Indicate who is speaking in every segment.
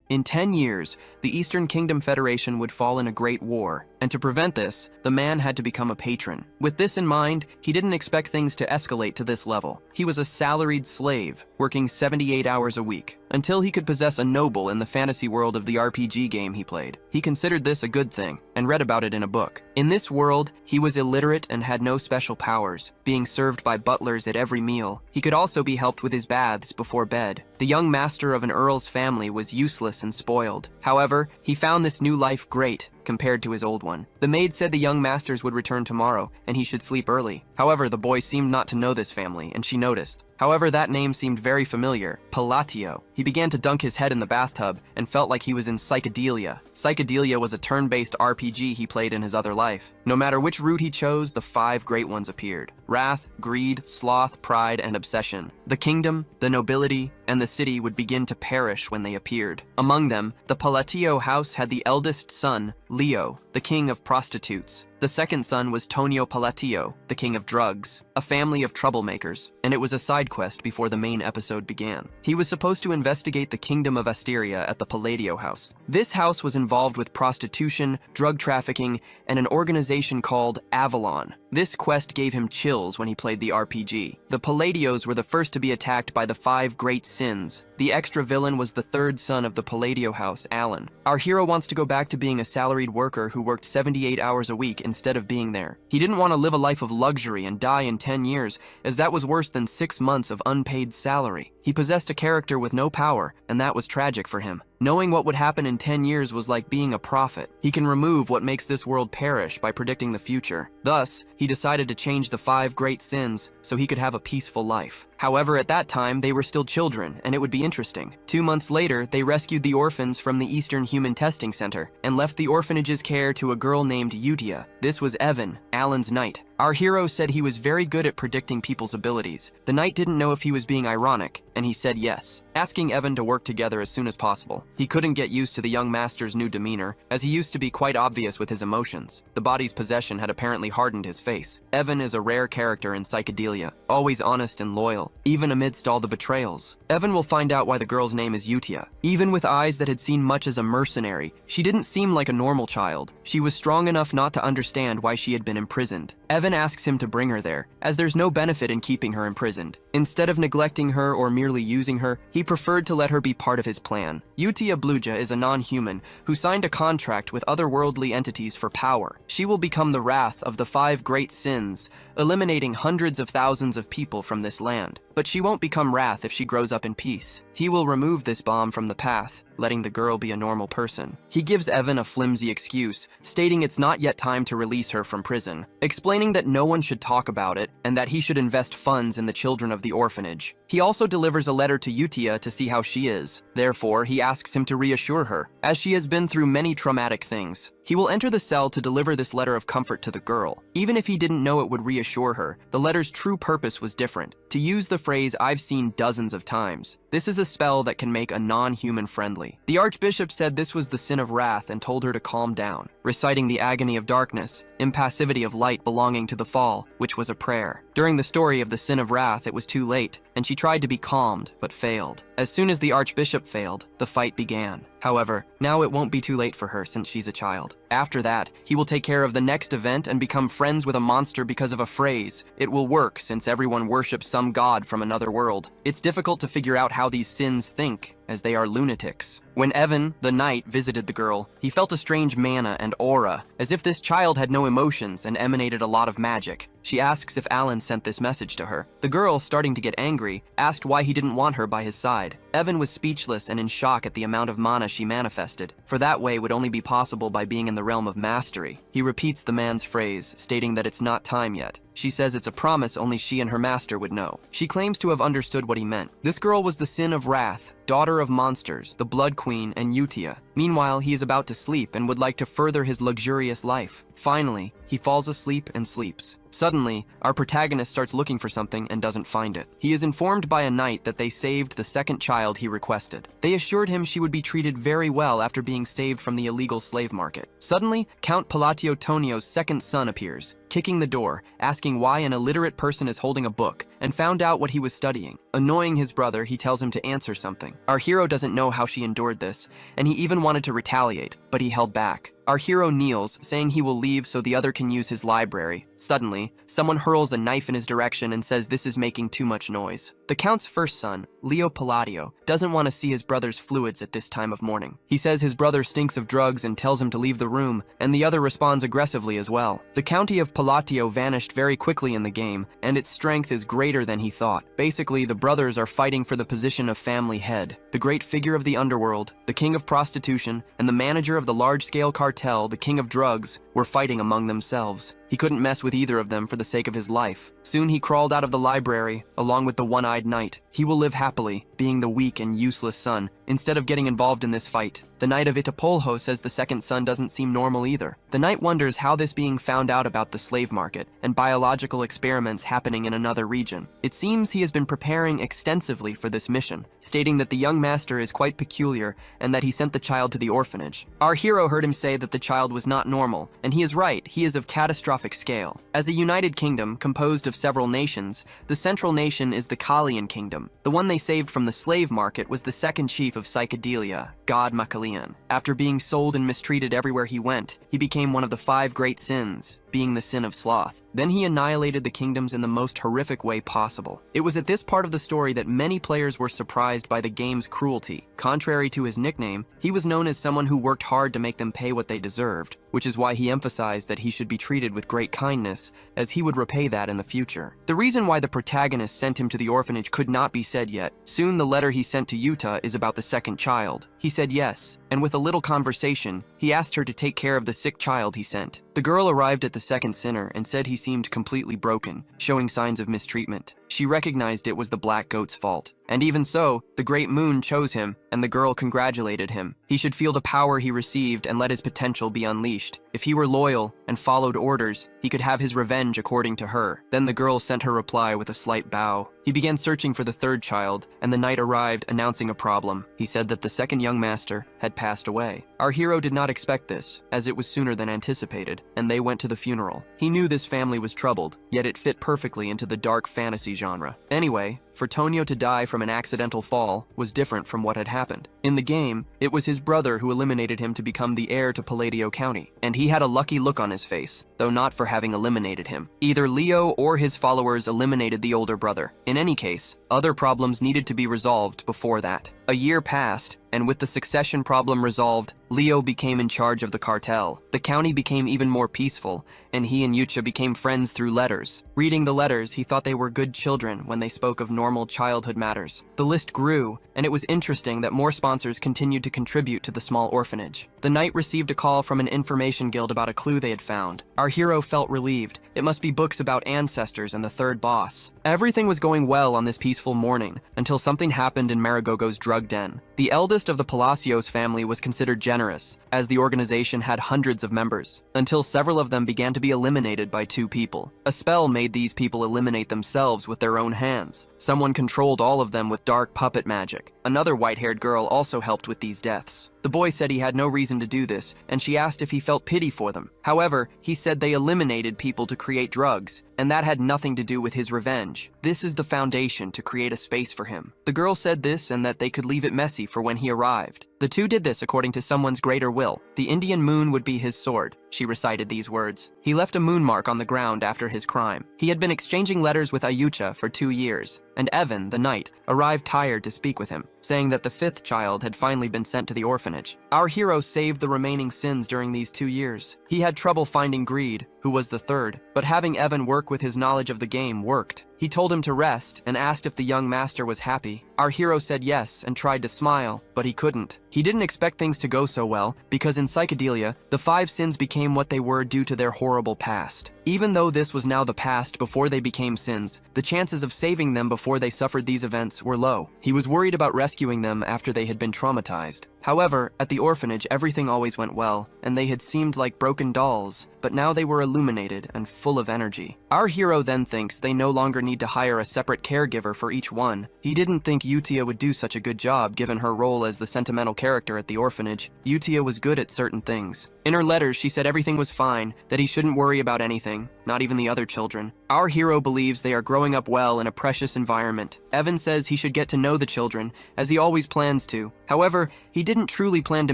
Speaker 1: In 10 years, the Eastern Kingdom Federation would fall in a great war, and to prevent this, the man had to become a patron. With this in mind, he didn't expect things to escalate to this level. He was a salaried slave, working 78 hours a week, until he could possess a noble in the fantasy world of the RPG game he played. He considered this a good thing, and read about it in a book. In this world, he was illiterate and had no special powers, being served by butlers at every meal. He could also be helped with his baths before bed. The young master of an earl's family was useless and spoiled. However, he found this new life great compared to his old one. The maid said the young masters would return tomorrow, and he should sleep early. However, the boy seemed not to know this family, and she noticed. However, that name seemed very familiar, Palatio. He began to dunk his head in the bathtub and felt like he was in Psychedelia. Psychedelia was a turn-based RPG he played in his other life. No matter which route he chose, the 5 great ones appeared: wrath, greed, sloth, pride, and obsession. The kingdom, the nobility, and the city would begin to perish when they appeared. Among them, the Palatio house had the eldest son, Leo, the king of prostitutes. The second son was Tonio Palatio, the king of drugs, a family of troublemakers, and it was a side quest before the main episode began. He was supposed to investigate the kingdom of Asteria at the Palladio house. This house was involved with prostitution, drug trafficking, and an organization called Avalon. This quest gave him chills when he played the RPG. The Palladios were the first to be attacked by the 5 great sins. The extra villain was the third son of the Palladio house, Alan. Our hero wants to go back to being a salaried worker who worked 78 hours a week instead of being there. He didn't want to live a life of luxury and die in 10 years, as that was worse than 6 months of unpaid salary. He possessed a character with no power, and that was tragic for him. Knowing what would happen in 10 years was like being a prophet. He can remove what makes this world perish by predicting the future. Thus, he decided to change the 5 great sins so he could have a peaceful life. However, at that time, they were still children, and it would be interesting. 2 months later, they rescued the orphans from the Eastern Human Testing Center and left the orphanage's care to a girl named Eutia. This was Evan, Alan's knight. Our hero said he was very good at predicting people's abilities. The knight didn't know if he was being ironic, and he said yes, asking Evan to work together as soon as possible. He couldn't get used to the young master's new demeanor, as he used to be quite obvious with his emotions. The body's possession had apparently hardened his face. Evan is a rare character in Psychedelia, always honest and loyal, even amidst all the betrayals. Evan will find out why the girl's name is Eutia. Even with eyes that had seen much as a mercenary, she didn't seem like a normal child. She was strong enough not to understand why she had been imprisoned. Evan asks him to bring her there, as there's no benefit in keeping her imprisoned. Instead of neglecting her or merely using her, he preferred to let her be part of his plan. Eutia Bluja is a non-human who signed a contract with otherworldly entities for power. She will become the wrath of the 5 great sins, eliminating hundreds of thousands of people from this land. But she won't become wrath if she grows up in peace. He will remove this bomb from the path, letting the girl be a normal person. He gives Evan a flimsy excuse, stating it's not yet time to release her from prison, explaining that no one should talk about it and that he should invest funds in the children of the orphanage. He also delivers a letter to Eutia to see how she is. Therefore, he asks him to reassure her, as she has been through many traumatic things. He will enter the cell to deliver this letter of comfort to the girl. Even if he didn't know it would reassure her, the letter's true purpose was different: to use the phrase "I've seen dozens of times." This is a spell that can make a non-human friendly. The Archbishop said this was the sin of wrath and told her to calm down, reciting the agony of darkness, impassivity of light belonging to the fall, which was a prayer. During the story of the sin of wrath, it was too late, and she tried to be calmed, but failed. As soon as the Archbishop failed, the fight began. However, now it won't be too late for her since she's a child. After that, he will take care of the next event and become friends with a monster because of a phrase. It will work since everyone worships some god from another world. It's difficult to figure out how these sins think, as they are lunatics. When Evan, the knight, visited the girl, he felt a strange mana and aura, as if this child had no emotions and emanated a lot of magic. She asks if Alan sent this message to her. The girl, starting to get angry, asked why he didn't want her by his side. Evan was speechless and in shock at the amount of mana she manifested, for that way would only be possible by being in the realm of mastery. He repeats the man's phrase, stating that it's not time yet. She says it's a promise only she and her master would know. She claims to have understood what he meant. This girl was the sin of wrath, daughter of monsters, the Blood Queen, and Eutia. Meanwhile, he is about to sleep and would like to further his luxurious life. Finally, he falls asleep and sleeps. Suddenly, our protagonist starts looking for something and doesn't find it. He is informed by a knight that they saved the second child he requested. They assured him she would be treated very well after being saved from the illegal slave market. Suddenly, Count Palatio Tonio's second son appears. kicking the door, asking why an illiterate person is holding a book, and found out what he was studying. Annoying his brother, he tells him to answer something. Our hero doesn't know how she endured this, and he even wanted to retaliate, but he held back. Our hero kneels, saying he will leave so the other can use his library. Suddenly, someone hurls a knife in his direction and says this is making too much noise. The Count's first son, Leo Palladio, doesn't want to see his brother's fluids at this time of morning. He says his brother stinks of drugs and tells him to leave the room, and the other responds aggressively as well. The county of Palatio vanished very quickly in the game, and its strength is greater than he thought. Basically, the brothers are fighting for the position of family head. The great figure of the underworld, the king of prostitution, and the manager of the large-scale cartel, the king of drugs, were fighting among themselves. He couldn't mess with either of them for the sake of his life. Soon he crawled out of the library, along with the one-eyed knight. He will live happily, being the weak and useless son, instead of getting involved in this fight. The knight of Itapolho says the second son doesn't seem normal either. The knight wonders how this being found out about the slave market and biological experiments happening in another region. It seems he has been preparing extensively for this mission, stating that the young master is quite peculiar and that he sent the child to the orphanage. Our hero heard him say that the child was not normal, and he is right, he is of catastrophic scale. As a united kingdom composed of several nations, the central nation is the Kalian kingdom. The one they saved from the slave market was the second chief of psychedelia, God Makalian. After being sold and mistreated everywhere he went, he became one of the 5 great sins, being the sin of sloth. Then he annihilated the kingdoms in the most horrific way possible. It was at this part of the story that many players were surprised by the game's cruelty. Contrary to his nickname, he was known as someone who worked hard to make them pay what they deserved, which is why he emphasized that he should be treated with great kindness, as he would repay that in the future. The reason why the protagonist sent him to the orphanage could not be said yet. Soon the letter he sent to Yuta is about the second child. He said yes, and with a little conversation, he asked her to take care of the sick child he sent. The girl arrived at the second sinner and said he seemed completely broken, showing signs of mistreatment. She recognized it was the black goat's fault. And even so, the great moon chose him, and the girl congratulated him. He should feel the power he received and let his potential be unleashed. If he were loyal and followed orders, he could have his revenge according to her. Then the girl sent her reply with a slight bow. He began searching for the third child, and the knight arrived announcing a problem. He said that the second young master had passed away. Our hero did not expect this, as it was sooner than anticipated, and they went to the funeral. He knew this family was troubled, yet it fit perfectly into the dark fantasy genre. Anyway, for Tonio to die from an accidental fall was different from what had happened. In the game, it was his brother who eliminated him to become the heir to Palladio County, and he had a lucky look on his face, though not for having eliminated him. Either Leo or his followers eliminated the older brother. In any case, other problems needed to be resolved before that. A year passed, and with the succession problem resolved, Leo became in charge of the cartel. The county became even more peaceful, and he and Yucha became friends through letters. Reading the letters, he thought they were good children when they spoke of normal childhood matters. The list grew, and it was interesting that more sponsors continued to contribute to the small orphanage. The knight received a call from an information guild about a clue they had found. Our hero felt relieved. It must be books about ancestors and the third boss. Everything was going well on this peaceful morning, until something happened in Marigogo's drug den. The eldest of the Palacios family was considered generous, as the organization had hundreds of members, until several of them began to be eliminated by 2 people. A spell made these people eliminate themselves with their own hands. Someone controlled all of them with dark puppet magic. Another white-haired girl also helped with these deaths. The boy said he had no reason to do this, and she asked if he felt pity for them. However, he said they eliminated people to create drugs, and that had nothing to do with his revenge. This is the foundation to create a space for him. The girl said this and that they could leave it messy for when he arrived. The 2 did this according to someone's greater will. The Indian moon would be his sword. She recited these words. He left a moon mark on the ground after his crime. He had been exchanging letters with Ayucha for 2 years, and Evan, the knight, arrived tired to speak with him, saying that the 5th child had finally been sent to the orphanage. Our hero saved the remaining sins during these 2 years. He had trouble finding Greed, who was the 3rd, but having Evan work with his knowledge of the game worked. He told him to rest and asked if the young master was happy. Our hero said yes and tried to smile, but he couldn't. He didn't expect things to go so well, because in psychedelia, the 5 sins became what they were due to their horrible past. Even though this was now the past before they became sins, the chances of saving them before they suffered these events were low. He was worried about rescuing them after they had been traumatized. However, at the orphanage, everything always went well, and they had seemed like broken dolls, but now they were illuminated and full of energy. Our hero then thinks they no longer need to hire a separate caregiver for each one. He didn't think Utia would do such a good job given her role as the sentimental character at the orphanage. Utia was good at certain things. In her letters, she said everything was fine, that he shouldn't worry about anything. not even the other children. Our hero believes they are growing up well in a precious environment. Evan says he should get to know the children, as he always plans to. However, he didn't truly plan to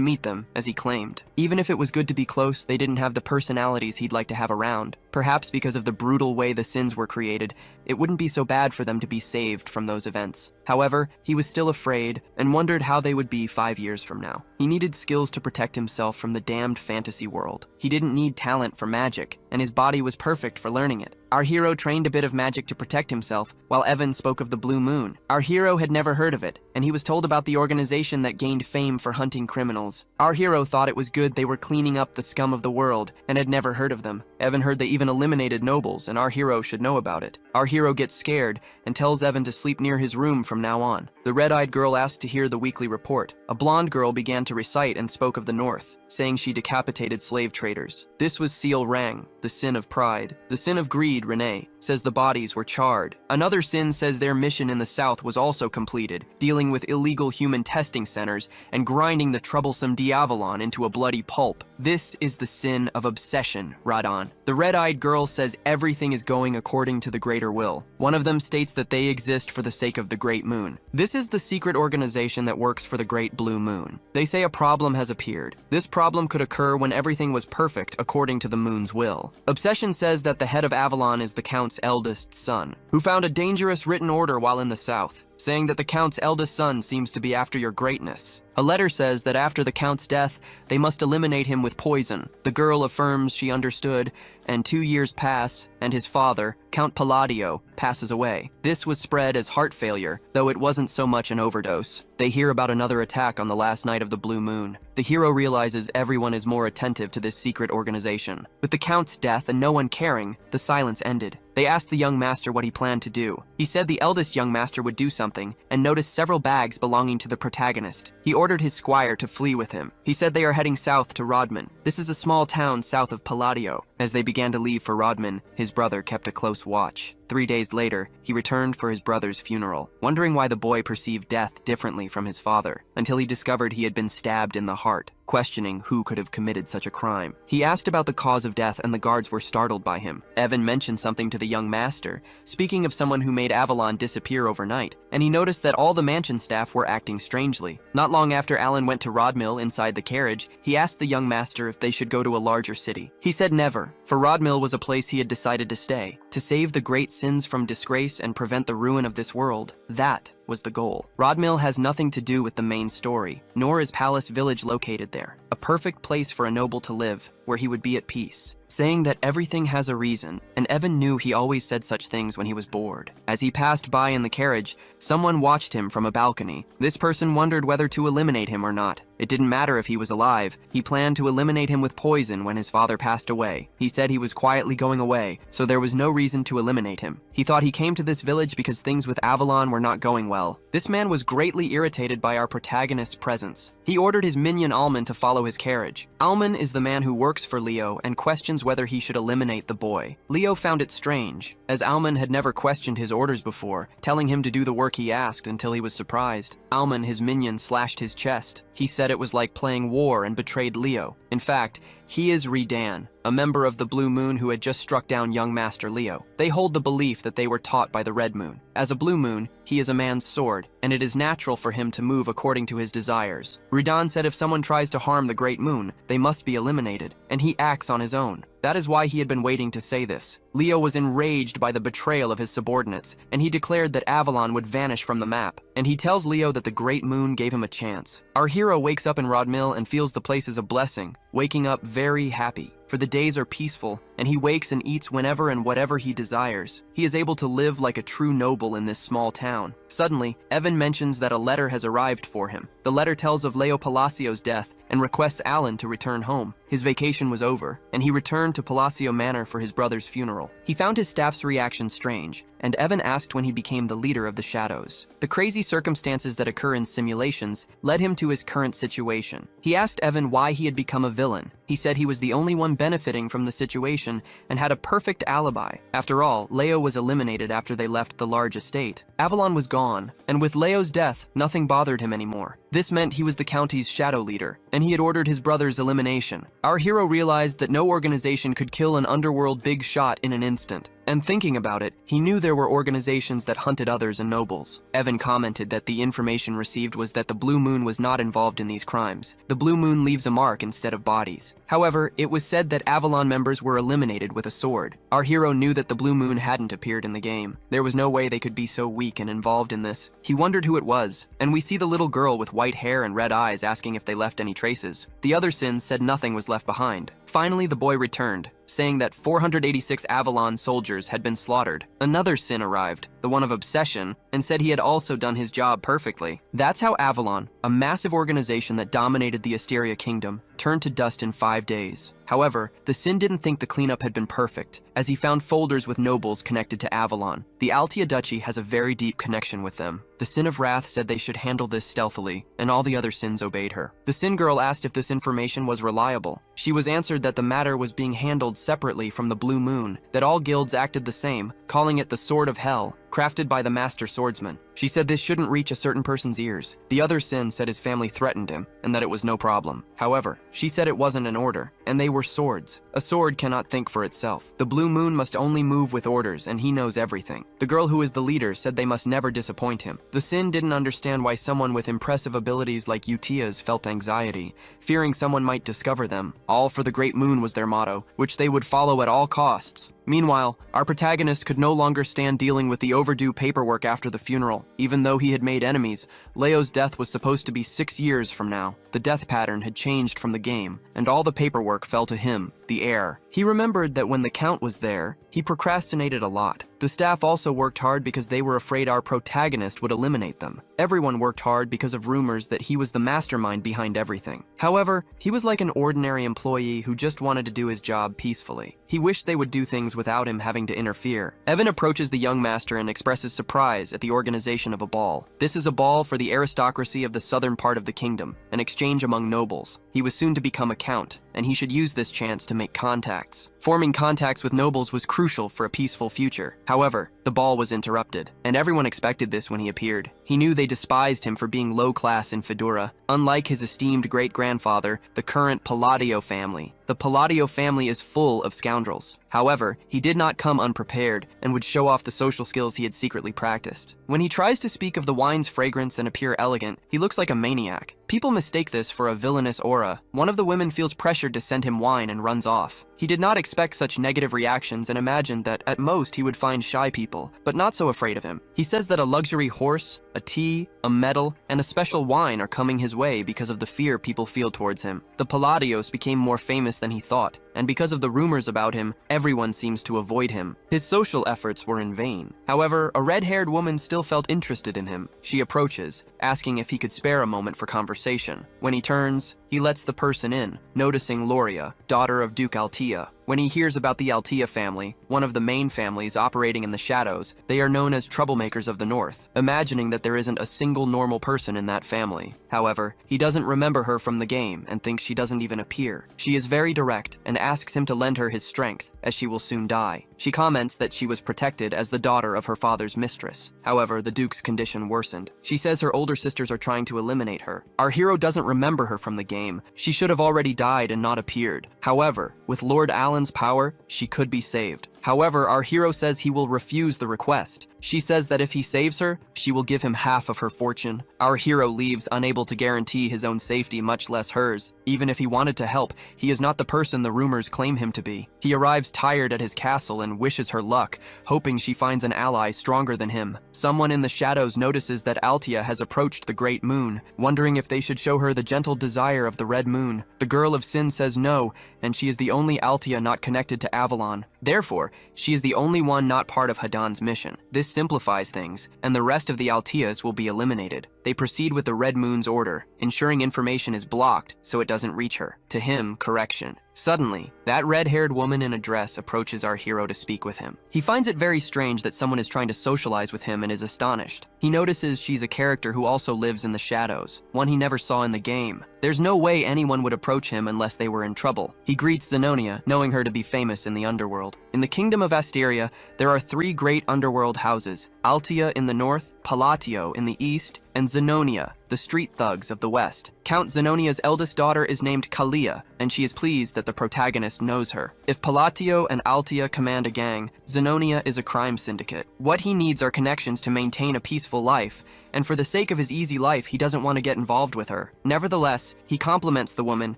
Speaker 1: meet them, as he claimed. Even if it was good to be close, they didn't have the personalities he'd like to have around. Perhaps because of the brutal way the sins were created, it wouldn't be so bad for them to be saved from those events. However, he was still afraid and wondered how they would be 5 years from now. He needed skills to protect himself from the damned fantasy world. He didn't need talent for magic, and his body was perfect for learning it. Our hero trained a bit of magic to protect himself, while Evan spoke of the Blue Moon. Our hero had never heard of it, and he was told about the organization that gained fame for hunting criminals. Our hero thought it was good they were cleaning up the scum of the world, and had never heard of them. Evan heard they even eliminated nobles, and our hero should know about it. Our hero gets scared, and tells Evan to sleep near his room from now on. The red-eyed girl asked to hear the weekly report. A blonde girl began to recite and spoke of the North, saying she decapitated slave traders. This was Seal Rang, the sin of pride. The sin of greed, Renee, says the bodies were charred. Another sin says their mission in the South was also completed, dealing with illegal human testing centers and grinding the troublesome Diavalon into a bloody pulp. This is the sin of obsession, Radon. The red-eyed girl says everything is going according to the greater will. One of them states that they exist for the sake of the Great Moon. This is the secret organization that works for the Great Blue Moon. They say a problem has appeared. This problem could occur when everything was perfect according to the moon's will. Obsession says that the head of Avalon is the Count's eldest son, who found a dangerous written order while in the South, saying that the Count's eldest son seems to be after your greatness. A letter says that after the Count's death, they must eliminate him with poison. The girl affirms she understood, and 2 years pass, and his father, Count Palladio, passes away. This was spread as heart failure, though it wasn't so much an overdose. They hear about another attack on the last night of the Blue Moon. The hero realizes everyone is more attentive to this secret organization. With the Count's death and no one caring, the silence ended. They asked the young master what he planned to do. He said the eldest young master would do something, and noticed several bags belonging to the protagonist. He ordered his squire to flee with him. He said they are heading south to Rodman. This is a small town south of Palladio. As they began to leave for Rodman, his brother kept a close watch. 3 days later, he returned for his brother's funeral, wondering why the boy perceived death differently from his father, until he discovered he had been stabbed in the heart, questioning who could have committed such a crime. He asked about the cause of death, and the guards were startled by him. Evan mentioned something to the young master, speaking of someone who made Avalon disappear overnight, and he noticed that all the mansion staff were acting strangely. Not long after Alan went to Rodmill inside the carriage, he asked the young master if they should go to a larger city. He said never, for Rodmill was a place he had decided to stay, to save the great sins from disgrace and prevent the ruin of this world. That was the goal. Rodmill has nothing to do with the main story, nor is Palace Village located there. A perfect place for a noble to live, where he would be at peace, saying that everything has a reason, and Evan knew he always said such things when he was bored. As he passed by in the carriage, someone watched him from a balcony. This person wondered whether to eliminate him or not. It didn't matter if he was alive. He planned to eliminate him with poison when his father passed away. He said he was quietly going away, so there was no reason to eliminate him. He thought he came to this village because things with Avalon were not going well. This man was greatly irritated by our protagonist's presence. He ordered his minion Alman to follow his carriage. Alman is the man who works for Leo and questions whether he should eliminate the boy. Leo found it strange, as Alman had never questioned his orders before, telling him to do the work he asked until he was surprised. Alman, his minion, slashed his chest. He said it was like playing war and betrayed Leo. In fact, he is Redan, a member of the Blue Moon who had just struck down young Master Leo. They hold the belief that they were taught by the Red Moon. As a Blue Moon, he is a man's sword, and it is natural for him to move according to his desires. Redan said if someone tries to harm the Great Moon, they must be eliminated, and he acts on his own. That is why he had been waiting to say this. Leo was enraged by the betrayal of his subordinates, and he declared that Avalon would vanish from the map. And he tells Leo that the Great Moon gave him a chance. Our hero wakes up in Rodmill and feels the place is a blessing, waking up very happy. For the days are peaceful, and he wakes and eats whenever and whatever he desires. He is able to live like a true noble in this small town. Suddenly, Evan mentions that a letter has arrived for him. The letter tells of Leo Palacio's death and requests Alan to return home. His vacation was over, and he returned to Palacio Manor for his brother's funeral. He found his staff's reaction strange, and Evan asked when he became the leader of the Shadows. The crazy circumstances that occur in simulations led him to his current situation. He asked Evan why he had become a villain, He said he was the only one benefiting from the situation and had a perfect alibi. After all, Leo was eliminated after they left the large estate. Avalon was gone, and with Leo's death, nothing bothered him anymore. This meant he was the county's shadow leader, and he had ordered his brother's elimination. Our hero realized that no organization could kill an underworld big shot in an instant. And thinking about it, he knew there were organizations that hunted others and nobles. Evan commented that the information received was that the Blue Moon was not involved in these crimes. The Blue Moon leaves a mark instead of bodies. However, it was said that Avalon members were eliminated with a sword. Our hero knew that the Blue Moon hadn't appeared in the game. There was no way they could be so weak and involved in this. He wondered who it was, and we see the little girl with white hair and red eyes asking if they left any traces. The other sins said nothing was left behind. Finally, the boy returned, saying that 486 Avalon soldiers had been slaughtered. Another sin arrived, the one of obsession, and said he had also done his job perfectly. That's how Avalon, a massive organization that dominated the Asteria Kingdom, turned to dust in 5 days. However, the Sin didn't think the cleanup had been perfect, as he found folders with nobles connected to Avalon. The Altia Duchy has a very deep connection with them. The Sin of Wrath said they should handle this stealthily, and all the other Sins obeyed her. The Sin girl asked if this information was reliable. She was answered that the matter was being handled separately from the Blue Moon, that all guilds acted the same, calling it the Sword of Hell, crafted by the Master Swordsman. She said this shouldn't reach a certain person's ears. The other Sin said his family threatened him, and that it was no problem. However, she said it wasn't an order, and they were swords. A sword cannot think for itself. The Blue Moon must only move with orders, and he knows everything. The girl who is the leader said they must never disappoint him. The Sin didn't understand why someone with impressive abilities like Utia's felt anxiety, fearing someone might discover them. All for the Great Moon was their motto, which they would follow at all costs. Meanwhile, our protagonist could no longer stand dealing with the overdue paperwork after the funeral. Even though he had made enemies, Leo's death was supposed to be 6 years from now. The death pattern had changed from the game, and all the paperwork fell to him, the heir. He remembered that when the Count was there, he procrastinated a lot. The staff also worked hard because they were afraid our protagonist would eliminate them. Everyone worked hard because of rumors that he was the mastermind behind everything. However, he was like an ordinary employee who just wanted to do his job peacefully. He wished they would do things without him having to interfere. Evan approaches the young master and expresses surprise at the organization of a ball. This is a ball for the aristocracy of the southern part of the kingdom, an exchange among nobles. He was soon to become a count, and he should use this chance to make contacts. Forming contacts with nobles was crucial for a peaceful future. However, the ball was interrupted, and everyone expected this when he appeared. He knew they despised him for being low class in Fedora, unlike his esteemed great-grandfather, the current Palladio family. The Palladio family is full of scoundrels. However, he did not come unprepared and would show off the social skills he had secretly practiced. When he tries to speak of the wine's fragrance and appear elegant, he looks like a maniac. People mistake this for a villainous aura. One of the women feels pressured to send him wine and runs off. He did not expect such negative reactions and imagined that at most he would find shy people, but not so afraid of him. He says that a luxury horse, a tea, a medal, and a special wine are coming his way because of the fear people feel towards him. The Palladios became more famous than he thought, and because of the rumors about him, everyone seems to avoid him. His social efforts were in vain. However, a red-haired woman still felt interested in him. She approaches, asking if he could spare a moment for conversation. When he turns, he lets the person in, noticing Loria, daughter of Duke Altia. When he hears about the Altia family, one of the main families operating in the shadows, they are known as troublemakers of the North, imagining that there isn't a single normal person in that family. However, he doesn't remember her from the game and thinks she doesn't even appear. She is very direct and asks him to lend her his strength, as she will soon die. She comments that she was protected as the daughter of her father's mistress. However, the Duke's condition worsened. She says her older sisters are trying to eliminate her. Our hero doesn't remember her from the game. She should have already died and not appeared. However, with Lord Alan's power, she could be saved. However, our hero says he will refuse the request. She says that if he saves her, she will give him half of her fortune. Our hero leaves unable to guarantee his own safety, much less hers. Even if he wanted to help, he is not the person the rumors claim him to be. He arrives tired at his castle and wishes her luck, hoping she finds an ally stronger than him. Someone in the shadows notices that Altia has approached the Great Moon, wondering if they should show her the gentle desire of the Red Moon. The Girl of Sin says no, and she is the only Altia not connected to Avalon. Therefore, she is the only one not part of Hadan's mission. This simplifies things, and the rest of the Altias will be eliminated. They proceed with the Red Moon's order, ensuring information is blocked so it doesn't reach her. To him, correction. Suddenly, that red-haired woman in a dress approaches our hero to speak with him. He finds it very strange that someone is trying to socialize with him and is astonished. He notices she's a character who also lives in the shadows, one he never saw in the game. There's no way anyone would approach him unless they were in trouble. He greets Zenonia, knowing her to be famous in the underworld. In the kingdom of Asteria, there are 3 great underworld houses: Altia in the north, Palatio in the east, and Zenonia, the street thugs of the west. Count Zenonia's eldest daughter is named Kalia, and she is pleased that the protagonist knows her. If Palatio and Altia command a gang, Zenonia is a crime syndicate. What he needs are connections to maintain a peaceful life, and for the sake of his easy life, he doesn't want to get involved with her. Nevertheless, he compliments the woman,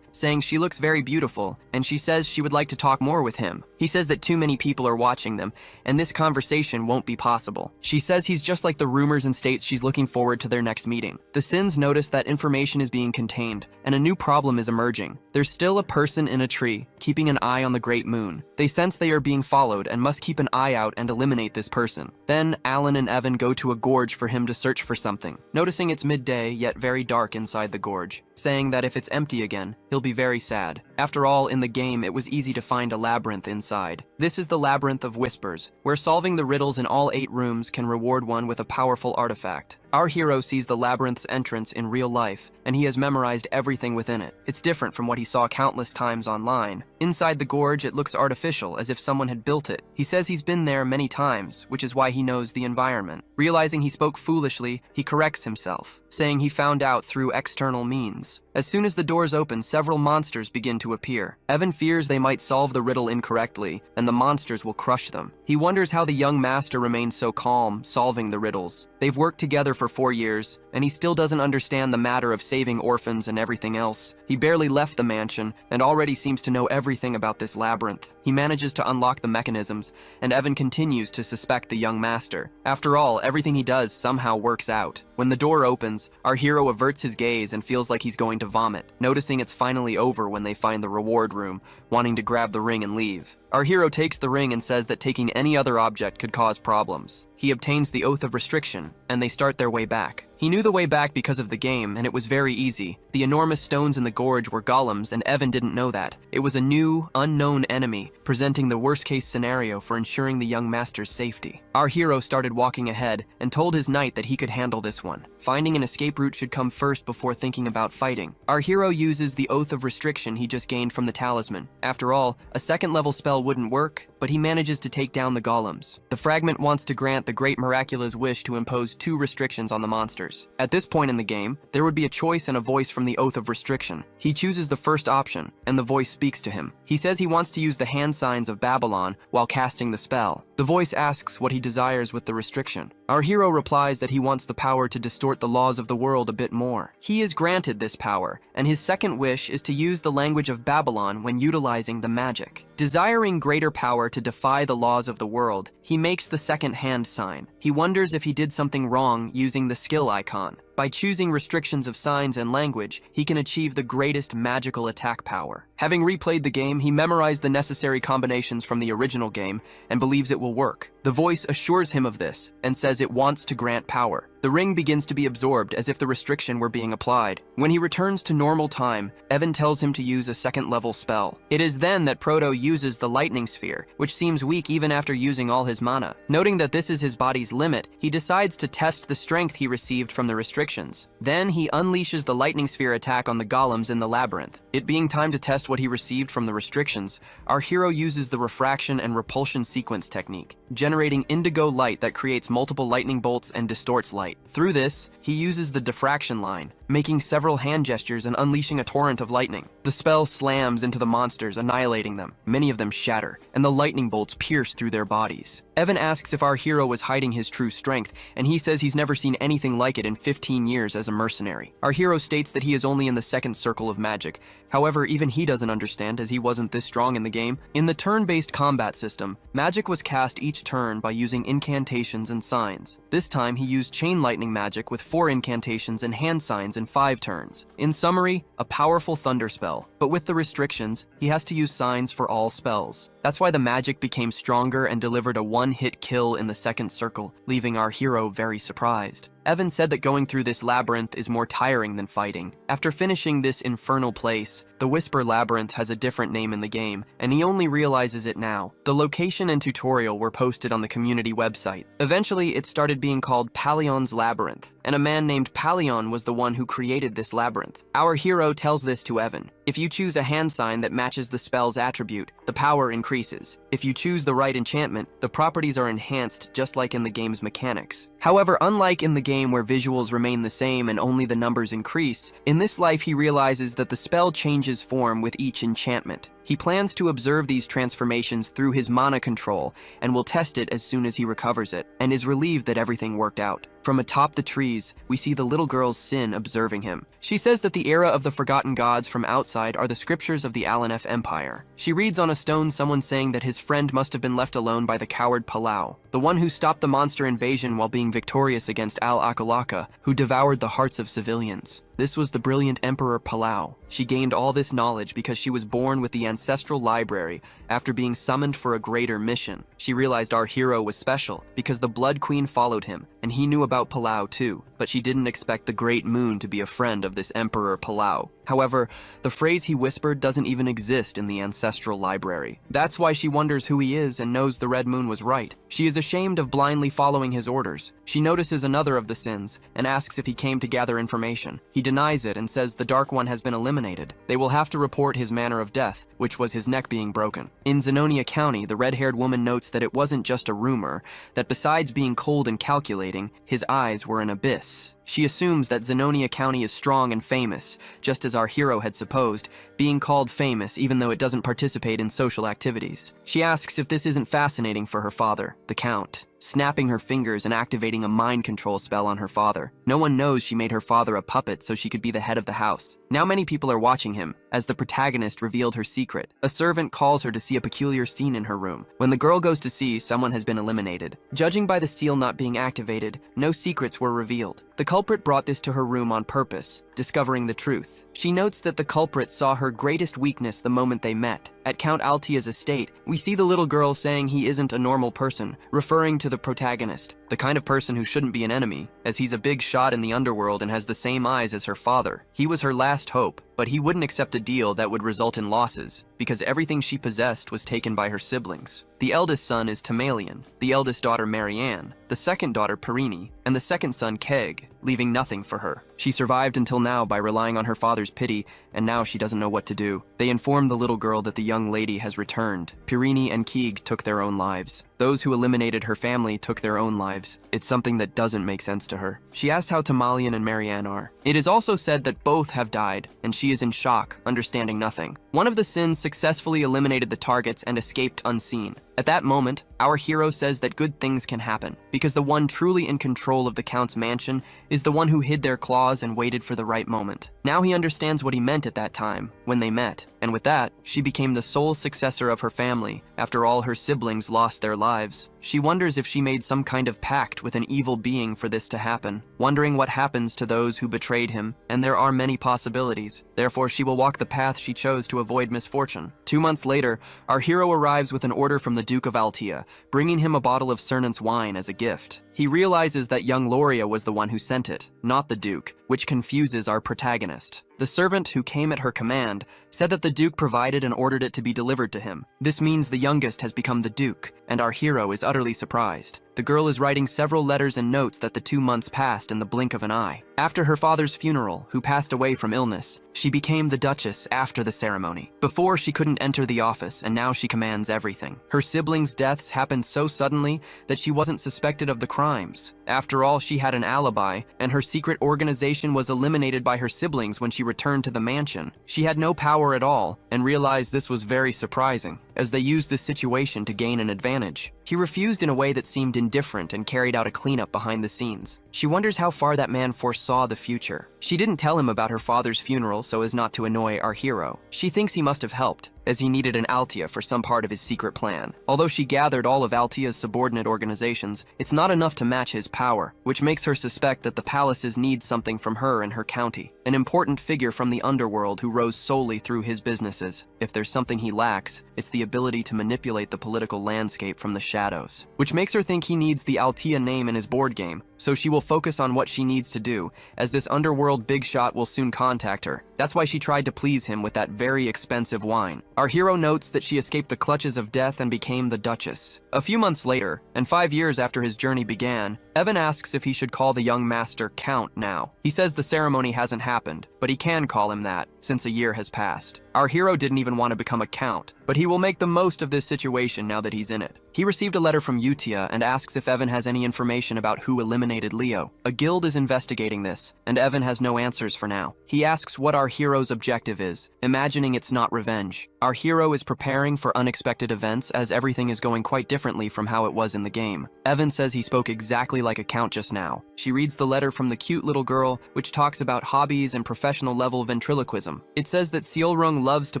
Speaker 1: saying she looks very beautiful, and she says she would like to talk more with him. He says that too many people are watching them, and this conversation won't be possible. She says he's just like the rumors and states she's looking forward to their next meeting. The Sins notice that information is being contained, and a new problem is emerging. There's still a person in a tree, keeping an eye on the great moon. They sense they are being followed and must keep an eye out and eliminate this person. Then Alan and Evan go to a gorge for him to search for something, noticing it's midday yet very dark inside the gorge, saying that if it's empty again, he'll be very sad. After all, in the game, it was easy to find a labyrinth inside. This is the Labyrinth of Whispers, where solving the riddles in all 8 rooms can reward one with a powerful artifact. Our hero sees the labyrinth's entrance in real life, and he has memorized everything within it. It's different from what he saw countless times online. Inside the gorge, it looks artificial, as if someone had built it. He says he's been there many times, which is why he knows the environment. Realizing he spoke foolishly, he corrects himself, saying he found out through external means. As soon as the doors open, several monsters begin to appear. Evan fears they might solve the riddle incorrectly, and the monsters will crush them. He wonders how the young master remains so calm, solving the riddles. They've worked together for 4 years, and he still doesn't understand the matter of saving orphans and everything else. He barely left the mansion, and already seems to know everything about this labyrinth. He manages to unlock the mechanisms, and Evan continues to suspect the young master. After all, everything he does somehow works out. When the door opens, our hero averts his gaze and feels like he's going to vomit, noticing it's finally over when they find the reward room, wanting to grab the ring and leave. Our hero takes the ring and says that taking any other object could cause problems. He obtains the Oath of Restriction, and they start their way back. He knew the way back because of the game, and it was very easy. The enormous stones in the gorge were golems, and Evan didn't know that. It was a new, unknown enemy, presenting the worst-case scenario for ensuring the young master's safety. Our hero started walking ahead, and told his knight that he could handle this one. Finding an escape route should come first before thinking about fighting. Our hero uses the Oath of Restriction he just gained from the talisman. After all, a second-level spell wouldn't work, but he manages to take down the golems. The fragment wants to grant the Great Miracula's wish to impose 2 restrictions on the monsters. At this point in the game, there would be a choice and a voice from the Oath of Restriction. He chooses the first option, and the voice speaks to him. He says he wants to use the hand signs of Babylon while casting the spell. The voice asks what he desires with the restriction. Our hero replies that he wants the power to distort the laws of the world a bit more. He is granted this power, and his second wish is to use the language of Babylon when utilizing the magic. Desiring greater power to defy the laws of the world, he makes the second hand sign. He wonders if he did something wrong using the skill icon. By choosing restrictions of signs and language, he can achieve the greatest magical attack power. Having replayed the game, he memorized the necessary combinations from the original game and believes it will work. The voice assures him of this and says it wants to grant power. The ring begins to be absorbed as if the restriction were being applied. When he returns to normal time, Evan tells him to use a second-level spell. It is then that Proto uses the lightning sphere, which seems weak even after using all his mana. Noting that this is his body's limit, he decides to test the strength he received from the restrictions. Then he unleashes the lightning sphere attack on the golems in the labyrinth. It being time to test what he received from the restrictions, our hero uses the refraction and repulsion sequence technique, generating indigo light that creates multiple lightning bolts and distorts light. Through this, he uses the diffraction line, making several hand gestures and unleashing a torrent of lightning. The spell slams into the monsters, annihilating them. Many of them shatter, and the lightning bolts pierce through their bodies. Evan asks if our hero was hiding his true strength, and he says he's never seen anything like it in 15 years as a mercenary. Our hero states that he is only in the second circle of magic. However, even he doesn't understand, as he wasn't this strong in the game. In the turn-based combat system, magic was cast each turn by using incantations and signs. This time, he used chain lightning magic with 4 incantations and hand signs in 5 turns. In summary, a powerful thunder spell, but with the restrictions, he has to use signs for all spells. That's why the magic became stronger and delivered a one-hit kill in the second circle, leaving our hero very surprised. Evan said that going through this labyrinth is more tiring than fighting. After finishing this infernal place, the Whisper Labyrinth has a different name in the game, and he only realizes it now. The location and tutorial were posted on the community website. Eventually, it started being called Palion's Labyrinth, and a man named Palion was the one who created this labyrinth. Our hero tells this to Evan. If you choose a hand sign that matches the spell's attribute, the power increases. If you choose the right enchantment, the properties are enhanced just like in the game's mechanics. However, unlike in the game where visuals remain the same and only the numbers increase, in this life he realizes that the spell changes form with each enchantment. He plans to observe these transformations through his mana control and will test it as soon as he recovers it, and is relieved that everything worked out. From atop the trees, we see the little girl's Sin observing him. She says that the era of the forgotten gods from outside are the scriptures of the Alanef Empire. She reads on a stone someone saying that his friend must have been left alone by the coward Palau, the one who stopped the monster invasion while being victorious against Al-Akalaka, who devoured the hearts of civilians. This was the brilliant Emperor Palau. She gained all this knowledge because she was born with the ancestral library after being summoned for a greater mission. She realized our hero was special because the Blood Queen followed him, and he knew about Palau too, but she didn't expect the Great Moon to be a friend of this Emperor Palau. However, the phrase he whispered doesn't even exist in the ancestral library. That's why she wonders who he is and knows the Red Moon was right. She is ashamed of blindly following his orders. She notices another of the sins and asks if he came to gather information. He denies it and says the Dark One has been eliminated. They will have to report his manner of death, which was his neck being broken. In Zenonia County, the red-haired woman notes that it wasn't just a rumor, that besides being cold and calculating, his eyes were an abyss. She assumes that Zenonia County is strong and famous, just as our hero had supposed, being called famous even though it doesn't participate in social activities. She asks if this isn't fascinating for her father, the Count, snapping her fingers and activating a mind control spell on her father. No one knows she made her father a puppet so she could be the head of the house. Now many people are watching him, as the protagonist revealed her secret. A servant calls her to see a peculiar scene in her room. When the girl goes to see, someone has been eliminated. Judging by the seal not being activated, no secrets were revealed. The culprit brought this to her room on purpose, discovering the truth. She notes that the culprit saw her greatest weakness the moment they met. At Count Altia's estate, we see the little girl saying he isn't a normal person, referring to the protagonist, the kind of person who shouldn't be an enemy, as he's a big shot in the underworld and has the same eyes as her father. He was her last hope, but he wouldn't accept a deal that would result in losses, because everything she possessed was taken by her siblings. The eldest son is Tamalian, the eldest daughter Marianne, the second daughter Perini, and the second son Keg, leaving nothing for her. She survived until now by relying on her father's pity, and now she doesn't know what to do. They inform the little girl that the young lady has returned. Perini and Keeg took their own lives. Those who eliminated her family took their own lives. It's something that doesn't make sense to her. She asks how Tamalian and Marianne are. It is also said that both have died, and she is in shock, understanding nothing. One of the sins successfully eliminated the targets and escaped unseen. At that moment, our hero says that good things can happen, because the one truly in control of the Count's mansion is the one who hid their claws and waited for the right moment. Now he understands what he meant at that time, when they met, and with that, she became the sole successor of her family, after all her siblings lost their lives. She wonders if she made some kind of pact with an evil being for this to happen, wondering what happens to those who betrayed him, and there are many possibilities. Therefore, she will walk the path she chose to avoid misfortune. 2 months later, our hero arrives with an order from the Duke of Altia, bringing him a bottle of Cernant's wine as a gift. He realizes that young Loria was the one who sent it, not the Duke, which confuses our protagonist. The servant who came at her command said that the Duke provided and ordered it to be delivered to him. This means the youngest has become the Duke, and our hero is utterly surprised. The girl is writing several letters and notes that the 2 months passed in the blink of an eye. After her father's funeral, who passed away from illness, she became the Duchess after the ceremony. Before, she couldn't enter the office, and now she commands everything. Her siblings' deaths happened so suddenly that she wasn't suspected of the crimes. After all, she had an alibi, and her secret organization was eliminated by her siblings when she returned to the mansion. She had no power at all, and realized this was very surprising, as they used this situation to gain an advantage. He refused in a way that seemed indifferent and carried out a cleanup behind the scenes. She wonders how far that man foresaw the future. She didn't tell him about her father's funeral so as not to annoy our hero. She thinks he must have helped, as he needed an Altia for some part of his secret plan. Although she gathered all of Altia's subordinate organizations, it's not enough to match his power, which makes her suspect that the palaces need something from her and her county, an important figure from the underworld who rose solely through his businesses. If there's something he lacks, it's the ability to manipulate the political landscape from the shadows, which makes her think he needs the Altia name in his board game, so she will focus on what she needs to do, as this underworld big shot will soon contact her. That's why she tried to please him with that very expensive wine. Our hero notes that she escaped the clutches of death and became the Duchess. A few months later, and 5 years after his journey began, Evan asks if he should call the young master Count now. He says the ceremony hasn't happened, but he can call him that, since a year has passed. Our hero didn't even want to become a count, but he will make the most of this situation now that he's in it. He received a letter from Utia and asks if Evan has any information about who eliminated Leo. A guild is investigating this, and Evan has no answers for now. He asks what our hero's objective is, imagining it's not revenge. Our hero is preparing for unexpected events as everything is going quite differently from how it was in the game. Evan says he spoke exactly like a count just now. She reads the letter from the cute little girl, which talks about hobbies and professional level ventriloquism. It says that Seolrung loves to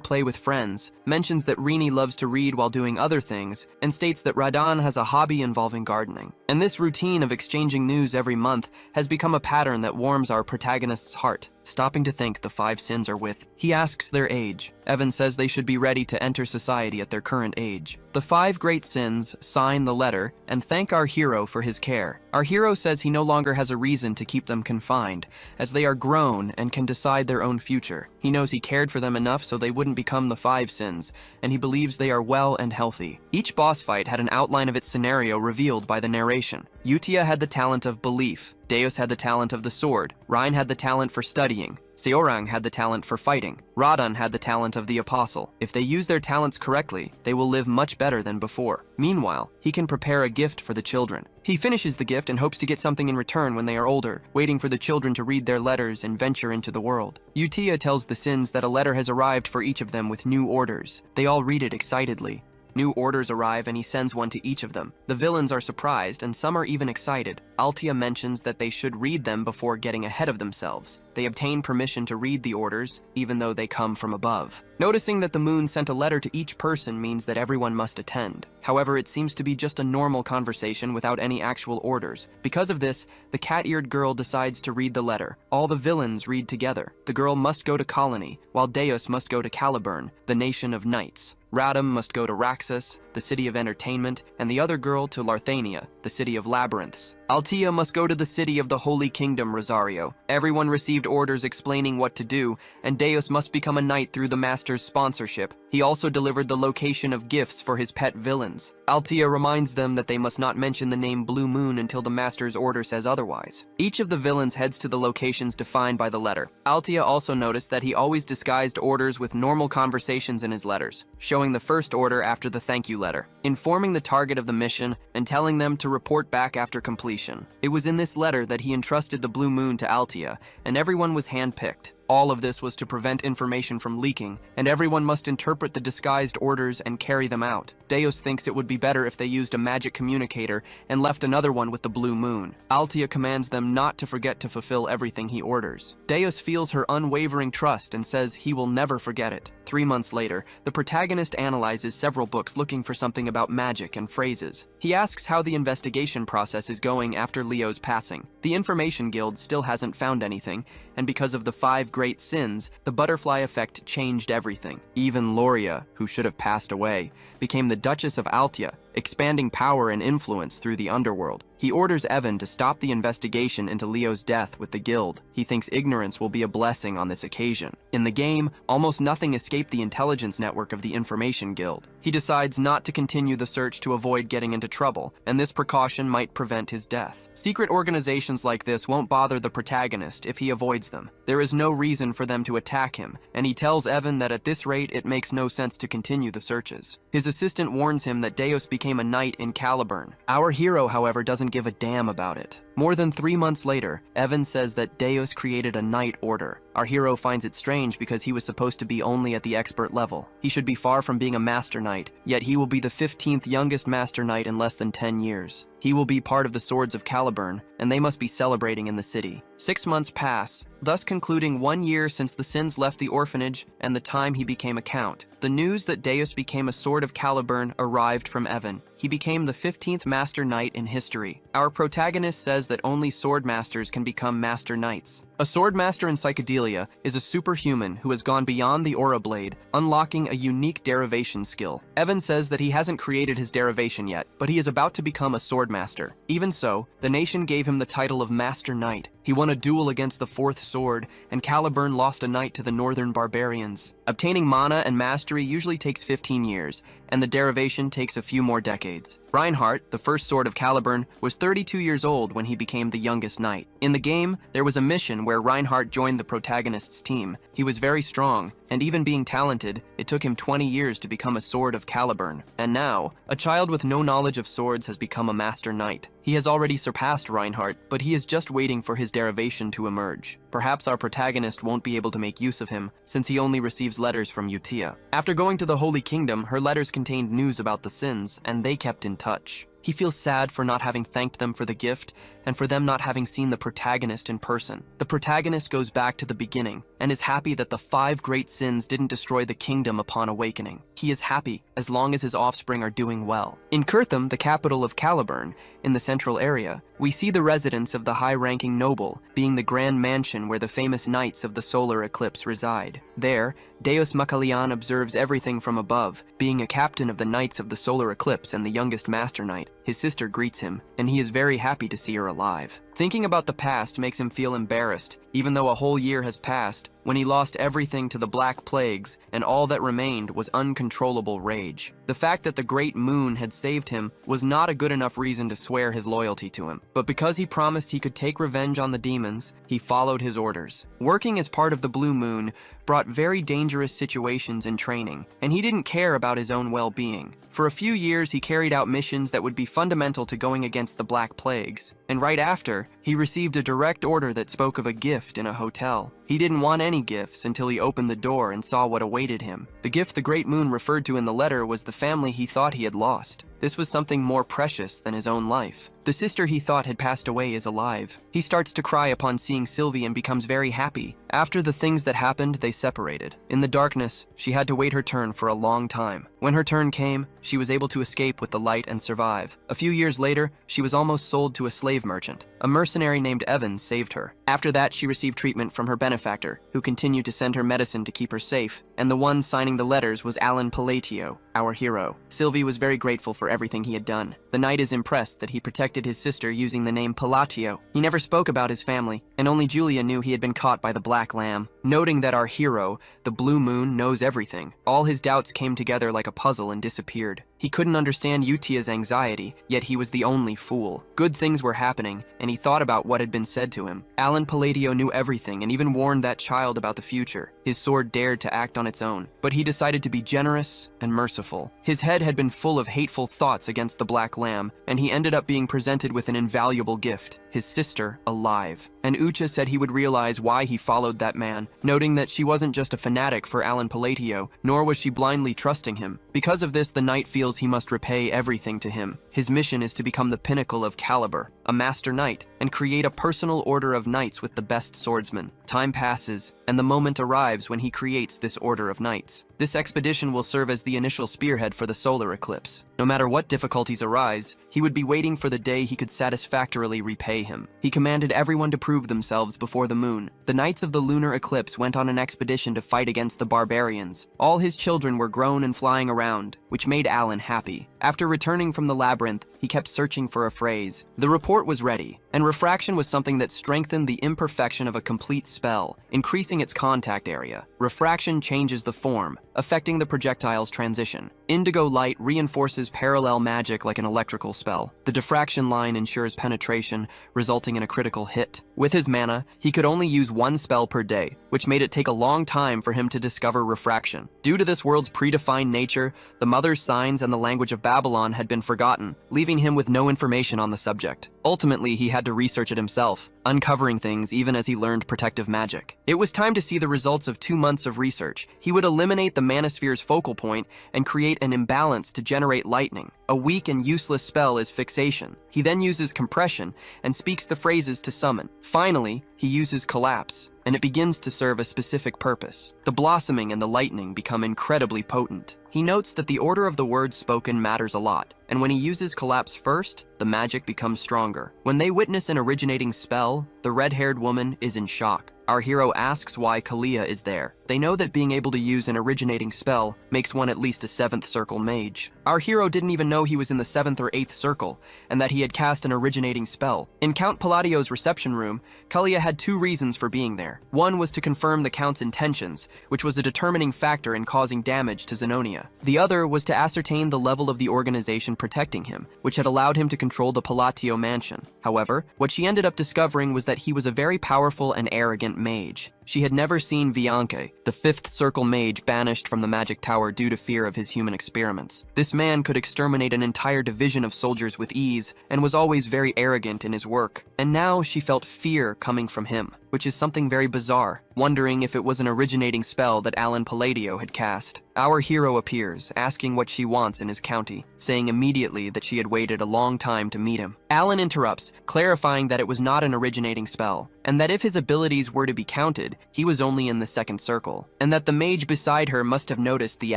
Speaker 1: play with friends, mentions that Rini loves to read while doing other things, and states that Radan has a hobby involving gardening. And this routine of exchanging news every month has become a pattern that warms our protagonist's heart. Stopping to think the 5 sins are with. He asks their age. Evan says they should be ready to enter society at their current age. The 5 great sins sign the letter and thank our hero for his care. Our hero says he no longer has a reason to keep them confined, as they are grown and can decide their own future. He knows he cared for them enough so they wouldn't become the 5 sins, and he believes they are well and healthy. Each boss fight had an outline of its scenario revealed by the narration. Utia had the talent of belief. Deus had the talent of the sword. Rhine had the talent for studying. Seorang had the talent for fighting. Radan had the talent of the apostle. If they use their talents correctly, they will live much better than before. Meanwhile, he can prepare a gift for the children. He finishes the gift and hopes to get something in return when they are older, waiting for the children to read their letters and venture into the world. Utia tells the sins that a letter has arrived for each of them with new orders. They all read it excitedly. New orders arrive and he sends one to each of them. The villains are surprised and some are even excited. Altia mentions that they should read them before getting ahead of themselves. They obtain permission to read the orders, even though they come from above. Noticing that the moon sent a letter to each person means that everyone must attend. However, it seems to be just a normal conversation without any actual orders. Because of this, the cat-eared girl decides to read the letter. All the villains read together. The girl must go to Colony, while Deus must go to Caliburn, the nation of knights. Radam must go to Raxus, the city of entertainment, and the other girl to Larthania, the city of labyrinths. Altia must go to the city of the Holy Kingdom, Rosario. Everyone received orders explaining what to do, and Deus must become a knight through the master's sponsorship. He also delivered the location of gifts for his pet villains. Altia reminds them that they must not mention the name Blue Moon until the master's order says otherwise. Each of the villains heads to the locations defined by the letter. Altia also noticed that he always disguised orders with normal conversations in his letters, showing the first order after the thank you letter, informing the target of the mission, and telling them to report back after completion. It was in this letter that he entrusted the Blue Moon to Altia, and everyone was handpicked. All of this was to prevent information from leaking, and everyone must interpret the disguised orders and carry them out. Deus thinks it would be better if they used a magic communicator and left another one with the Blue Moon. Altia commands them not to forget to fulfill everything he orders. Deus feels her unwavering trust and says he will never forget it. 3 months later, the protagonist analyzes several books looking for something about magic and phrases. He asks how the investigation process is going after Leo's passing. The Information Guild still hasn't found anything, and because of the 5 great sins, the butterfly effect changed everything. Even Loria, who should have passed away, became the Duchess of Altia, expanding power and influence through the underworld. He orders Evan to stop the investigation into Leo's death with the guild. He thinks ignorance will be a blessing on this occasion. In the game, almost nothing escaped the intelligence network of the Information Guild. He decides not to continue the search to avoid getting into trouble, and this precaution might prevent his death. Secret organizations like this won't bother the protagonist if he avoids them. There is no reason for them to attack him, and he tells Evan that at this rate it makes no sense to continue the searches. His assistant warns him that Deus became a knight in Caliburn. Our hero, however, doesn't give a damn about it. More than 3 months later, Evan says that Deus created a knight order. Our hero finds it strange because he was supposed to be only at the expert level. He should be far from being a Master Knight, yet he will be the 15th youngest Master Knight in less than 10 years. He will be part of the Swords of Caliburn, and they must be celebrating in the city. 6 months pass, thus concluding 1 year since the Sins left the orphanage and the time he became a count. The news that Deus became a Sword of Caliburn arrived from Evan. He became the 15th Master Knight in history. Our protagonist says that only sword masters can become Master Knights. A sword master in Psychedelia is a superhuman who has gone beyond the Aura Blade, unlocking a unique derivation skill. Evan says that he hasn't created his derivation yet, but he is about to become a sword master. Even so, the nation gave him the title of Master Knight. He won a duel against the Fourth Sword, and Caliburn lost a knight to the Northern Barbarians. Obtaining mana and mastery usually takes 15 years, and the derivation takes a few more decades. Reinhardt, the first sword of Caliburn, was 32 years old when he became the youngest knight. In the game, there was a mission where Reinhardt joined the protagonist's team. He was very strong, and even being talented, it took him 20 years to become a sword of Caliburn. And now, a child with no knowledge of swords has become a Master Knight. He has already surpassed Reinhardt, but he is just waiting for his derivation to emerge. Perhaps our protagonist won't be able to make use of him, since he only receives letters from Utia. After going to the Holy Kingdom, her letters contained news about the Sins, and they kept in touch. He feels sad for not having thanked them for the gift, and for them not having seen the protagonist in person. The protagonist goes back to the beginning, and is happy that the 5 great sins didn't destroy the kingdom upon awakening. He is happy as long as his offspring are doing well. In Kirtham, the capital of Caliburn, in the central area, we see the residence of the high-ranking noble, being the grand mansion where the famous knights of the solar eclipse reside. There, Deus Makalian observes everything from above, being a captain of the knights of the solar eclipse and the youngest Master Knight. His sister greets him, and he is very happy to see her alive. Thinking about the past makes him feel embarrassed, even though a whole year has passed, when he lost everything to the Black Plagues, and all that remained was uncontrollable rage. The fact that the Great Moon had saved him was not a good enough reason to swear his loyalty to him, but because he promised he could take revenge on the demons, he followed his orders. Working as part of the Blue Moon brought very dangerous situations in training, and he didn't care about his own well-being. For a few years, he carried out missions that would be fundamental to going against the Black Plagues, and right after, he received a direct order that spoke of a gift in a hotel. He didn't want any gifts until he opened the door and saw what awaited him. The gift the Great Moon referred to in the letter was the family he thought he had lost. This was something more precious than his own life. The sister he thought had passed away is alive. He starts to cry upon seeing Sylvie and becomes very happy. After the things that happened, they separated. In the darkness, she had to wait her turn for a long time. When her turn came, she was able to escape with the light and survive. A few years later, she was almost sold to a slave merchant. A mercenary named Evan saved her. After that, she received treatment from her benefactor, who continued to send her medicine to keep her safe, and the one signing the letters was Alan Palatio, our hero. Sylvie was very grateful for everything he had done. The knight is impressed that he protected his sister using the name Palatio. He never spoke about his family, and only Julia knew he had been caught by the Black Lamb. Noting that our hero, the Blue Moon, knows everything, all his doubts came together like a puzzle and disappeared. He couldn't understand Utia's anxiety, yet he was the only fool. Good things were happening, and he thought about what had been said to him. Alan Palladio knew everything and even warned that child about the future. His sword dared to act on its own, but he decided to be generous and merciful. His head had been full of hateful thoughts against the Black Lamb, and he ended up being presented with an invaluable gift, his sister alive. And Ucha said he would realize why he followed that man, noting that she wasn't just a fanatic for Alan Palladio, nor was she blindly trusting him. Because of this, the knight feels he must repay everything to him. His mission is to become the pinnacle of caliber, a master knight, and create a personal order of knights with the best swordsmen. Time passes, and the moment arrives when he creates this order of knights. This expedition will serve as the initial spearhead for the solar eclipse. No matter what difficulties arise, he would be waiting for the day he could satisfactorily repay him. He commanded everyone to prove themselves before the moon. The knights of the lunar eclipse went on an expedition to fight against the barbarians. All his children were grown and flying around, which made Alan happy. After returning from the labyrinth, he kept searching for a phrase. The report was ready, and refraction was something that strengthened the imperfection of a complete spell, increasing its contact area. Refraction changes the form, affecting the projectile's transition. Indigo light reinforces parallel magic like an electrical spell. The diffraction line ensures penetration, resulting in a critical hit. With his mana, he could only use one spell per day, which made it take a long time for him to discover refraction. Due to this world's predefined nature, the mother's signs and the language of Babylon had been forgotten, leaving him with no information on the subject. Ultimately, he had to research it himself, uncovering things even as he learned protective magic. It was time to see the results of 2 months of research. He would eliminate the manosphere's focal point and create an imbalance to generate lightning. A weak and useless spell is fixation. He then uses compression and speaks the phrases to summon. Finally, he uses collapse, and it begins to serve a specific purpose. The blossoming and the lightning become incredibly potent. He notes that the order of the words spoken matters a lot, and when he uses collapse first, the magic becomes stronger. When they witness an originating spell, the red-haired woman is in shock. Our hero asks why Kalia is there. They know that being able to use an originating spell makes one at least a 7th circle mage. Our hero didn't even know he was in the 7th or 8th circle, and that he had cast an originating spell. In Count Palladio's reception room, Kalia had 2 reasons for being there. One was to confirm the Count's intentions, which was a determining factor in causing damage to Zenonia. The other was to ascertain the level of the organization protecting him, which had allowed him to control the Pallatio mansion. However, what she ended up discovering was that he was a very powerful and arrogant mage. She had never seen Vianke, the 5th circle mage banished from the magic tower due to fear of his human experiments. This man could exterminate an entire division of soldiers with ease, and was always very arrogant in his work. And now she felt fear coming from him, which is something very bizarre, wondering if it was an originating spell that Alan Palladio had cast. Our hero appears, asking what she wants in his county, saying immediately that she had waited a long time to meet him. Alan interrupts, clarifying that it was not an originating spell, and that if his abilities were to be counted, he was only in the 2nd circle, and that the mage beside her must have noticed the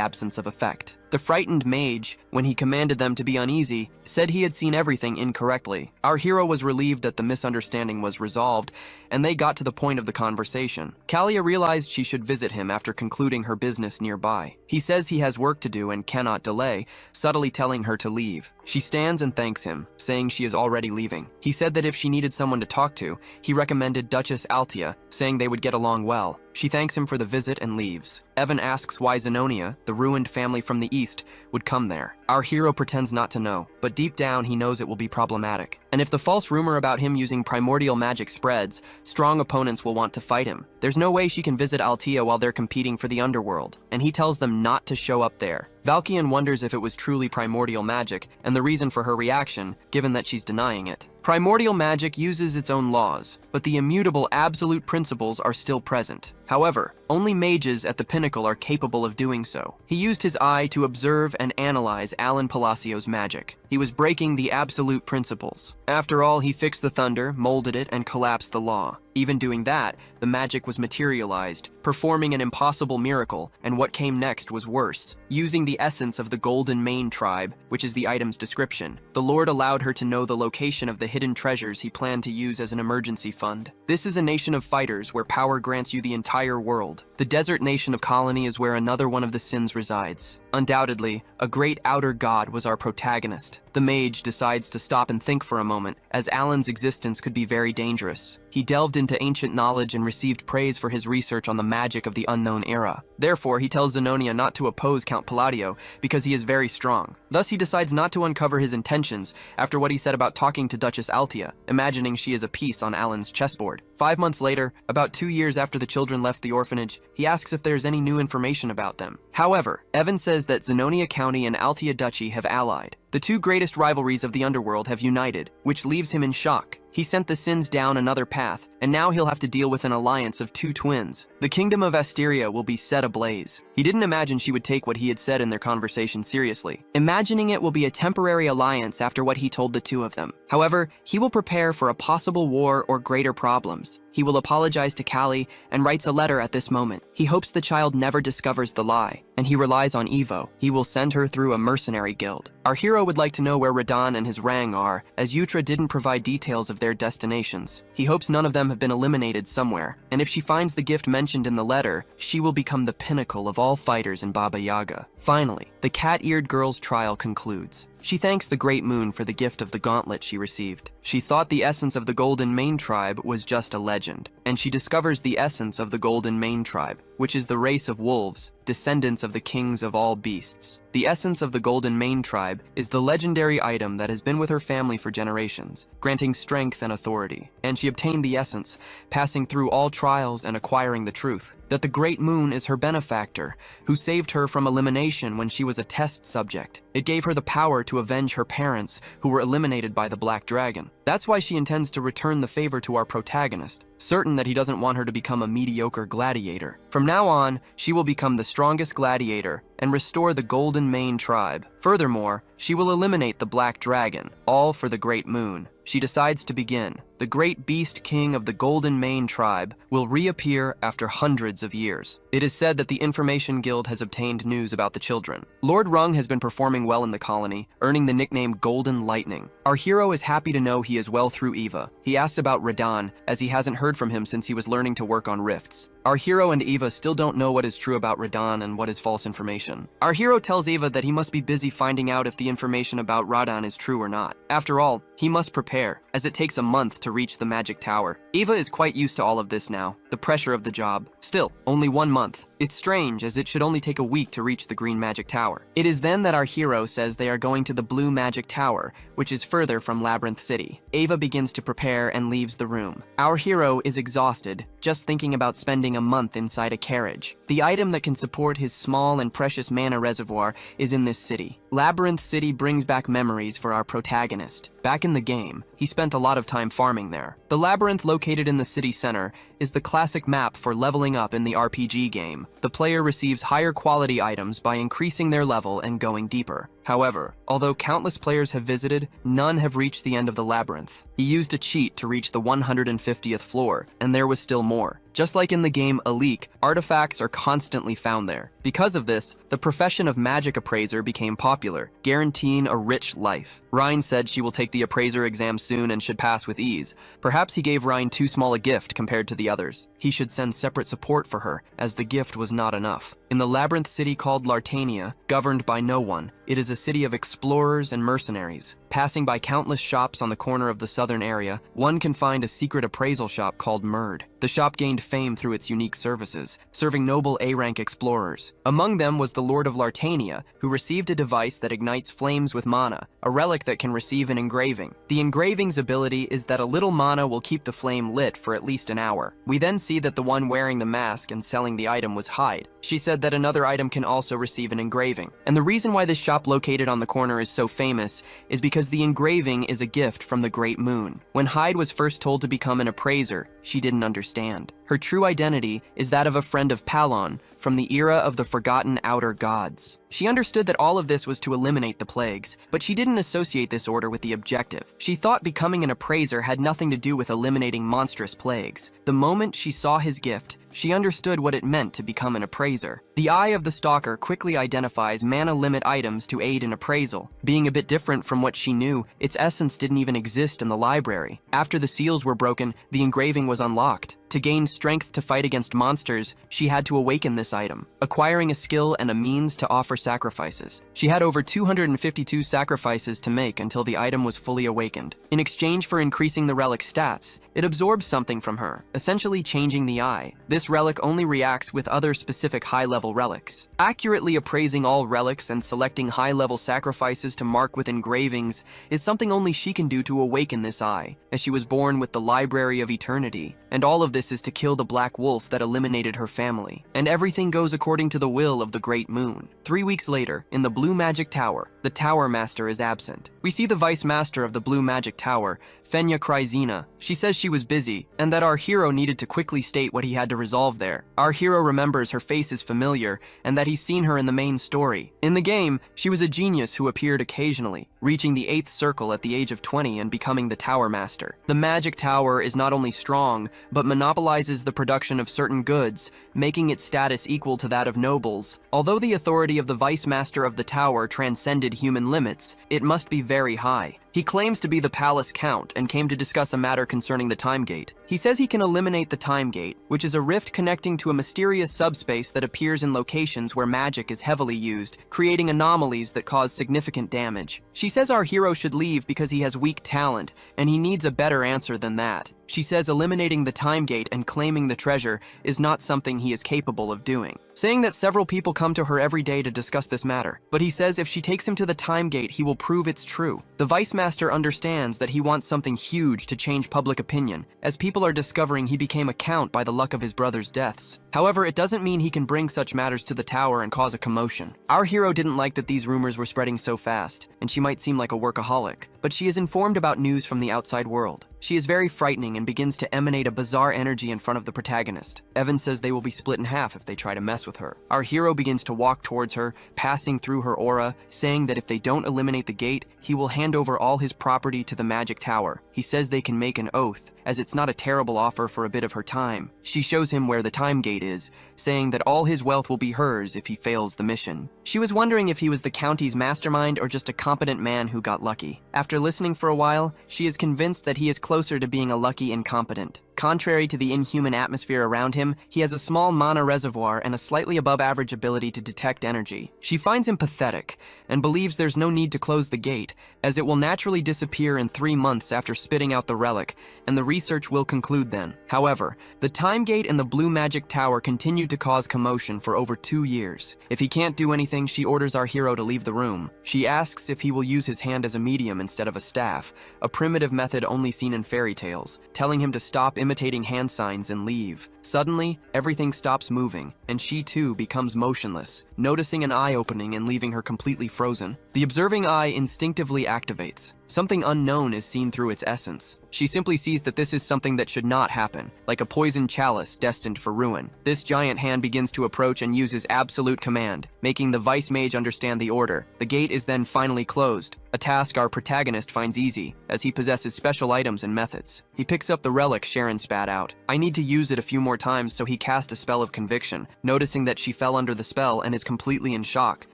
Speaker 1: absence of effect. The frightened mage, when he commanded them to be uneasy, said he had seen everything incorrectly. Our hero was relieved that the misunderstanding was resolved, and they got to the point of the conversation. Kalia realized she should visit him after concluding her business nearby. He says he has work to do and cannot delay, subtly telling her to leave. She stands and thanks him, saying she is already leaving. He said that if she needed someone to talk to, he recommended Duchess Altia, saying they would get along well. She thanks him for the visit and leaves. Evan asks why Zenonia, the ruined family from the east, would come there. Our hero pretends not to know, but deep down he knows it will be problematic. And if the false rumor about him using primordial magic spreads, strong opponents will want to fight him. There's no way she can visit Altia while they're competing for the underworld, and he tells them not to show up there. Valkian wonders if it was truly primordial magic, and the reason for her reaction, given that she's denying it. Primordial magic uses its own laws, but the immutable absolute principles are still present. However, only mages at the pinnacle are capable of doing so. He used his eye to observe and analyze Alan Palacio's magic. He was breaking the absolute principles. After all, he fixed the thunder, molded it, and collapsed the law. Even doing that, the magic was materialized, performing an impossible miracle, and what came next was worse. Using the essence of the Golden Mane tribe, which is the item's description, the Lord allowed her to know the location of the hidden treasures he planned to use as an emergency fund. This is a nation of fighters where power grants you the entire world. The desert nation of Colony is where another one of the sins resides. Undoubtedly, a great outer god was our protagonist. The mage decides to stop and think for a moment, as Alan's existence could be very dangerous. He delved into ancient knowledge and received praise for his research on the magic of the unknown era. Therefore, he tells Zenonia not to oppose Count Palladio because he is very strong. Thus, he decides not to uncover his intentions after what he said about talking to Duchess Altia, imagining she is a piece on Alan's chessboard. 5 months later, about 2 years after the children left the orphanage, he asks if there's any new information about them. However, Evan says that Zenonia County and Altia Duchy have allied. The 2 greatest rivalries of the underworld have united, which leaves him in shock. He sent the sins down another path, and now he'll have to deal with an alliance of 2 twins. The kingdom of Asteria will be set ablaze. He didn't imagine she would take what he had said in their conversation seriously, imagining it will be a temporary alliance after what he told the 2 of them. However, he will prepare for a possible war or greater problems. He will apologize to Callie and writes a letter at this moment. He hopes the child never discovers the lie, and he relies on Evo. He will send her through a mercenary guild. Our hero would like to know where Radan and his Rang are, as Yutra didn't provide details of their destinations. He hopes none of them have been eliminated somewhere, and if she finds the gift mentioned in the letter, she will become the pinnacle of all fighters in Baba Yaga. Finally, the cat-eared girl's trial concludes. She thanks the Great Moon for the gift of the gauntlet she received. She thought the essence of the Golden Mane tribe was just a legend, and she discovers the essence of the Golden Mane tribe, which is the race of wolves, descendants of the kings of all beasts. The essence of the Golden Mane tribe is the legendary item that has been with her family for generations, granting strength and authority. And she obtained the essence, passing through all trials and acquiring the truth, that the Great Moon is her benefactor, who saved her from elimination when she was a test subject. It gave her the power to avenge her parents, who were eliminated by the Black Dragon. That's why she intends to return the favor to our protagonist, certain that he doesn't want her to become a mediocre gladiator. From now on, she will become the strongest gladiator and restore the Golden Mane tribe. Furthermore, she will eliminate the Black Dragon, all for the Great Moon. She decides to begin. The great beast king of the Golden Mane tribe will reappear after hundreds of years. It is said that the Information Guild has obtained news about the children. Lord Rung has been performing well in the colony, earning the nickname Golden Lightning. Our hero is happy to know he is well through Eva. He asks about Radan, as he hasn't heard from him since he was learning to work on rifts. Our hero and Eva still don't know what is true about Radan and what is false information. Our hero tells Eva that he must be busy finding out if the information about Radan is true or not. After all, he must prepare, as it takes a month to reach the Magic Tower. Eva is quite used to all of this now, the pressure of the job. Still, only 1 month. It's strange, as it should only take a week to reach the Green Magic Tower. It is then that our hero says they are going to the Blue Magic Tower, which is further from Labyrinth City. Eva begins to prepare and leaves the room. Our hero is exhausted, just thinking about spending a month inside a carriage. The item that can support his small and precious mana reservoir is in this city. Labyrinth City brings back memories for our protagonist. Back in the game, he spent a lot of time farming there. The labyrinth located in the city center is the classic map for leveling up in the RPG game. The player receives higher quality items by increasing their level and going deeper. However, although countless players have visited, none have reached the end of the labyrinth. He used a cheat to reach the 150th floor, and there was still more. Just like in the game A Leak, artifacts are constantly found there. Because of this, the profession of magic appraiser became popular, guaranteeing a rich life. Ryan said she will take the appraiser exam soon and should pass with ease. Perhaps he gave Ryan too small a gift compared to the others. He should send separate support for her, as the gift was not enough. In the labyrinth city called Lartania, governed by no one, it is a city of explorers and mercenaries. Passing by countless shops on the corner of the southern area, one can find a secret appraisal shop called Murd. The shop gained fame through its unique services, serving noble A-rank explorers. Among them was the Lord of Lartania, who received a device that ignites flames with mana, a relic that can receive an engraving. The engraving's ability is that a little mana will keep the flame lit for at least an hour. We then see that the one wearing the mask and selling the item was Hyde. She said that another item can also receive an engraving. And the reason why this shop located on the corner is so famous is because the engraving is a gift from the Great Moon. When Hyde was first told to become an appraiser, she didn't understand. Her true identity is that of a friend of Palon from the era of the forgotten outer gods. She understood that all of this was to eliminate the plagues, but she didn't associate this order with the objective. She thought becoming an appraiser had nothing to do with eliminating monstrous plagues. The moment she saw his gift, she understood what it meant to become an appraiser. The eye of the stalker quickly identifies mana limit items to aid in appraisal. Being a bit different from what she knew, its essence didn't even exist in the library. After the seals were broken, the engraving was unlocked. To gain strength to fight against monsters, she had to awaken this item, acquiring a skill and a means to offer sacrifices. She had over 252 sacrifices to make until the item was fully awakened. In exchange for increasing the relic's stats, it absorbs something from her, essentially changing the eye. This relic only reacts with other specific high-level relics. Accurately appraising all relics and selecting high-level sacrifices to mark with engravings is something only she can do to awaken this eye, as she was born with the Library of Eternity. And all of this is to kill the Black Wolf that eliminated her family. And everything goes according to the will of the Great Moon. 3 weeks later, in the Blue Magic Tower, the Tower Master is absent. We see the Vice Master of the Blue Magic Tower, Fenya Kryzina. She says she was busy, and that our hero needed to quickly state what he had to resolve there. Our hero remembers her face is familiar, and that he's seen her in the main story. In the game, she was a genius who appeared occasionally, reaching the 8th circle at the age of 20 and becoming the Tower Master. The Magic Tower is not only strong, but monopolizes the production of certain goods, making its status equal to that of nobles. Although the authority of the Vice Master of the Tower transcended human limits, it must be very high. He claims to be the Palace Count and came to discuss a matter concerning the Time Gate. He says he can eliminate the time gate, which is a rift connecting to a mysterious subspace that appears in locations where magic is heavily used, creating anomalies that cause significant damage. She says our hero should leave because he has weak talent, and he needs a better answer than that. She says eliminating the time gate and claiming the treasure is not something he is capable of doing, saying that several people come to her every day to discuss this matter, but he says if she takes him to the time gate, he will prove it's true. The Vice Master understands that he wants something huge to change public opinion, as people are discovering he became a count by the luck of his brother's deaths. However, it doesn't mean he can bring such matters to the tower and cause a commotion. Our hero didn't like that these rumors were spreading so fast, and she might seem like a workaholic, but she is informed about news from the outside world. She is very frightening and begins to emanate a bizarre energy in front of the protagonist. Evan says they will be split in half if they try to mess with her. Our hero begins to walk towards her, passing through her aura, saying that if they don't eliminate the gate, he will hand over all his property to the magic tower. He says they can make an oath, as it's not a terrible offer for a bit of her time. She shows him where the time gate is, saying that all his wealth will be hers if he fails the mission. She was wondering if he was the county's mastermind or just a competent man who got lucky. After listening for a while, she is convinced that he is closer to being a lucky incompetent. Contrary to the inhuman atmosphere around him, he has a small mana reservoir and a slightly above-average ability to detect energy. She finds him pathetic and believes there's no need to close the gate, as it will naturally disappear in 3 months after spitting out the relic, and the research will conclude then. However, the time gate and the blue magic tower continued to cause commotion for over 2 years. If he can't do anything, she orders our hero to leave the room. She asks if he will use his hand as a medium instead of a staff, a primitive method only seen in fairy tales, telling him to stop imitating hand signs and leave. Suddenly, everything stops moving, and she too becomes motionless, noticing an eye opening and leaving her completely frozen. The observing eye instinctively activates. Something unknown is seen through its essence. She simply sees that this is something that should not happen, like a poisoned chalice destined for ruin. This giant hand begins to approach and uses absolute command, making the Vice Mage understand the order. The gate is then finally closed, a task our protagonist finds easy, as he possesses special items and methods. He picks up the relic Sharon spat out. I need to use it a few more times, so he cast a spell of conviction, noticing that she fell under the spell and is completely in shock,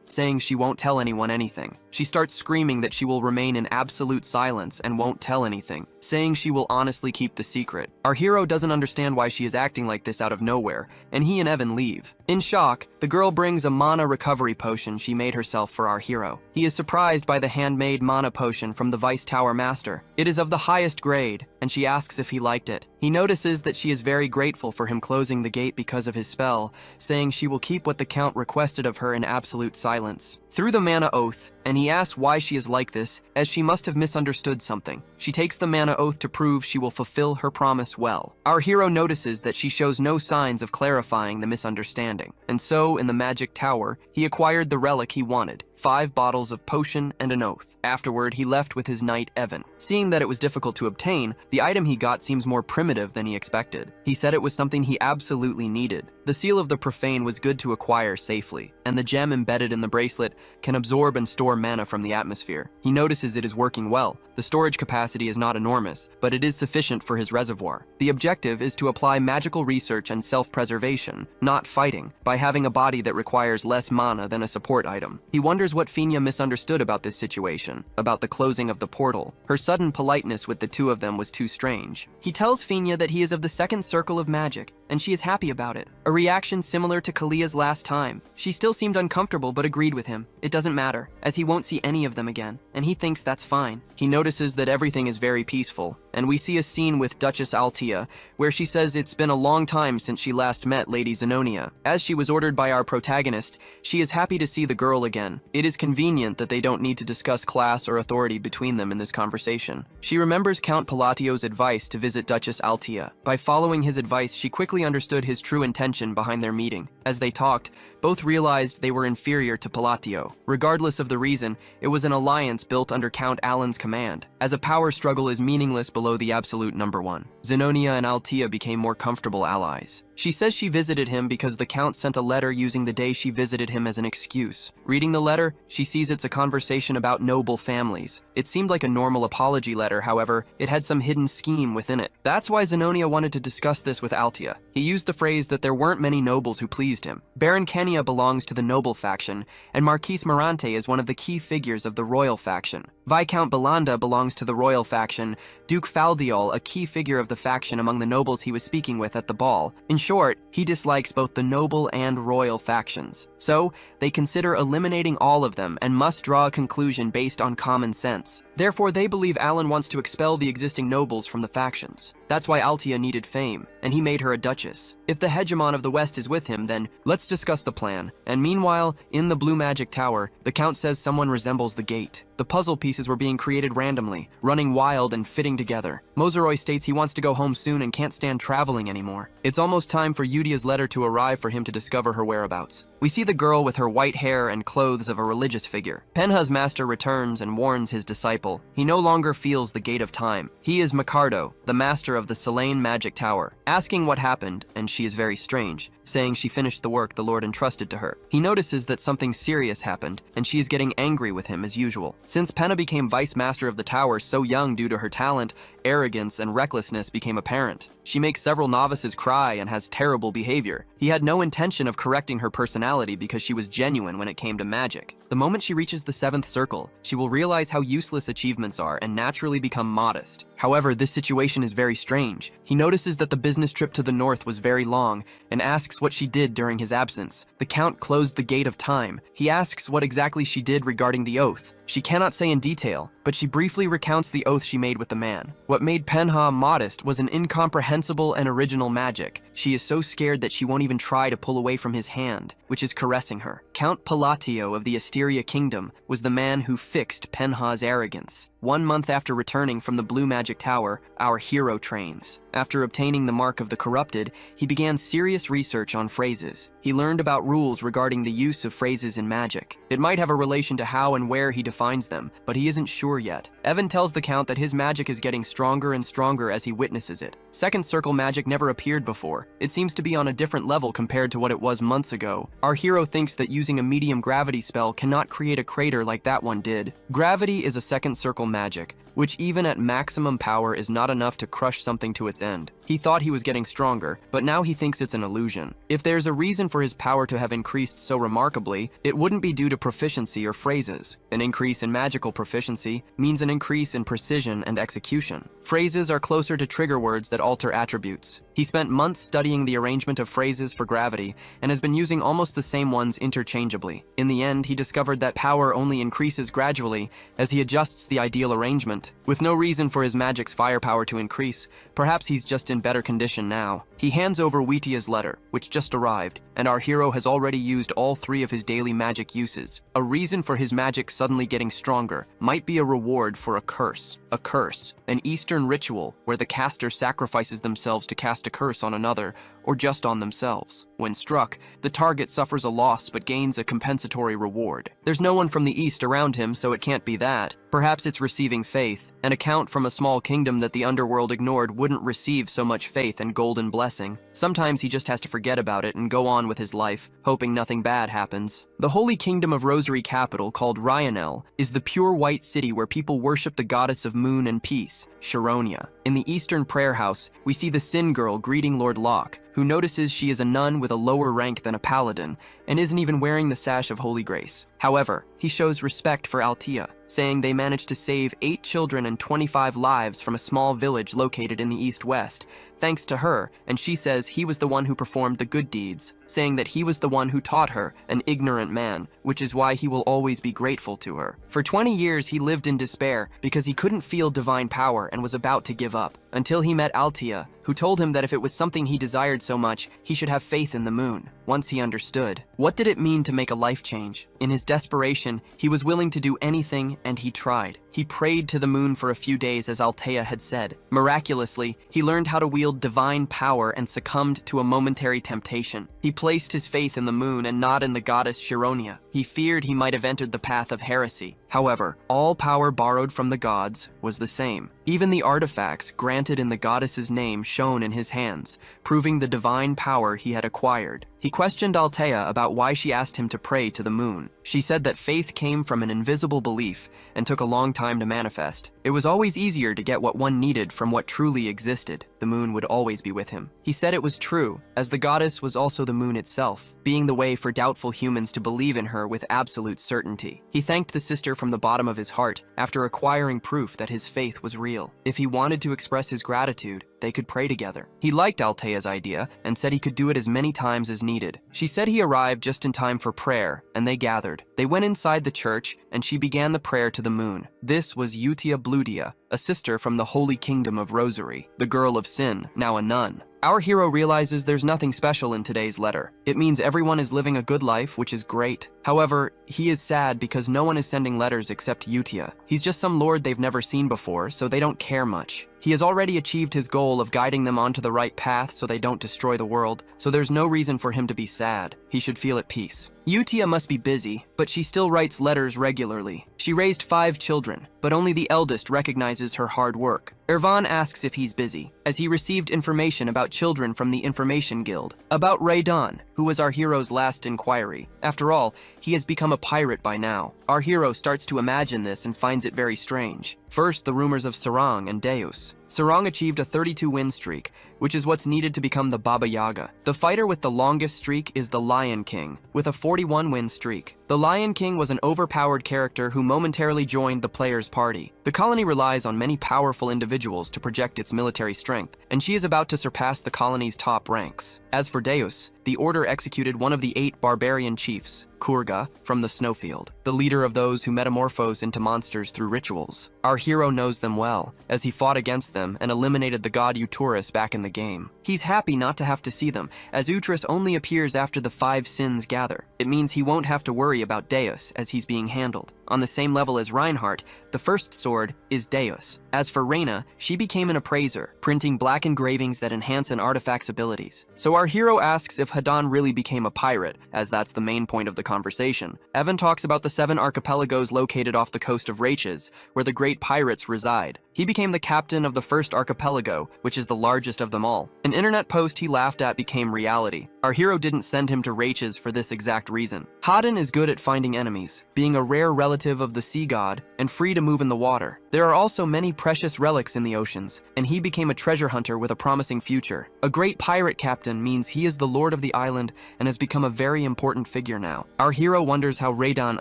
Speaker 1: saying she won't tell anyone anything. She starts screaming that she will remain in absolute silence and won't tell anything, saying she will honestly keep the secret. Our hero doesn't understand why she is acting like this out of nowhere, and he and Evan leave. In shock, the girl brings a mana recovery potion she made herself for our hero. He is surprised by the handmade mana potion from the Vice Tower Master. It is of the highest grade, and she asks if he liked it. He notices that she is very grateful for him closing the gate because of his spell, saying she will keep what the Count requested of her in absolute silence. Through the mana oath, and he asks why she is like this, as she must have misunderstood something. She takes the mana oath to prove she will fulfill her promise well. Our hero notices that she shows no signs of clarifying the misunderstanding, and so, in the magic tower, he acquired the relic he wanted, 5 bottles of potion and an oath. Afterward, he left with his knight Evan. Seeing that it was difficult to obtain, the item he got seems more primitive than he expected. He said it was something he absolutely needed. The seal of the profane was good to acquire safely, and the gem embedded in the bracelet can absorb and store mana from the atmosphere. He notices it is working well. The storage capacity is not enormous, but it is sufficient for his reservoir. The objective is to apply magical research and self-preservation, not fighting, by having a body that requires less mana than a support item. He wonders what Finia misunderstood about this situation, about the closing of the portal. Her sudden politeness with the two of them was too strange. He tells Finia that he is of the second circle of magic, and she is happy about it. A reaction similar to Kalia's last time. She still seemed uncomfortable but agreed with him. It doesn't matter, as he won't see any of them again, and he thinks that's fine. He notices that everything is very peaceful, and we see a scene with Duchess Altea, where she says it's been a long time since she last met Lady Zenonia. As she was ordered by our protagonist, she is happy to see the girl again. It is convenient that they don't need to discuss class or authority between them in this conversation. She remembers Count Palatio's advice to visit Duchess Altea. By following his advice, she quickly understood his true intention behind their meeting. As they talked, both realized they were inferior to Palatio. Regardless of the reason, it was an alliance built under Count Alan's command, as a power struggle is meaningless below the absolute number one. Zenonia and Altea became more comfortable allies. She says she visited him because the Count sent a letter using the day she visited him as an excuse. Reading the letter, she sees it's a conversation about noble families. It seemed like a normal apology letter, however, it had some hidden scheme within it. That's why Zenobia wanted to discuss this with Altea. He used the phrase that there weren't many nobles who pleased him. Baron Kenya belongs to the noble faction, and Marquise Morante is one of the key figures of the royal faction. Viscount Belanda belongs to the royal faction, Duke Faldiol a key figure of the faction among the nobles he was speaking with at the ball. In short, he dislikes both the noble and royal factions. So, they consider eliminating all of them and must draw a conclusion based on common sense. Therefore, they believe Alan wants to expel the existing nobles from the factions. That's why Altea needed fame, and he made her a duchess. If the hegemon of the West is with him, then let's discuss the plan. And meanwhile, in the Blue Magic Tower, the Count says someone resembles the gate. The puzzle pieces were being created randomly, running wild and fitting together. Mozeroy states he wants to go home soon and can't stand traveling anymore. It's almost time for Yudia's letter to arrive for him to discover her whereabouts. We see the girl with her white hair and clothes of a religious figure. Penha's master returns and warns his disciple. He no longer feels the gate of time. He is Micardo, the master of the Selene Magic Tower, asking what happened, and she is very strange, saying she finished the work the Lord entrusted to her. He notices that something serious happened, and she is getting angry with him as usual. Since Penha became vice master of the tower so young due to her talent, arrogance and recklessness became apparent. She makes several novices cry and has terrible behavior. He had no intention of correcting her personality because she was genuine when it came to magic. The moment she reaches the 7th circle, she will realize how useless achievements are and naturally become modest. However, this situation is very strange. He notices that the business trip to the north was very long and asks what she did during his absence. The Count closed the gate of time. He asks what exactly she did regarding the oath. She cannot say in detail, but she briefly recounts the oath she made with the man. What made Penha modest was an incomprehensible and original magic. She is so scared that she won't even try to pull away from his hand, which is caressing her. Count Palatio of the Asteria Kingdom was the man who fixed Penha's arrogance. 1 month after returning from the Blue Magic Tower, our hero trains. After obtaining the Mark of the Corrupted, he began serious research on phrases. He learned about rules regarding the use of phrases in magic. It might have a relation to how and where he defines them, but he isn't sure yet. Evan tells the Count that his magic is getting stronger and stronger as he witnesses it. Second circle magic never appeared before. It seems to be on a different level compared to what it was months ago. Our hero thinks that using a medium gravity spell cannot create a crater like that one did. Gravity is a second circle magic, which even at maximum power is not enough to crush something to its end. He thought he was getting stronger, but now he thinks it's an illusion. If there's a reason for his power to have increased so remarkably, it wouldn't be due to proficiency or phrases. An increase in magical proficiency means an increase in precision and execution. Phrases are closer to trigger words that alter attributes. He spent months studying the arrangement of phrases for gravity and has been using almost the same ones interchangeably. In the end, he discovered that power only increases gradually as he adjusts the ideal arrangement. With no reason for his magic's firepower to increase, perhaps he's just in better condition now. He hands over Wheatia's letter, which just arrived, and our hero has already used all 3 of his daily magic uses. A reason for his magic suddenly getting stronger might be a reward for a curse. A curse, an Eastern ritual where the caster sacrifices themselves to cast a curse on another, or just on themselves. When struck, the target suffers a loss but gains a compensatory reward. There's no one from the East around him, so it can't be that. Perhaps it's receiving faith. An account from a small kingdom that the underworld ignored wouldn't receive so much faith and golden blessing. Sometimes he just has to forget about it and go on with his life, hoping nothing bad happens. The holy kingdom of Rosary capital, called Ryanel, is the pure white city where people worship the goddess of moon and peace, Sharonia. In the Eastern prayer house, we see the Sin Girl greeting Lord Locke, who notices she is a nun with a lower rank than a paladin and isn't even wearing the sash of Holy Grace. However, he shows respect for Altea, saying they managed to save 8 children and 25 lives from a small village located in the east-west, thanks to her, and she says he was the one who performed the good deeds, saying that he was the one who taught her, an ignorant man, which is why he will always be grateful to her. For 20 years he lived in despair because he couldn't feel divine power and was about to give up, until he met Altea, who told him that if it was something he desired so much, he should have faith in the moon. Once he understood, what did it mean to make a life change? In his desperation, he was willing to do anything, and he tried. He prayed to the moon for a few days as Altea had said. Miraculously, he learned how to wield divine power and succumbed to a momentary temptation. He placed his faith in the moon and not in the goddess Sharonia. He He feared he might have entered the path of heresy. However, all power borrowed from the gods was the same. Even the artifacts granted in the goddess's name shone in his hands, proving the divine power he had acquired. He questioned Althea about why she asked him to pray to the moon. She said that faith came from an invisible belief and took a long time to manifest. It was always easier to get what one needed from what truly existed. The moon would always be with him. He said it was true, as the goddess was also the moon itself, being the way for doubtful humans to believe in her with absolute certainty. He thanked the sister from the bottom of his heart after acquiring proof that his faith was real. If he wanted to express his gratitude, they could pray together. He liked Althea's idea and said he could do it as many times as needed. She said he arrived just in time for prayer, and they gathered. They went inside the church, and she began the prayer to the moon. This was Eutia Bludia, a sister from the Holy Kingdom of Rosary, the girl of sin, now a nun. Our hero realizes there's nothing special in today's letter. It means everyone is living a good life, which is great. However, he is sad because no one is sending letters except Eutia. He's just some lord they've never seen before, so they don't care much. He has already achieved his goal of guiding them onto the right path so they don't destroy the world, so there's no reason for him to be sad. He should feel at peace. Eutia must be busy, but she still writes letters regularly. She raised 5 children, but only the eldest recognizes her hard work. Irvan asks if he's busy, as he received information about children from the Information Guild, about Raydon, who was our hero's last inquiry. After all, he has become a pirate by now. Our hero starts to imagine this and finds it very strange. First, the rumors of Sarang and Deus. Sarang achieved a 32-win streak, which is what's needed to become the Baba Yaga. The fighter with the longest streak is the Lion King, with a 41-win streak. The Lion King was an overpowered character who momentarily joined the player's party. The colony relies on many powerful individuals to project its military strength, and she is about to surpass the colony's top ranks. As for Deus, the order executed one of the 8 barbarian chiefs, Kurga, from the snowfield, the leader of those who metamorphose into monsters through rituals. Our hero knows them well, as he fought against them and eliminated the god Uturus back in the game. He's happy not to have to see them, as Uturus only appears after the 5 sins gather. It means he won't have to worry about Deus, as he's being handled. On the same level as Reinhardt, the first sword is Deus. As for Reyna, she became an appraiser, printing black engravings that enhance an artifact's abilities. So our hero asks if Hadan really became a pirate, as that's the main point of the conversation. Evan talks about the 7 archipelagos located off the coast of Raches, where the great pirates reside. He became the captain of the first archipelago, which is the largest of them all. An internet post he laughed at became reality. Our hero didn't send him to Raches for this exact reason. Hadan is good at finding enemies, being a rare relative of the sea god, and free to move in the water. There are also many precious relics in the oceans, and he became a treasure hunter with a promising future. A great pirate captain means he is the lord of the island and has become a very important figure now. Our hero wonders how Raydon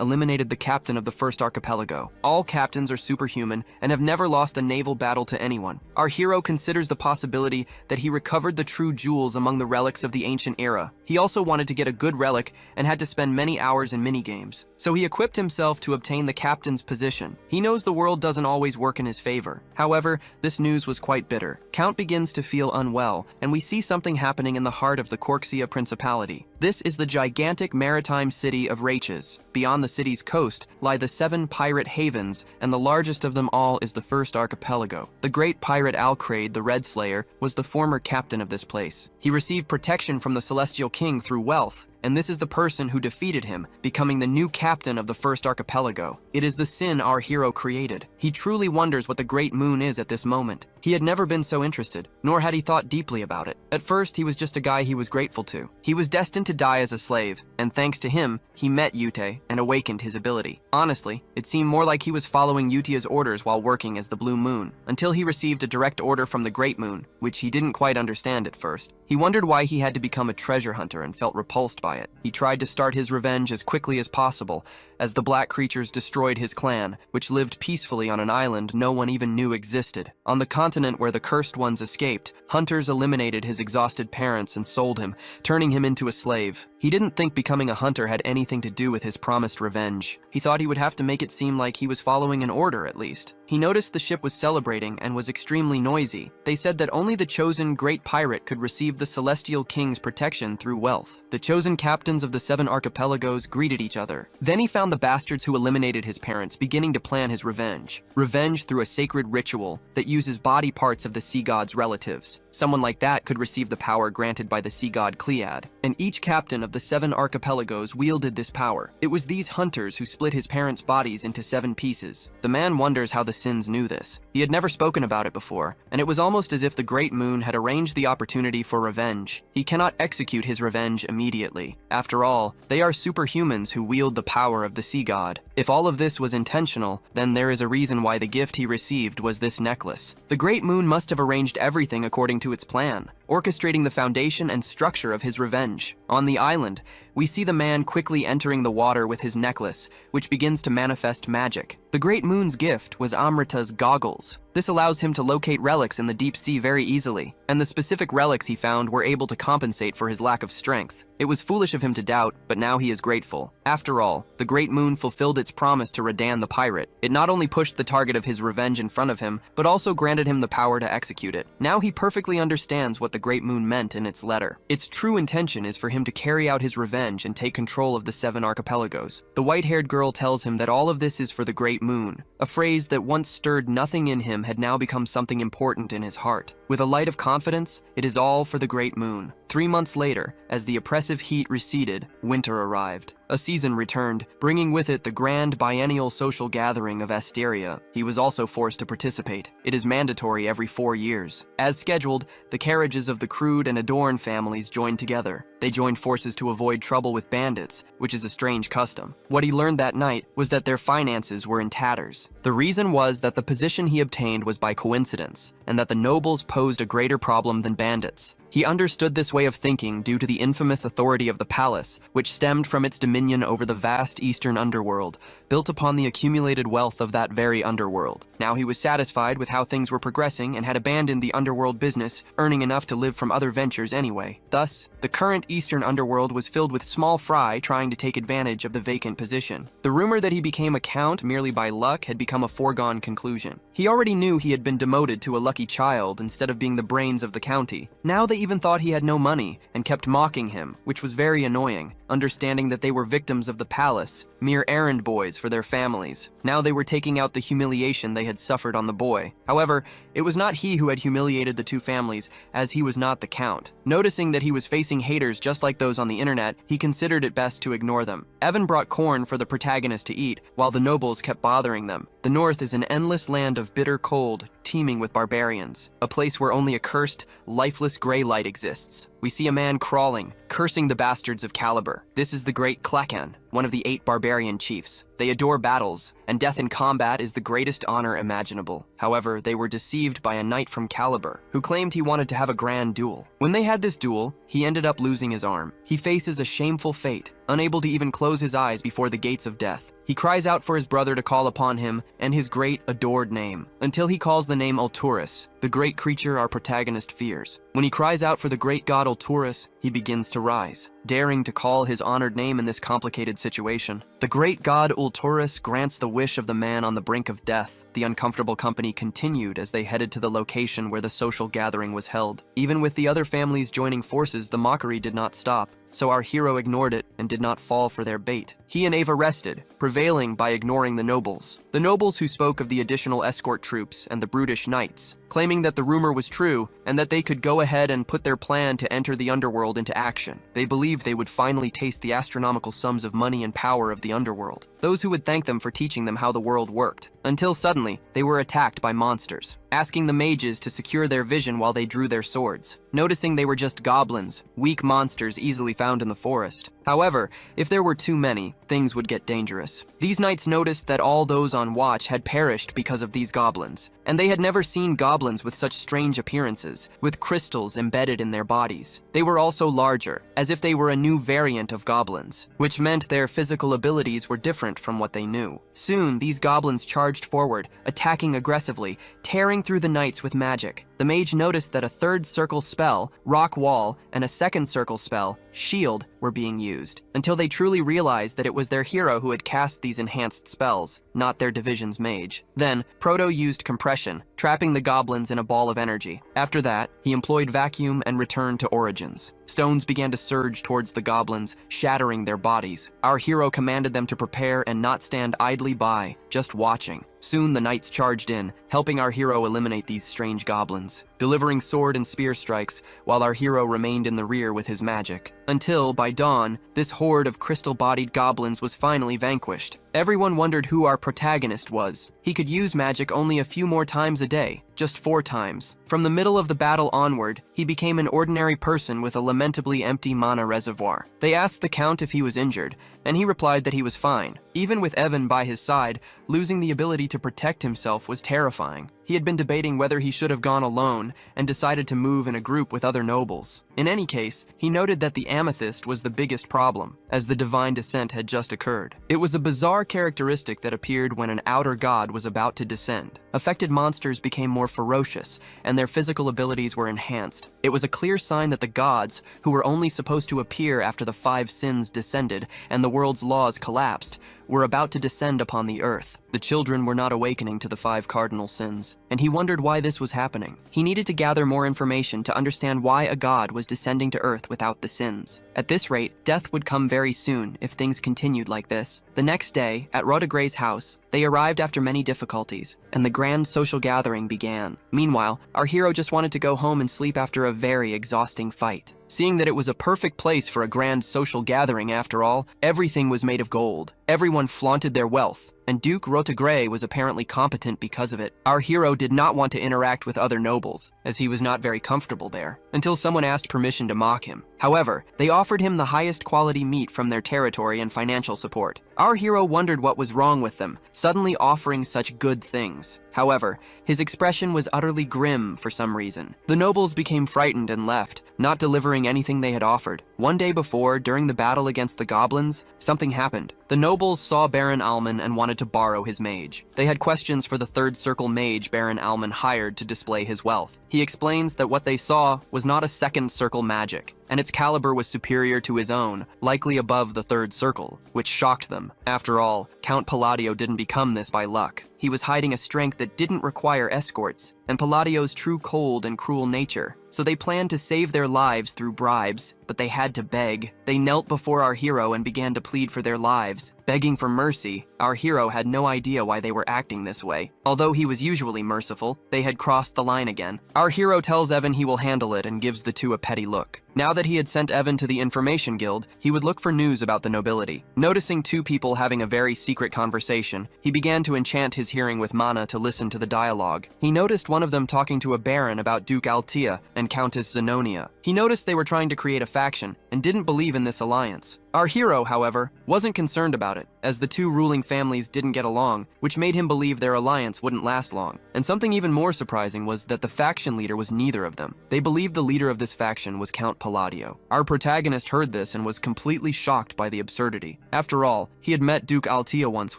Speaker 1: eliminated the captain of the first archipelago. All captains are superhuman and have never lost a naval battle to anyone. Our hero considers the possibility that he recovered the true jewels among the relics of the ancient era. He also wanted to get a good relic and had to spend many hours in minigames. So he equipped himself to obtain the captain's position. He knows the world doesn't always work in his favor. However, this news was quite bitter. Count begins to feel unwell, and we see something happening in the heart of the Corxia Principality. This is the gigantic maritime city of Raches. Beyond the city's coast lie the 7 pirate havens, and the largest of them all is the first archipelago. The great pirate Alcraid, the Red Slayer, was the former captain of this place. He received protection from the Celestial King through wealth, and this is the person who defeated him, becoming the new captain of the first archipelago. It is the sin our hero created. He truly wonders what the great moon is at this moment. He had never been so interested, nor had he thought deeply about it. At first, he was just a guy he was grateful to. He was destined to die as a slave, and thanks to him, he met Yute and awakened his ability. Honestly, it seemed more like he was following Yutia's orders while working as the Blue Moon, until he received a direct order from the Great Moon, which he didn't quite understand at first. He wondered why he had to become a treasure hunter and felt repulsed by it. He tried to start his revenge as quickly as possible, as the black creatures destroyed his clan, which lived peacefully on an island no one even knew existed. On the continent where the cursed ones escaped, hunters eliminated his exhausted parents and sold him, turning him into a slave. He didn't think becoming a hunter had anything to do with his promised revenge. He thought he would have to make it seem like he was following an order at least. He noticed the ship was celebrating and was extremely noisy. They said that only the chosen great pirate could receive the Celestial King's protection through wealth. The chosen captains of the 7 archipelagos greeted each other. Then he found the bastards who eliminated his parents beginning to plan his revenge. Revenge through a sacred ritual that uses body parts of the sea god's relatives. Someone like that could receive the power granted by the sea god Clead, and each captain of the 7 archipelagos wielded this power. It was these hunters who split his parents' bodies into 7 pieces. The man wonders how the Sins knew this. He had never spoken about it before, and it was almost as if the Great Moon had arranged the opportunity for revenge. He cannot execute his revenge immediately. After all, they are superhumans who wield the power of the sea god. If all of this was intentional, then there is a reason why the gift he received was this necklace. The Great Moon must have arranged everything according to its plan, orchestrating the foundation and structure of his revenge. On the island, we see the man quickly entering the water with his necklace, which begins to manifest magic. The Great Moon's gift was Amrita's goggles. This allows him to locate relics in the deep sea very easily, and the specific relics he found were able to compensate for his lack of strength. It was foolish of him to doubt, but now he is grateful. After all, the Great Moon fulfilled its promise to Radan the pirate. It not only pushed the target of his revenge in front of him, but also granted him the power to execute it. Now he perfectly understands what the Great Moon meant in its letter. Its true intention is for him to carry out his revenge and take control of the 7 archipelagos. The white-haired girl tells him that all of this is for the Great Moon. A phrase that once stirred nothing in him had now become something important in his heart. With a light of confidence, it is all for the Great Moon. 3 months later, as the oppressive heat receded, winter arrived. A season returned, bringing with it the grand biennial social gathering of Asteria. He was also forced to participate. It is mandatory every 4 years. As scheduled, the carriages of the Crude and Adorn families joined together. They joined forces to avoid trouble with bandits, which is a strange custom. What he learned that night was that their finances were in tatters. The reason was that the position he obtained was by coincidence, and that the nobles posed a greater problem than bandits. He understood this way of thinking due to the infamous authority of the palace, which stemmed from its dominion over the vast eastern underworld, built upon the accumulated wealth of that very underworld. Now he was satisfied with how things were progressing and had abandoned the underworld business, earning enough to live from other ventures anyway. Thus, the current eastern underworld was filled with small fry trying to take advantage of the vacant position. The rumor that he became a count merely by luck had become a foregone conclusion. He already knew he had been demoted to a lucky child instead of being the brains of the county. Now they even thought he had no money and kept mocking him, which was very annoying, understanding that they were victims of the palace, mere errand boys for their families. Now they were taking out the humiliation they had suffered on the boy. However, it was not he who had humiliated the 2 families, as he was not the count. Noticing that he was facing haters just like those on the internet, he considered it best to ignore them. Evan brought corn for the protagonist to eat, while the nobles kept bothering them. The north is an endless land of bitter cold, teeming with barbarians, a place where only a cursed, lifeless gray light exists. We see a man crawling, cursing the bastards of Caliber. This is the great Klekan, one of the 8 barbarian chiefs. They adore battles, and death in combat is the greatest honor imaginable. However, they were deceived by a knight from Caliber, who claimed he wanted to have a grand duel. When they had this duel, he ended up losing his arm. He faces a shameful fate, unable to even close his eyes before the gates of death. He cries out for his brother to call upon him and his great adored name, until he calls the name Ulturus, the great creature our protagonist fears. When he cries out for the great god Ulturus, he begins to rise, daring to call his honored name in this complicated situation. The great god Ulturus grants the wish of the man on the brink of death. The uncomfortable company continued as they headed to the location where the social gathering was held. Even with the other families joining forces, the mockery did not stop. So our hero ignored it and did not fall for their bait. He and Ava rested, prevailing by ignoring the nobles. The nobles who spoke of the additional escort troops and the brutish knights, claiming that the rumor was true and that they could go ahead and put their plan to enter the underworld into action. They believed they would finally taste the astronomical sums of money and power of the underworld. Those who would thank them for teaching them how the world worked. Until suddenly, they were attacked by monsters, asking the mages to secure their vision while they drew their swords. Noticing they were just goblins, weak monsters easily found in the forest. However, if there were too many, things would get dangerous. These knights noticed that all those on watch had perished because of these goblins, and they had never seen goblins with such strange appearances, with crystals embedded in their bodies. They were also larger, as if they were a new variant of goblins, which meant their physical abilities were different from what they knew. Soon, these goblins charged forward, attacking aggressively, tearing through the knights with magic. The mage noticed that a 3rd circle spell, Rock Wall, and a 2nd circle spell, Shield, were being used, until they truly realized that it was their hero who had cast these enhanced spells, not their division's mage. Then, Proto used compression, trapping the goblins in a ball of energy. After that, he employed vacuum and returned to Origins. Stones began to surge towards the goblins, shattering their bodies. Our hero commanded them to prepare and not stand idly by, just watching. Soon the knights charged in, helping our hero eliminate these strange goblins, delivering sword and spear strikes while our hero remained in the rear with his magic. Until, by dawn, this horde of crystal-bodied goblins was finally vanquished. Everyone wondered who our protagonist was. He could use magic only a few more times a day, just 4 times. From the middle of the battle onward, he became an ordinary person with a lamentably empty mana reservoir. They asked the Count if he was injured, and he replied that he was fine. Even with Evan by his side, losing the ability to protect himself was terrifying. He had been debating whether he should have gone alone and decided to move in a group with other nobles. In any case, he noted that the amethyst was the biggest problem, as the divine descent had just occurred. It was a bizarre characteristic that appeared when an outer god was about to descend. Affected monsters became more ferocious, and their physical abilities were enhanced. It was a clear sign that the gods, who were only supposed to appear after the 5 sins descended and the world's laws collapsed, were about to descend upon the earth. The children were not awakening to the 5 cardinal sins, and he wondered why this was happening. He needed to gather more information to understand why a god was descending to earth without the sins. At this rate, death would come very soon if things continued like this. The next day, at Rodagre's house, they arrived after many difficulties, and the grand social gathering began. Meanwhile, our hero just wanted to go home and sleep after a very exhausting fight. Seeing that it was a perfect place for a grand social gathering after all, everything was made of gold. Everyone flaunted their wealth, and Duke Rotagre was apparently competent because of it. Our hero did not want to interact with other nobles, as he was not very comfortable there, until someone asked permission to mock him. However, they offered him the highest quality meat from their territory and financial support. Our hero wondered what was wrong with them, suddenly offering such good things. However, his expression was utterly grim for some reason. The nobles became frightened and left, not delivering anything they had offered. One day before, during the battle against the goblins, something happened. The nobles saw Baron Alman and wanted to borrow his mage. They had questions for the 3rd circle mage Baron Alman hired to display his wealth. He explains that what they saw was not a 2nd circle magic, and its caliber was superior to his own, likely above the 3rd circle, which shocked them. After all, Count Palladio didn't become this by luck. He was hiding a strength that didn't require escorts, and Palladio's true cold and cruel nature. So they planned to save their lives through bribes, but they had to beg. They knelt before our hero and began to plead for their lives. Begging for mercy, our hero had no idea why they were acting this way. Although he was usually merciful, they had crossed the line again. Our hero tells Evan he will handle it and gives the two a petty look. Now that he had sent Evan to the Information Guild, he would look for news about the nobility. Noticing 2 people having a very secret conversation, he began to enchant his hearing with mana to listen to the dialogue. He noticed one of them talking to a baron about Duke Altea and Countess Zenonia. He noticed they were trying to create a faction and didn't believe in this alliance. Our hero, however, wasn't concerned about it, as the 2 ruling families didn't get along, which made him believe their alliance wouldn't last long. And something even more surprising was that the faction leader was neither of them. They believed the leader of this faction was Count Palladio. Our protagonist heard this and was completely shocked by the absurdity. After all, he had met Duke Altea once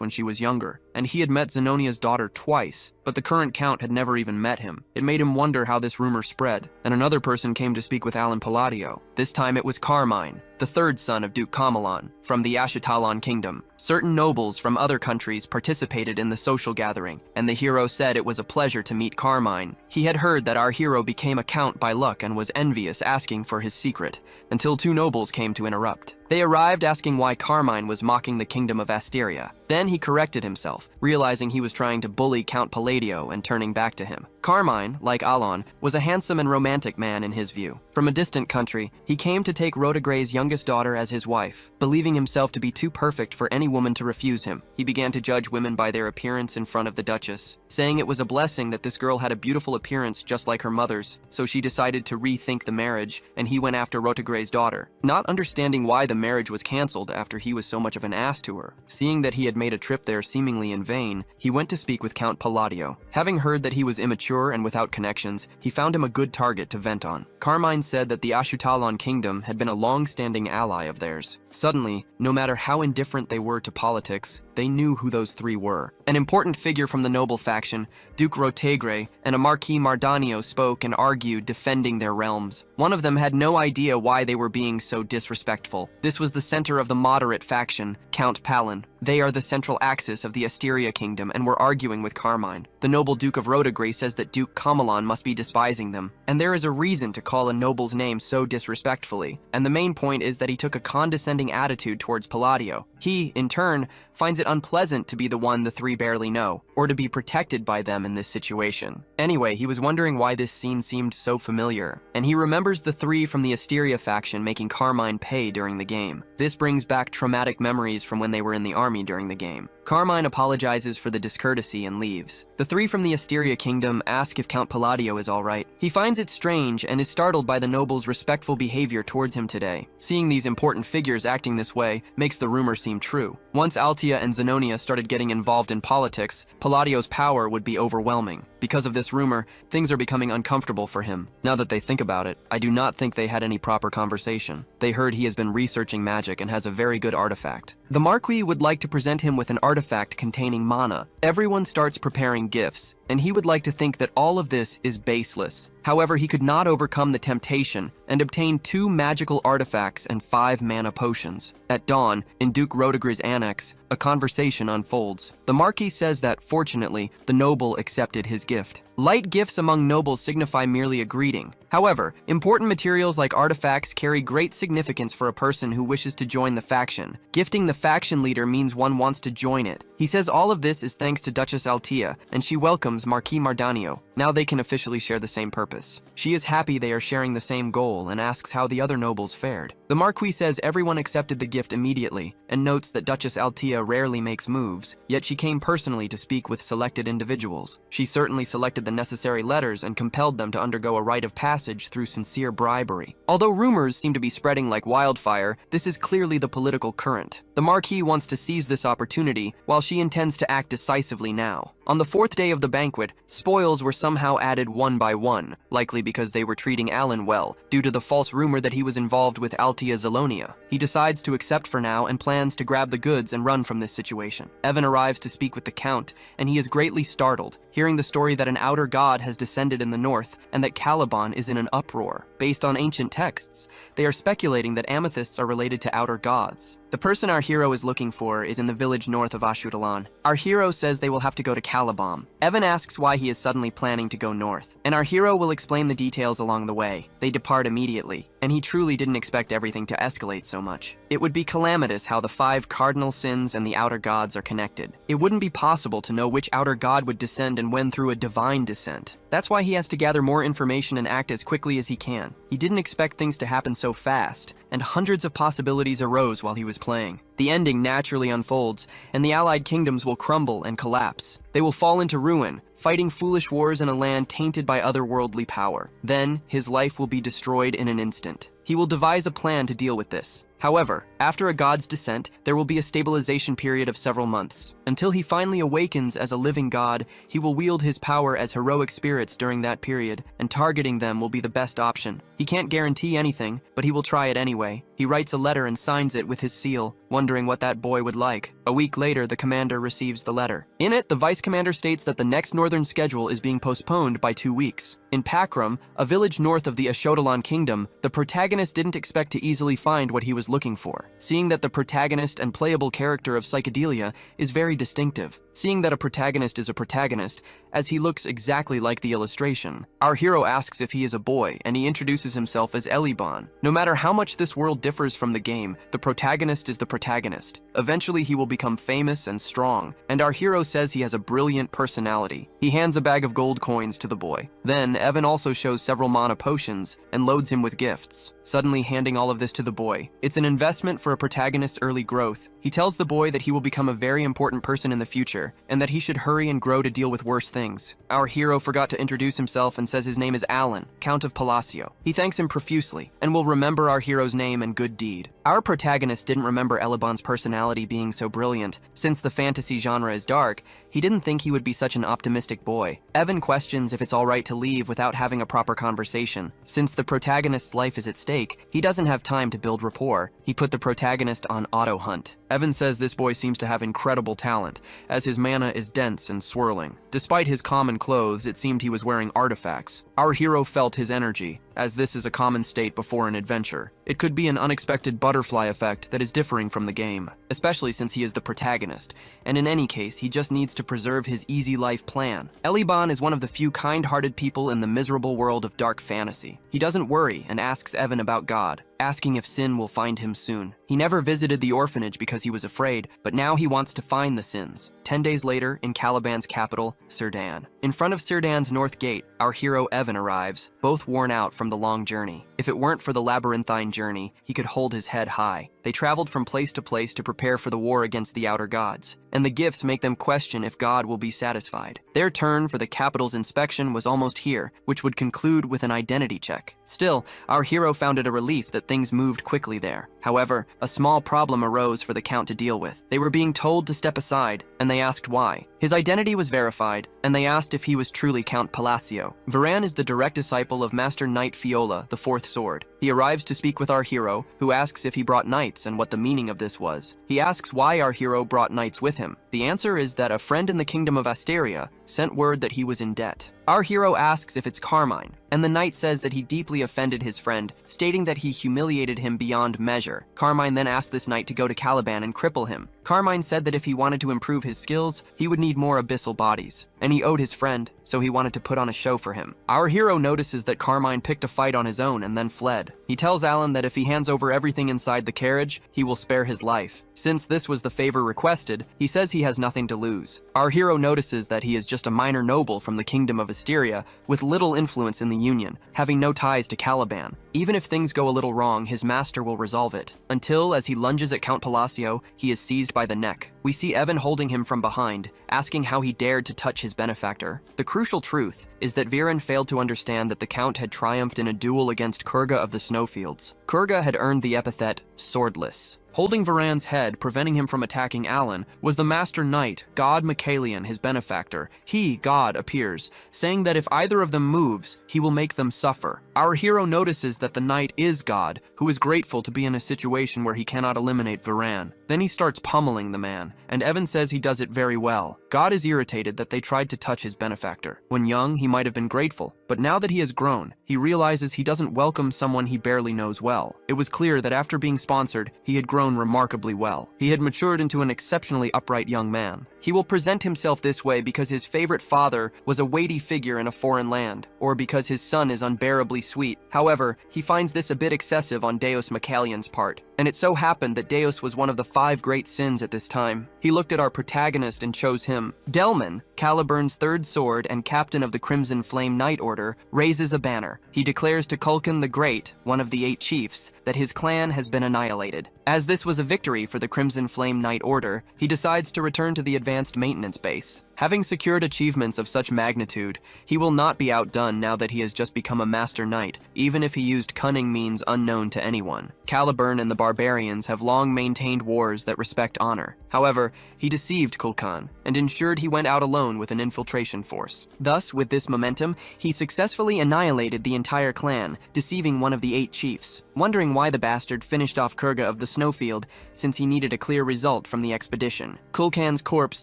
Speaker 1: when she was younger, and he had met Zenonia's daughter twice, but the current count had never even met him. It made him wonder how this rumor spread, and another person came to speak with Alan Palladio. This time it was Carmine, the 3rd son of Duke Camelan, from the Ashutalan kingdom. Certain nobles from other countries participated in the social gathering, and the hero said it was a pleasure to meet Carmine. He had heard that our hero became a count by luck and was envious, asking for his secret, until 2 nobles came to interrupt. They arrived asking why Carmine was mocking the kingdom of Asteria. Then he corrected himself, realizing he was trying to bully Count Palladio and turning back to him. Carmine, like Alon, was a handsome and romantic man in his view. From a distant country, he came to take Rodagre's youngest daughter as his wife. Believing himself to be too perfect for any woman to refuse him, he began to judge women by their appearance in front of the Duchess, saying it was a blessing that this girl had a beautiful appearance just like her mother's, so she decided to rethink the marriage, and he went after Rodagre's daughter. Not understanding why the marriage was cancelled after he was so much of an ass to her. Seeing that he had made a trip there seemingly in vain, he went to speak with Count Palladio. Having heard that he was immature and without connections, he found him a good target to vent on. Carmine said that the Ashutalan kingdom had been a long-standing ally of theirs. Suddenly, no matter how indifferent they were to politics, they knew who those 3 were. An important figure from the noble faction, Duke Rotegre, and a Marquis Mardanio spoke and argued, defending their realms. One of them had no idea why they were being so disrespectful. This was the center of the moderate faction, Count Palin. They are the central axis of the Asteria kingdom and were arguing with Carmine. The noble Duke of Rodagre says that Duke Camelan must be despising them, and there is a reason to call a noble's name so disrespectfully. And the main point is that he took a condescending understanding attitude towards Palladio. He, in turn, finds it unpleasant to be the one the three barely know, or to be protected by them in this situation. Anyway, he was wondering why this scene seemed so familiar, and he remembers the three from the Asteria faction making Carmine pay during the game. This brings back traumatic memories from when they were in the army during the game. Carmine apologizes for the discourtesy and leaves. The three from the Asteria kingdom ask if Count Palladio is alright. He finds it strange and is startled by the noble's respectful behavior towards him today. Seeing these important figures acting this way makes the rumor seem true. Once Altia and Zenonia started getting involved in politics, Palladio's power would be overwhelming. Because of this rumor, things are becoming uncomfortable for him. Now that they think about it, I do not think they had any proper conversation. They heard he has been researching magic and has a very good artifact. The Marquis would like to present him with an artifact containing mana. Everyone starts preparing gifts, and he would like to think that all of this is baseless. However, he could not overcome the temptation and obtain 2 magical artifacts and 5 mana potions. At dawn, in Duke Rodegre's annex, a conversation unfolds. The Marquis says that, fortunately, the noble accepted his gift. Light gifts among nobles signify merely a greeting. However, important materials like artifacts carry great significance for a person who wishes to join the faction. Gifting the faction leader means one wants to join it. He says all of this is thanks to Duchess Altia, and she welcomes Marquis Mardanio. Now they can officially share the same purpose. She is happy they are sharing the same goal and asks how the other nobles fared. The Marquis says everyone accepted the gift immediately, and notes that Duchess Altia rarely makes moves, yet she came personally to speak with selected individuals. She certainly selected the necessary letters and compelled them to undergo a rite of passage through sincere bribery. Although rumors seem to be spreading like wildfire, this is clearly the political current. The Marquis wants to seize this opportunity, while she intends to act decisively now. On the 4th day of the banquet, spoils were somehow added one by one, likely because they were treating Alan well, due to the false rumor that he was involved with Altia Zelonia. He decides to accept for now and plans to grab the goods and run from this situation. Evan arrives to speak with the Count, and he is greatly startled, hearing the story that an outer god has descended in the north and that Caliban is in an uproar. Based on ancient texts, they are speculating that amethysts are related to outer gods. The person our hero is looking for is in the village north of Ashudalan. Our hero says they will have to go to Caliban. Evan asks why he is suddenly planning to go north, and our hero will explain the details along the way. They depart immediately, and he truly didn't expect everything to escalate so much. It would be calamitous how the 5 cardinal sins and the outer gods are connected. It wouldn't be possible to know which outer god would descend and when through a divine descent. That's why he has to gather more information and act as quickly as he can. He didn't expect things to happen so fast, and hundreds of possibilities arose while he was playing. The ending naturally unfolds, and the allied kingdoms will crumble and collapse. They will fall into ruin, fighting foolish wars in a land tainted by otherworldly power. Then, his life will be destroyed in an instant. He will devise a plan to deal with this. However, after a god's descent, there will be a stabilization period of several months. Until he finally awakens as a living god, he will wield his power as heroic spirits during that period, and targeting them will be the best option. He can't guarantee anything, but he will try it anyway. He writes a letter and signs it with his seal, wondering what that boy would like. A week later, the commander receives the letter. In it, the vice commander states that the next northern schedule is being postponed by 2 weeks. In Pakram, a village north of the Ashodalan kingdom, the protagonist didn't expect to easily find what he was looking for. Seeing that the protagonist and playable character of Psychedelia is very distinctive. Seeing that a protagonist is a protagonist, as he looks exactly like the illustration. Our hero asks if he is a boy, and he introduces himself as Eliban. No matter how much this world differs from the game, the protagonist is the protagonist. Eventually he will become famous and strong, and our hero says he has a brilliant personality. He hands a bag of gold coins to the boy. Then, Evan also shows several mana potions, and loads him with gifts, suddenly handing all of this to the boy. It's an investment for a protagonist's early growth. He tells the boy that he will become a very important person in the future, and that he should hurry and grow to deal with worse things. Our hero forgot to introduce himself and says his name is Alan, Count of Palacio. He thanks him profusely, and will remember our hero's name and good deed. Our protagonist didn't remember Eliban's personality being so brilliant. Since the fantasy genre is dark, he didn't think he would be such an optimistic boy. Evan questions if it's alright to leave without having a proper conversation. Since the protagonist's life is at stake, he doesn't have time to build rapport. He put the protagonist on auto hunt. Evan says this boy seems to have incredible talent, as his mana is dense and swirling. Despite his common clothes, it seemed he was wearing artifacts. Our hero felt his energy, as this is a common state before an adventure. It could be an unexpected butterfly effect that is differing from the game, especially since he is the protagonist, and in any case, he just needs to preserve his easy life plan. Eliban is one of the few kind-hearted people in the miserable world of dark fantasy. He doesn't worry and asks Evan about God. asking if Sin will find him soon. He never visited the orphanage because he was afraid, but now he wants to find the Sins. 10 days later, in Caliban's capital, Sirdan. In front of Sirdan's north gate, our hero Evan arrives, both worn out from the long journey. If it weren't for the labyrinthine journey, he could hold his head high. They traveled from place to place to prepare for the war against the outer gods, and the gifts make them question if God will be satisfied. Their turn for the capital's inspection was almost here, which would conclude with an identity check. Still, our hero found it a relief that things moved quickly there. However, a small problem arose for the Count to deal with. They were being told to step aside, and they asked why. His identity was verified, and they asked if he was truly Count Palacio. Varan is the direct disciple of Master Knight Fiola, the Fourth Sword. He arrives to speak with our hero, who asks if he brought knights and what the meaning of this was. He asks why our hero brought knights with him. The answer is that a friend in the kingdom of Asteria sent word that he was in debt. Our hero asks if it's Carmine, and the knight says that he deeply offended his friend, stating that he humiliated him beyond measure. Carmine then asked this knight to go to Caliban and cripple him. Carmine said that if he wanted to improve his skills, he would need more abyssal bodies, and he owed his friend, so he wanted to put on a show for him. Our hero notices that Carmine picked a fight on his own and then fled. He tells Alan that if he hands over everything inside the carriage, he will spare his life. Since this was the favor requested, he says he has nothing to lose. Our hero notices that he is just a minor noble from the kingdom of Asteria, with little influence in the Union, having no ties to Caliban. Even if things go a little wrong, his master will resolve it. Until, as he lunges at Count Palacio, he is seized by the neck. We see Evan holding him from behind, asking how he dared to touch his benefactor. The crucial truth is that Viren failed to understand that the Count had triumphed in a duel against Kurga of the Snowfields. Kurga had earned the epithet swordless. Holding Varan's head, preventing him from attacking Alan, was the Master Knight, God Michaelian, his benefactor. He, God, appears, saying that if either of them moves, he will make them suffer. Our hero notices that the knight is God, who is grateful to be in a situation where he cannot eliminate Varan. Then he starts pummeling the man, and Evan says he does it very well. God is irritated that they tried to touch his benefactor. When young, he might have been grateful, but now that he has grown, he realizes he doesn't welcome someone he barely knows well. It was clear that after being sponsored, he had grown remarkably well. He had matured into an exceptionally upright young man. He will present himself this way because his favorite father was a weighty figure in a foreign land, or because his son is unbearably sweet. However, he finds this a bit excessive on Deus Michaelian's part, and it so happened that Deus was one of the 5 great sins at this time. He looked at our protagonist and chose him. Delman, Caliburn's third sword and captain of the Crimson Flame Knight Order, raises a banner. He declares to Kulkan the Great, one of the 8 chiefs, that his clan has been annihilated. As this was a victory for the Crimson Flame Knight Order, he decides to return to the advanced maintenance base. Having secured achievements of such magnitude, he will not be outdone now that he has just become a Master Knight, even if he used cunning means unknown to anyone. Caliburn and the barbarians have long maintained wars that respect honor. However, he deceived Kulkan and ensured he went out alone with an infiltration force. Thus, with this momentum, he successfully annihilated the entire clan, deceiving one of the 8 chiefs. Wondering why the bastard finished off Kurga of the Snowfield, since he needed a clear result from the expedition. Kulkan's corpse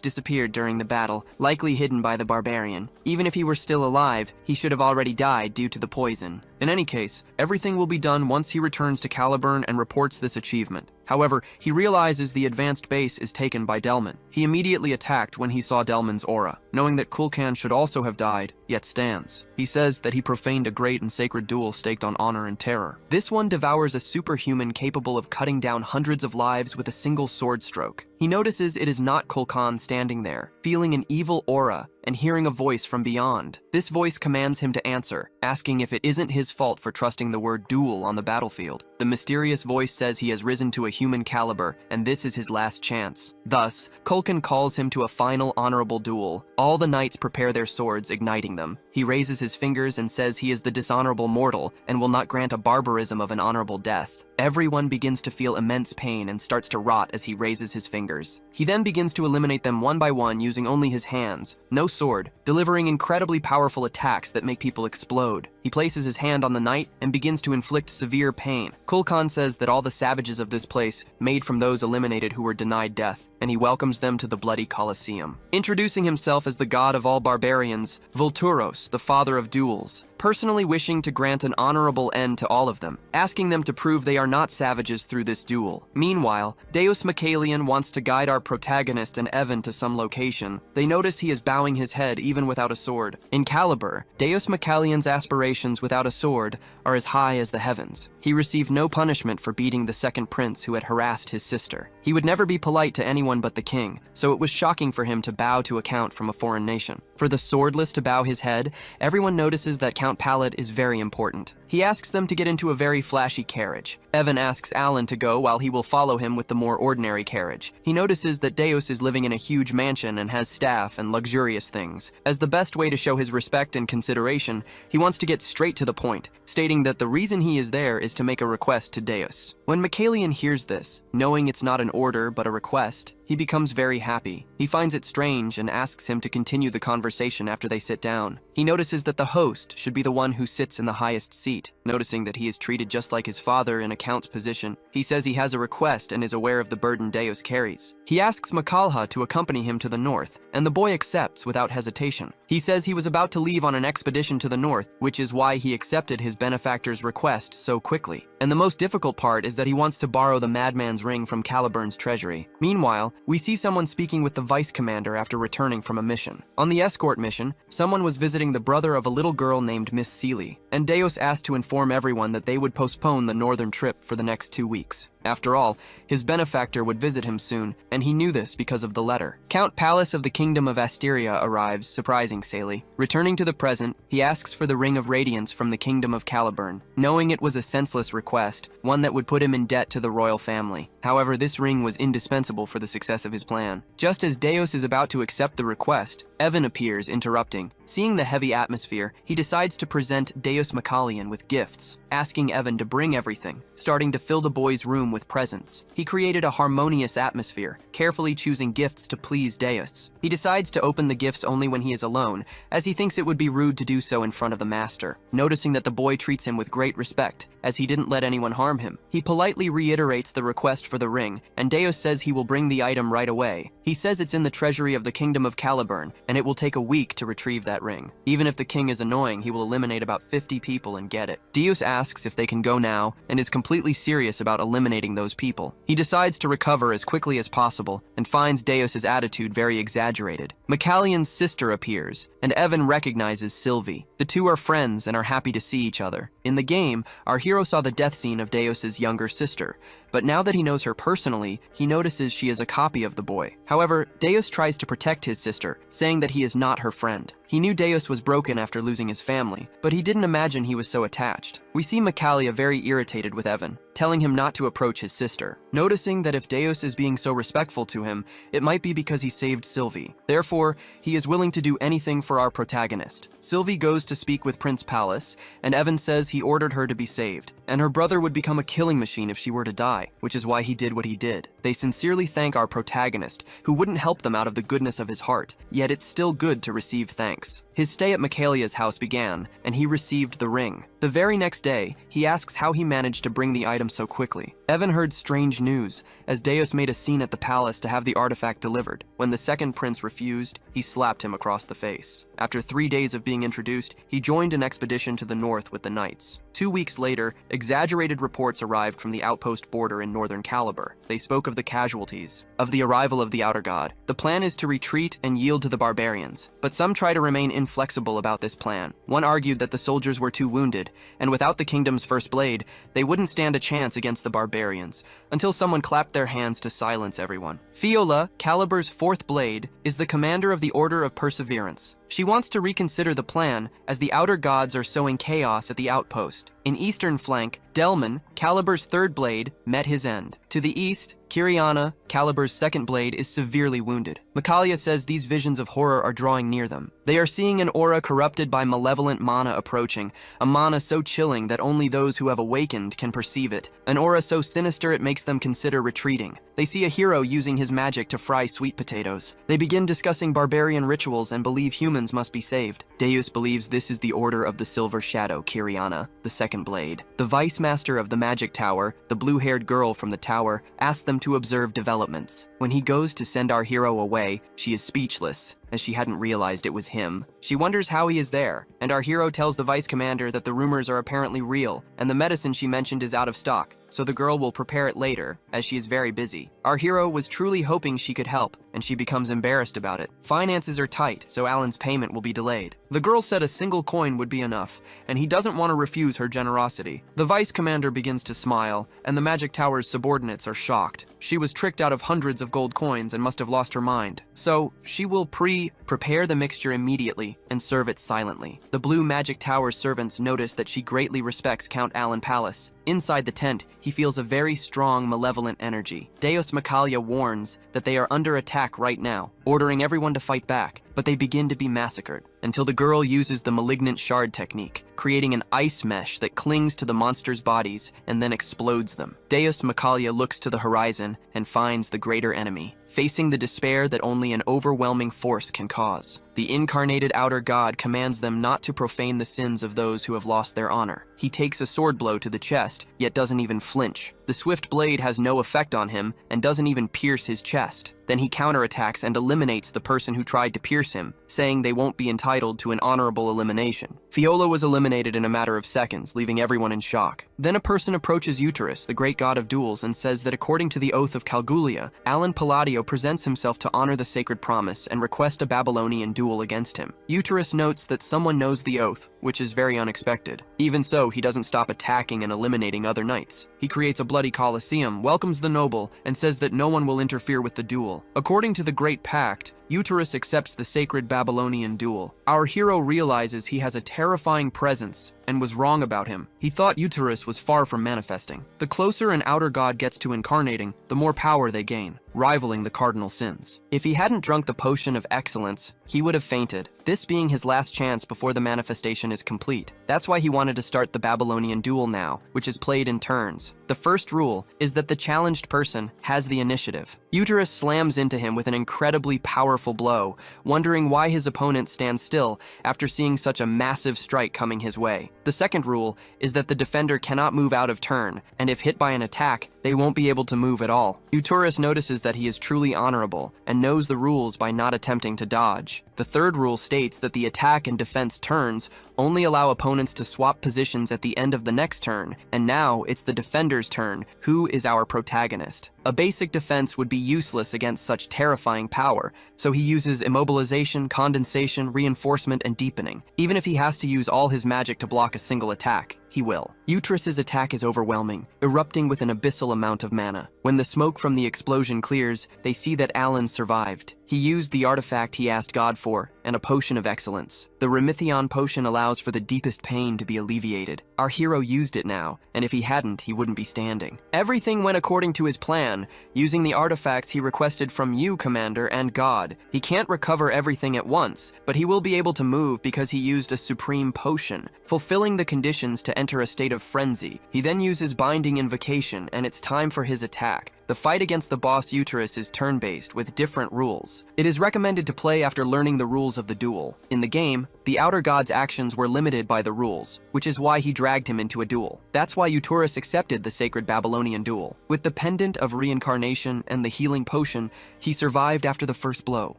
Speaker 1: disappeared during the battle, likely hidden by the barbarian. Even if he were still alive, he should have already died due to the poison. In any case, everything will be done once he returns to Caliburn and reports this achievement. However, he realizes the advanced base is taken by Delman. He immediately attacked when he saw Delman's aura, knowing that Kulkan should also have died, yet stands. He says that he profaned a great and sacred duel staked on honor and terror. This one devours a superhuman capable of cutting down hundreds of lives with a single sword stroke. He notices it is not Kulkan standing there, feeling an evil aura and hearing a voice from beyond. This voice commands him to answer, asking if it isn't his fault for trusting the word duel on the battlefield. The mysterious voice says he has risen to a human caliber, and this is his last chance. Thus, Kulkan calls him to a final honorable duel. All the knights prepare their swords, igniting them. He raises his fingers and says he is the dishonorable mortal and will not grant a barbarism of an honorable death. Everyone begins to feel immense pain and starts to rot as he raises his fingers. He then begins to eliminate them one by one using only his hands, no sword, delivering incredibly powerful attacks that make people explode. He places his hand on the knight and begins to inflict severe pain. Kulkan says that all the savages of this place made from those eliminated who were denied death, and he welcomes them to the bloody Colosseum. Introducing himself as the god of all barbarians, Vulturos, the father of duels, personally wishing to grant an honorable end to all of them, asking them to prove they are not savages through this duel. Meanwhile, Deus Macalian wants to guide our protagonist and Evan to some location. They notice he is bowing his head even without a sword. In Caliber, Deus Macalian's aspirations without a sword are as high as the heavens. He received no punishment for beating the second prince who had harassed his sister. He would never be polite to anyone but the king, so it was shocking for him to bow to a count from a foreign nation. For the swordless to bow his head, everyone notices that Count Pallet is very important. He asks them to get into a very flashy carriage. Evan asks Alan to go while he will follow him with the more ordinary carriage. He notices that Deus is living in a huge mansion and has staff and luxurious things. As the best way to show his respect and consideration, he wants to get straight to the point, stating that the reason he is there is to make a request to Deus. When Macalian hears this, knowing it's not an order but a request, he becomes very happy. He finds it strange and asks him to continue the conversation after they sit down. He notices that the host should be the one who sits in the highest seat. Noticing that he is treated just like his father in a count's position, he says he has a request and is aware of the burden Deus carries. He asks Macalha to accompany him to the north, and the boy accepts without hesitation. He says he was about to leave on an expedition to the north, which is why he accepted his benefactor's request so quickly. And the most difficult part is that he wants to borrow the madman's ring from Caliburn's treasury. Meanwhile, we see someone speaking with the vice commander after returning from a mission. On the escort mission, someone was visiting the brother of a little girl named Miss Seeley, and Deus asked to inform everyone that they would postpone the northern trip for the next 2 weeks. After all, his benefactor would visit him soon, and he knew this because of the letter. Count Pallas of the Kingdom of Asteria arrives, surprising Seeley. Returning to the present, he asks for the Ring of Radiance from the Kingdom of Caliburn, knowing it was a senseless request, one that would put him in debt to the royal family. However, this ring was indispensable for the success of his plan. Just as Deus is about to accept the request, Evan appears, interrupting. Seeing the heavy atmosphere, he decides to present Deus Macalian with gifts, asking Evan to bring everything, starting to fill the boy's room with presents. He created a harmonious atmosphere, carefully choosing gifts to please Deus. He decides to open the gifts only when he is alone, as he thinks it would be rude to do so in front of the master. Noticing that the boy treats him with great respect, as he didn't let anyone harm him, he politely reiterates the request for the ring, and Deus says he will bring the item right away. He says it's in the treasury of the Kingdom of Caliburn, and it will take a week to retrieve that ring. Even if the king is annoying, he will eliminate about 50 people and get it. Deus asks if they can go now, and is completely serious about eliminating those people. He decides to recover as quickly as possible, and finds Deus's attitude very exaggerated. Macalian's sister appears, and Evan recognizes Sylvie. The two are friends and are happy to see each other. In the game, our hero saw the death scene of Deus's younger sister, but now that he knows her personally, he notices she is a copy of the boy. However, Deus tries to protect his sister, saying that he is not her friend. He knew Deus was broken after losing his family, but he didn't imagine he was so attached. We see Macalia very irritated with Evan, telling him not to approach his sister. Noticing that if Deus is being so respectful to him, it might be because he saved Sylvie. Therefore, he is willing to do anything for our protagonist. Sylvie goes to speak with Prince Pallas, and Evan says he ordered her to be saved, and her brother would become a killing machine if she were to die, which is why he did what he did. They sincerely thank our protagonist, who wouldn't help them out of the goodness of his heart, yet it's still good to receive thanks. His stay at Macalia's house began, and he received the ring. The very next day, he asks how he managed to bring the item so quickly. Evan heard strange news, as Deus made a scene at the palace to have the artifact delivered. When the second prince refused, he slapped him across the face. After 3 days of being introduced, he joined an expedition to the north with the knights. 2 weeks later, exaggerated reports arrived from the outpost border in northern Caliber. They spoke of the casualties, of the arrival of the outer god. The plan is to retreat and yield to the barbarians, but some try to remain inflexible about this plan. One argued that the soldiers were too wounded, and without the kingdom's first blade, they wouldn't stand a chance against the barbarians, until someone clapped their hands to silence everyone. Fiola, Caliber's fourth blade, is the commander of the Order of Perseverance. She wants to reconsider the plan, as the outer gods are sowing chaos at the outpost. In eastern flank, Delman, Caliber's third blade, met his end. To the east, Kiriana, Caliber's second blade, is severely wounded. Macalia says these visions of horror are drawing near them. They are seeing an aura corrupted by malevolent mana approaching, a mana so chilling that only those who have awakened can perceive it, an aura so sinister it makes them consider retreating. They see a hero using his magic to fry sweet potatoes. They begin discussing barbarian rituals and believe humans must be saved. Deus believes this is the Order of the Silver Shadow, Kiriana, the second blade. The vice master of the magic tower, the blue-haired girl from the tower, asks them to observe developments. When he goes to send our hero away, she is speechless. as she hadn't realized it was him. She wonders how he is there, and our hero tells the vice commander that the rumors are apparently real, and the medicine she mentioned is out of stock, so the girl will prepare it later, as she is very busy. Our hero was truly hoping she could help, and she becomes embarrassed about it. Finances are tight, so Alan's payment will be delayed. The girl said a single coin would be enough, and he doesn't want to refuse her generosity. The vice commander begins to smile, and the Magic Tower's subordinates are shocked. She was tricked out of hundreds of gold coins and must have lost her mind. So, she will prepare the mixture immediately and serve it silently. The Blue Magic Tower servants notice that she greatly respects Count Alan Palace. Inside the tent, he feels a very strong, malevolent energy. Deus Macalia warns that they are under attack right now, ordering everyone to fight back, but they begin to be massacred, until the girl uses the malignant shard technique, creating an ice mesh that clings to the monsters' bodies and then explodes them. Deus Macalia looks to the horizon and finds the greater enemy, facing the despair that only an overwhelming force can cause. The incarnated outer god commands them not to profane the sins of those who have lost their honor. He takes a sword blow to the chest, yet doesn't even flinch. The swift blade has no effect on him and doesn't even pierce his chest. Then he counterattacks and eliminates the person who tried to pierce him, saying they won't be entitled to an honorable elimination. Fiola was eliminated in a matter of seconds, leaving everyone in shock. Then a person approaches Uterus, the great god of duels, and says that according to the oath of Calgulia, Alan Palladio presents himself to honor the sacred promise and request a Babylonian duel against him. Uterus notes that someone knows the oath, which is very unexpected. Even so, he doesn't stop attacking and eliminating other knights. He creates a bloody coliseum, welcomes the noble, and says that no one will interfere with the duel. According to the Great Pact, Uterus accepts the sacred Babylonian duel. Our hero realizes he has a terrifying presence and was wrong about him. He thought Uterus was far from manifesting. The closer an outer god gets to incarnating, the more power they gain, rivaling the cardinal sins. If he hadn't drunk the potion of excellence, he would have fainted, this being his last chance before the manifestation is complete. That's why he wanted to start the Babylonian duel now, which is played in turns. The first rule is that the challenged person has the initiative. Uterus slams into him with an incredibly powerful blow, wondering why his opponent stands still after seeing such a massive strike coming his way. The second rule is that the defender cannot move out of turn, and if hit by an attack, they won't be able to move at all. Uterus notices that he is truly honorable and knows the rules by not attempting to dodge. The third rule states that the attack and defense turns only allow opponents to swap positions at the end of the next turn, and now it's the defender's turn, who is our protagonist. A basic defense would be useless against such terrifying power, so he uses immobilization, condensation, reinforcement, and deepening. Even if he has to use all his magic to block a single attack, he will. Uterus's attack is overwhelming, erupting with an abyssal amount of mana. When the smoke from the explosion clears, they see that Alan survived. He used the artifact he asked God for, and a potion of excellence. The Remithion potion allows for the deepest pain to be alleviated. Our hero used it now, and if he hadn't, he wouldn't be standing. Everything went according to his plan, using the artifacts he requested from you, Commander, and God. He can't recover everything at once, but he will be able to move because he used a supreme potion, fulfilling the conditions to enter a state of frenzy. He then uses Binding Invocation, and it's time for his attack. The fight against the boss Uterus is turn-based with different rules. It is recommended to play after learning the rules of the duel. In the game, the outer god's actions were limited by the rules, which is why he dragged him into a duel. That's why Uterus accepted the sacred Babylonian duel. With the pendant of reincarnation and the healing potion, he survived after the first blow.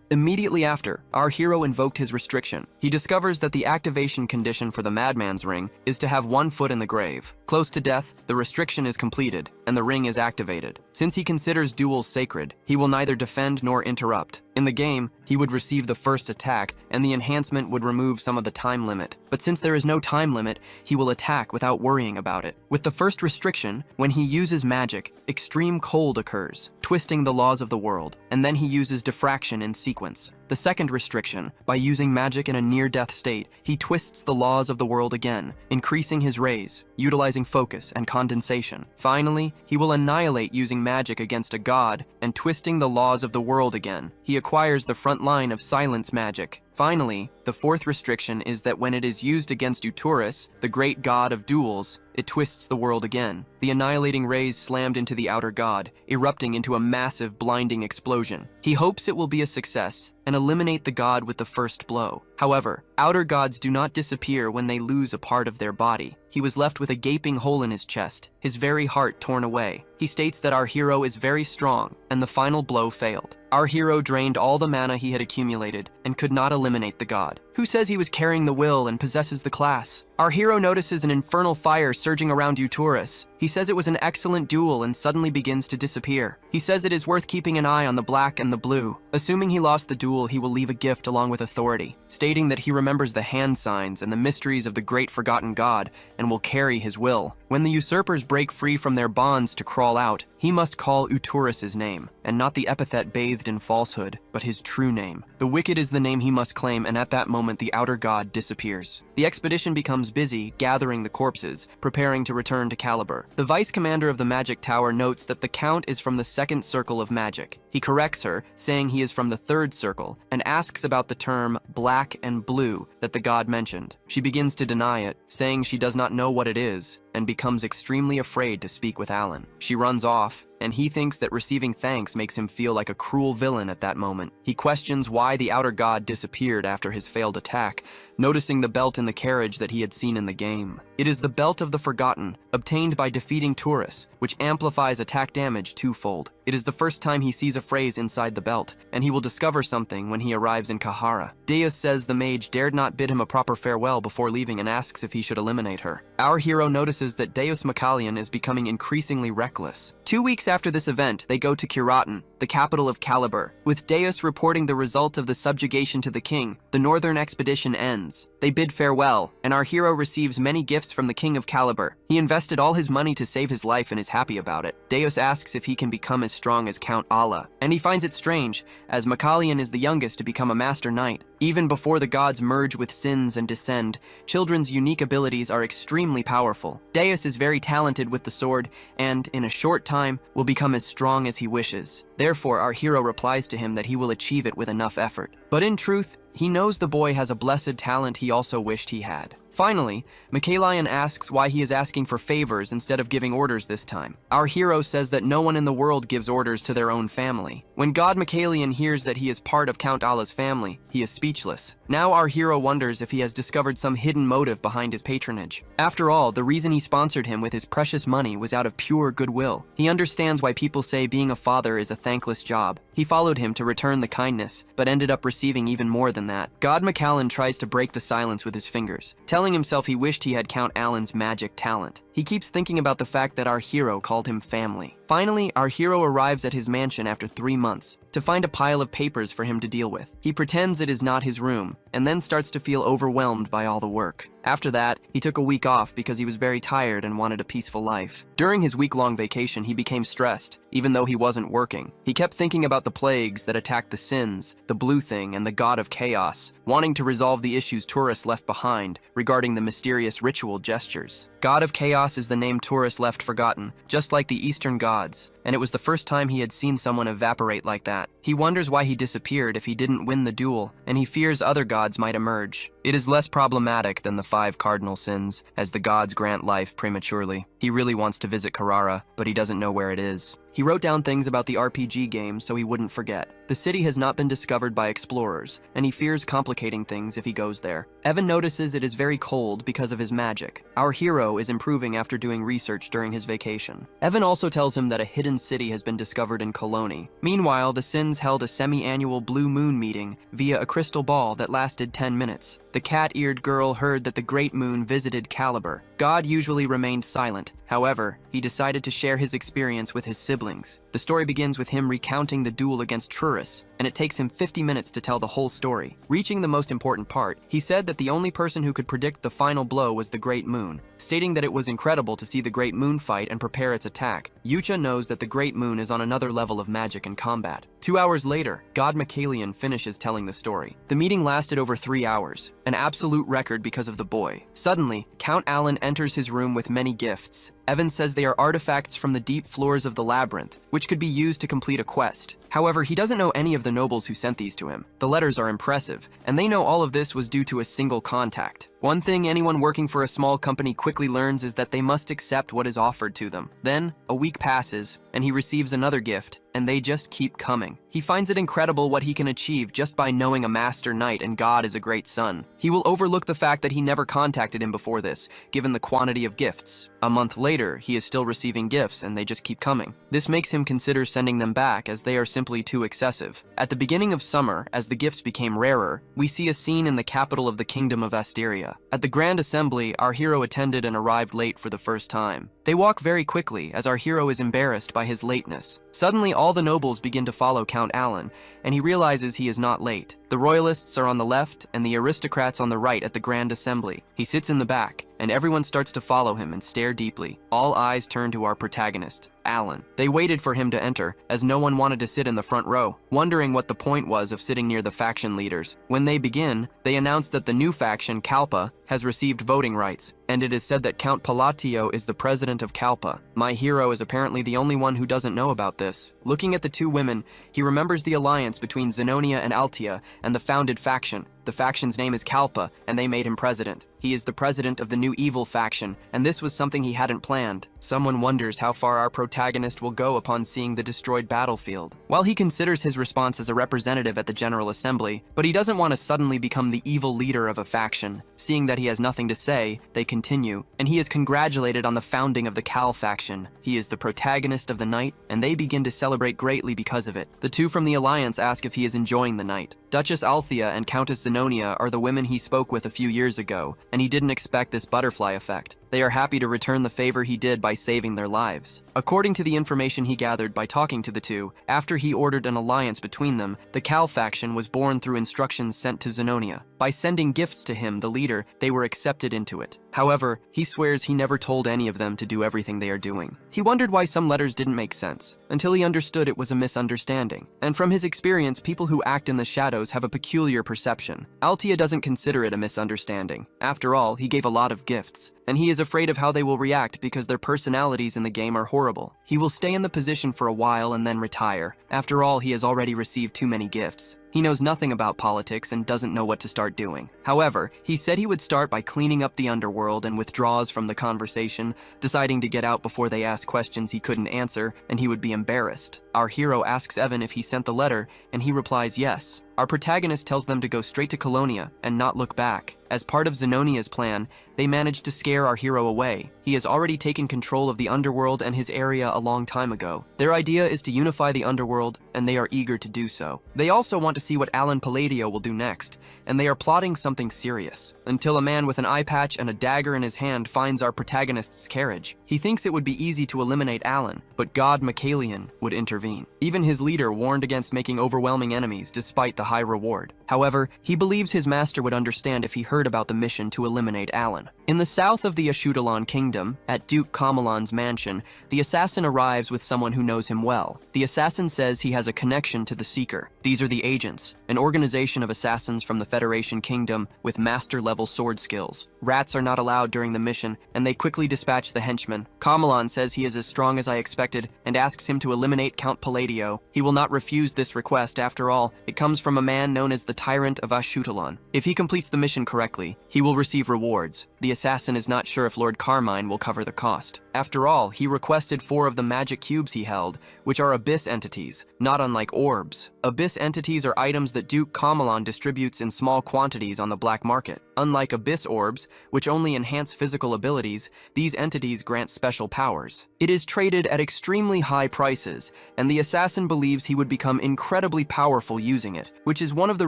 Speaker 1: Immediately after, our hero invoked his restriction. He discovers that the activation condition for the Madman's Ring is to have one foot in the grave. Close to death, the restriction is completed, and the ring is activated. Since he considers duels sacred, he will neither defend nor interrupt. In the game, he would receive the first attack, and the enhancement would remove some of the time limit. But since there is no time limit, he will attack without worrying about it. With the first restriction, when he uses magic, extreme cold occurs, twisting the laws of the world, and then he uses diffraction in sequence. The second restriction, by using magic in a near-death state, he twists the laws of the world again, increasing his rays, utilizing focus and condensation. Finally, he will annihilate using magic against a god and twisting the laws of the world again. He acquires the front line of silence magic. Finally, the fourth restriction is that when it is used against Uterus, the great god of duels, it twists the world again. The annihilating rays slammed into the outer god, erupting into a massive blinding explosion. He hopes it will be a success, and eliminate the god with the first blow. However, outer gods do not disappear when they lose a part of their body. He was left with a gaping hole in his chest, his very heart torn away. He states that our hero is very strong, and the final blow failed. Our hero drained all the mana he had accumulated and could not eliminate the god. Who says he was carrying the will and possesses the class? Our hero notices an infernal fire surging around Uturus. He says it was an excellent duel and suddenly begins to disappear. He says it is worth keeping an eye on the black and the blue. Assuming he lost the duel, he will leave a gift along with authority, stating that he remembers the hand signs and the mysteries of the great forgotten god and will carry his will. When the usurpers break free from their bonds to crawl out, he must call Uturus' name, and not the epithet bathed in falsehood, but his true name. The wicked is the name he must claim, and at that moment the outer god disappears. The expedition becomes busy, gathering the corpses, preparing to return to Caliber. The vice commander of the magic tower notes that the count is from the second circle of magic. He corrects her, saying he is from the third circle, and asks about the term black and blue that the god mentioned. She begins to deny it, saying she does not know what it is, and becomes extremely afraid to speak with Alan. She runs off, and he thinks that receiving thanks makes him feel like a cruel villain at that moment. He questions why the outer god disappeared after his failed attack, noticing the belt in the carriage that he had seen in the game. It is the Belt of the Forgotten, obtained by defeating Turus, which amplifies attack damage twofold. It is the first time he sees a phrase inside the belt, and he will discover something when he arrives in Kahara. Deus says the mage dared not bid him a proper farewell before leaving and asks if he should eliminate her. Our hero notices that Deus Macallion is becoming increasingly reckless. 2 weeks after this event, they go to Kiratin, the capital of Caliber. With Deus reporting the result of the subjugation to the king, the northern expedition ends. They bid farewell, and our hero receives many gifts from the king of Caliber. He invested all his money to save his life and is happy about it. Deus asks if he can become as strong as Count Allah, and he finds it strange, as Macallion is the youngest to become a master knight. Even before the gods merge with sins and descend, children's unique abilities are extremely powerful. Deus is very talented with the sword, and, in a short time, will become as strong as he wishes. Therefore, our hero replies to him that he will achieve it with enough effort. But in truth, he knows the boy has a blessed talent he also wished he had. Finally, Macallion asks why he is asking for favors instead of giving orders this time. Our hero says that no one in the world gives orders to their own family. When God Macallion hears that he is part of Count Allah's family, he is speechless. Now our hero wonders if he has discovered some hidden motive behind his patronage. After all, the reason he sponsored him with his precious money was out of pure goodwill. He understands why people say being a father is a thankless job. He followed him to return the kindness, but ended up receiving even more than that. God Macallion tries to break the silence with his fingers, telling himself he wished he had Count Alan's magic talent. He keeps thinking about the fact that our hero called him family. Finally, our hero arrives at his mansion after 3 months to find a pile of papers for him to deal with. He pretends it is not his room, and then starts to feel overwhelmed by all the work. After that, he took a week off because he was very tired and wanted a peaceful life. During his week-long vacation, he became stressed, even though he wasn't working. He kept thinking about the plagues that attacked the Sins, the Blue Thing, and the God of Chaos, wanting to resolve the issues Turus left behind regarding the mysterious ritual gestures. God of Chaos is the name Turus left forgotten, just like the Eastern gods, and it was the first time he had seen someone evaporate like that. He wonders why he disappeared if he didn't win the duel, and he fears other gods might emerge. It is less problematic than the 5 cardinal sins, as the gods grant life prematurely. He really wants to visit Carrara, but he doesn't know where it is. He wrote down things about the RPG game so he wouldn't forget. The city has not been discovered by explorers, and he fears complicating things if he goes there. Evan notices it is very cold because of his magic. Our hero is improving after doing research during his vacation. Evan also tells him that a hidden city has been discovered in Colony. Meanwhile, the Sins held a semi-annual Blue Moon meeting via a crystal ball that lasted 10 minutes. The cat-eared girl heard that the Great Moon visited Caliber. God usually remained silent. However, he decided to share his experience with his siblings. The story begins with him recounting the duel against Trurus, and it takes him 50 minutes to tell the whole story. Reaching the most important part, he said that the only person who could predict the final blow was the Great Moon, stating that it was incredible to see the Great Moon fight and prepare its attack. Yucha knows that the Great Moon is on another level of magic and combat. 2 hours later, God Macallion finishes telling the story. The meeting lasted over 3 hours, an absolute record because of the boy. Suddenly, Count Alan enters his room with many gifts. Evan says they are artifacts from the deep floors of the labyrinth, which could be used to complete a quest. However, he doesn't know any of the nobles who sent these to him. The letters are impressive, and they know all of this was due to a single contact. One thing anyone working for a small company quickly learns is that they must accept what is offered to them. Then, a week passes, and he receives another gift, and they just keep coming. He finds it incredible what he can achieve just by knowing a master knight and God is a great son. He will overlook the fact that he never contacted him before this, given the quantity of gifts. A month later, he is still receiving gifts and they just keep coming. This makes him consider sending them back as they are simply too excessive. At the beginning of summer, as the gifts became rarer, we see a scene in the capital of the Kingdom of Asteria. At the Grand Assembly, our hero attended and arrived late for the first time. They walk very quickly as our hero is embarrassed by his lateness. Suddenly, all the nobles begin to follow Count Alan, and he realizes he is not late. The royalists are on the left and the aristocrats on the right at the Grand Assembly. He sits in the back, and everyone starts to follow him and stare deeply. All eyes turn to our protagonist, Alan. They waited for him to enter, as no one wanted to sit in the front row, wondering what the point was of sitting near the faction leaders. When they begin, they announce that the new faction, Kalpa, has received voting rights, and it is said that Count Palatio is the president of Kalpa. My hero is apparently the only one who doesn't know about this. Looking at the two women, he remembers the alliance between Zenonia and Altia and the founded faction. The faction's name is Kalpa, and they made him president. He is the president of the new evil faction, and this was something he hadn't planned. Someone wonders how far our protagonist will go upon seeing the destroyed battlefield. While he considers his response as a representative at the General Assembly, but he doesn't want to suddenly become the evil leader of a faction. Seeing that he has nothing to say, they continue, and he is congratulated on the founding of the Kal faction. He is the protagonist of the night, and they begin to celebrate greatly because of it. The two from the Alliance ask if he is enjoying the night. Duchess Althea and Countess Zenonia are the women he spoke with a few years ago, and he didn't expect this butterfly effect. They are happy to return the favor he did by saving their lives. According to the information he gathered by talking to the two, after he ordered an alliance between them, the Kal faction was born through instructions sent to Zenonia. By sending gifts to him, the leader, they were accepted into it. However, he swears he never told any of them to do everything they are doing. He wondered why some letters didn't make sense, until he understood it was a misunderstanding. And from his experience, people who act in the shadows have a peculiar perception. Altia doesn't consider it a misunderstanding. After all, he gave a lot of gifts, and he is afraid of how they will react because their personalities in the game are horrible. He will stay in the position for a while and then retire. After all, he has already received too many gifts. He knows nothing about politics and doesn't know what to start doing. However, he said he would start by cleaning up the underworld and withdraws from the conversation, deciding to get out before they asked questions he couldn't answer, and he would be embarrassed. Our hero asks Evan if he sent the letter, and he replies yes. Our protagonist tells them to go straight to Colonia and not look back. As part of Zenonia's plan, they manage to scare our hero away. He has already taken control of the underworld and his area a long time ago. Their idea is to unify the underworld, and they are eager to do so. They also want to see what Alan Palladio will do next, and they are plotting something serious, until a man with an eye patch and a dagger in his hand finds our protagonist's carriage. He thinks it would be easy to eliminate Alan, but God Michaelian would intervene. Even his leader warned against making overwhelming enemies despite the high reward. However, he believes his master would understand if he heard about the mission to eliminate Alan. In the south of the Ashutolan Kingdom, at Duke Kamalan's mansion, the assassin arrives with someone who knows him well. The assassin says he has a connection to the Seeker. These are the Agents, an organization of assassins from the Federation Kingdom with master-level sword skills. Rats are not allowed during the mission, and they quickly dispatch the henchman. Kamalan says he is as strong as I expected and asks him to eliminate Count Palladio. He will not refuse this request. After all, it comes from a man known as the Tyrant of Ashutolan. If he completes the mission correctly, he will receive rewards. The assassin is not sure if Lord Carmine will cover the cost. After all, he requested 4 of the magic cubes he held, which are abyss entities, not unlike orbs. Abyss entities are items that Duke Kamalan distributes in small quantities on the black market. Unlike abyss orbs, which only enhance physical abilities, these entities grant special powers. It is traded at extremely high prices, and the assassin believes he would become incredibly powerful using it, which is one of the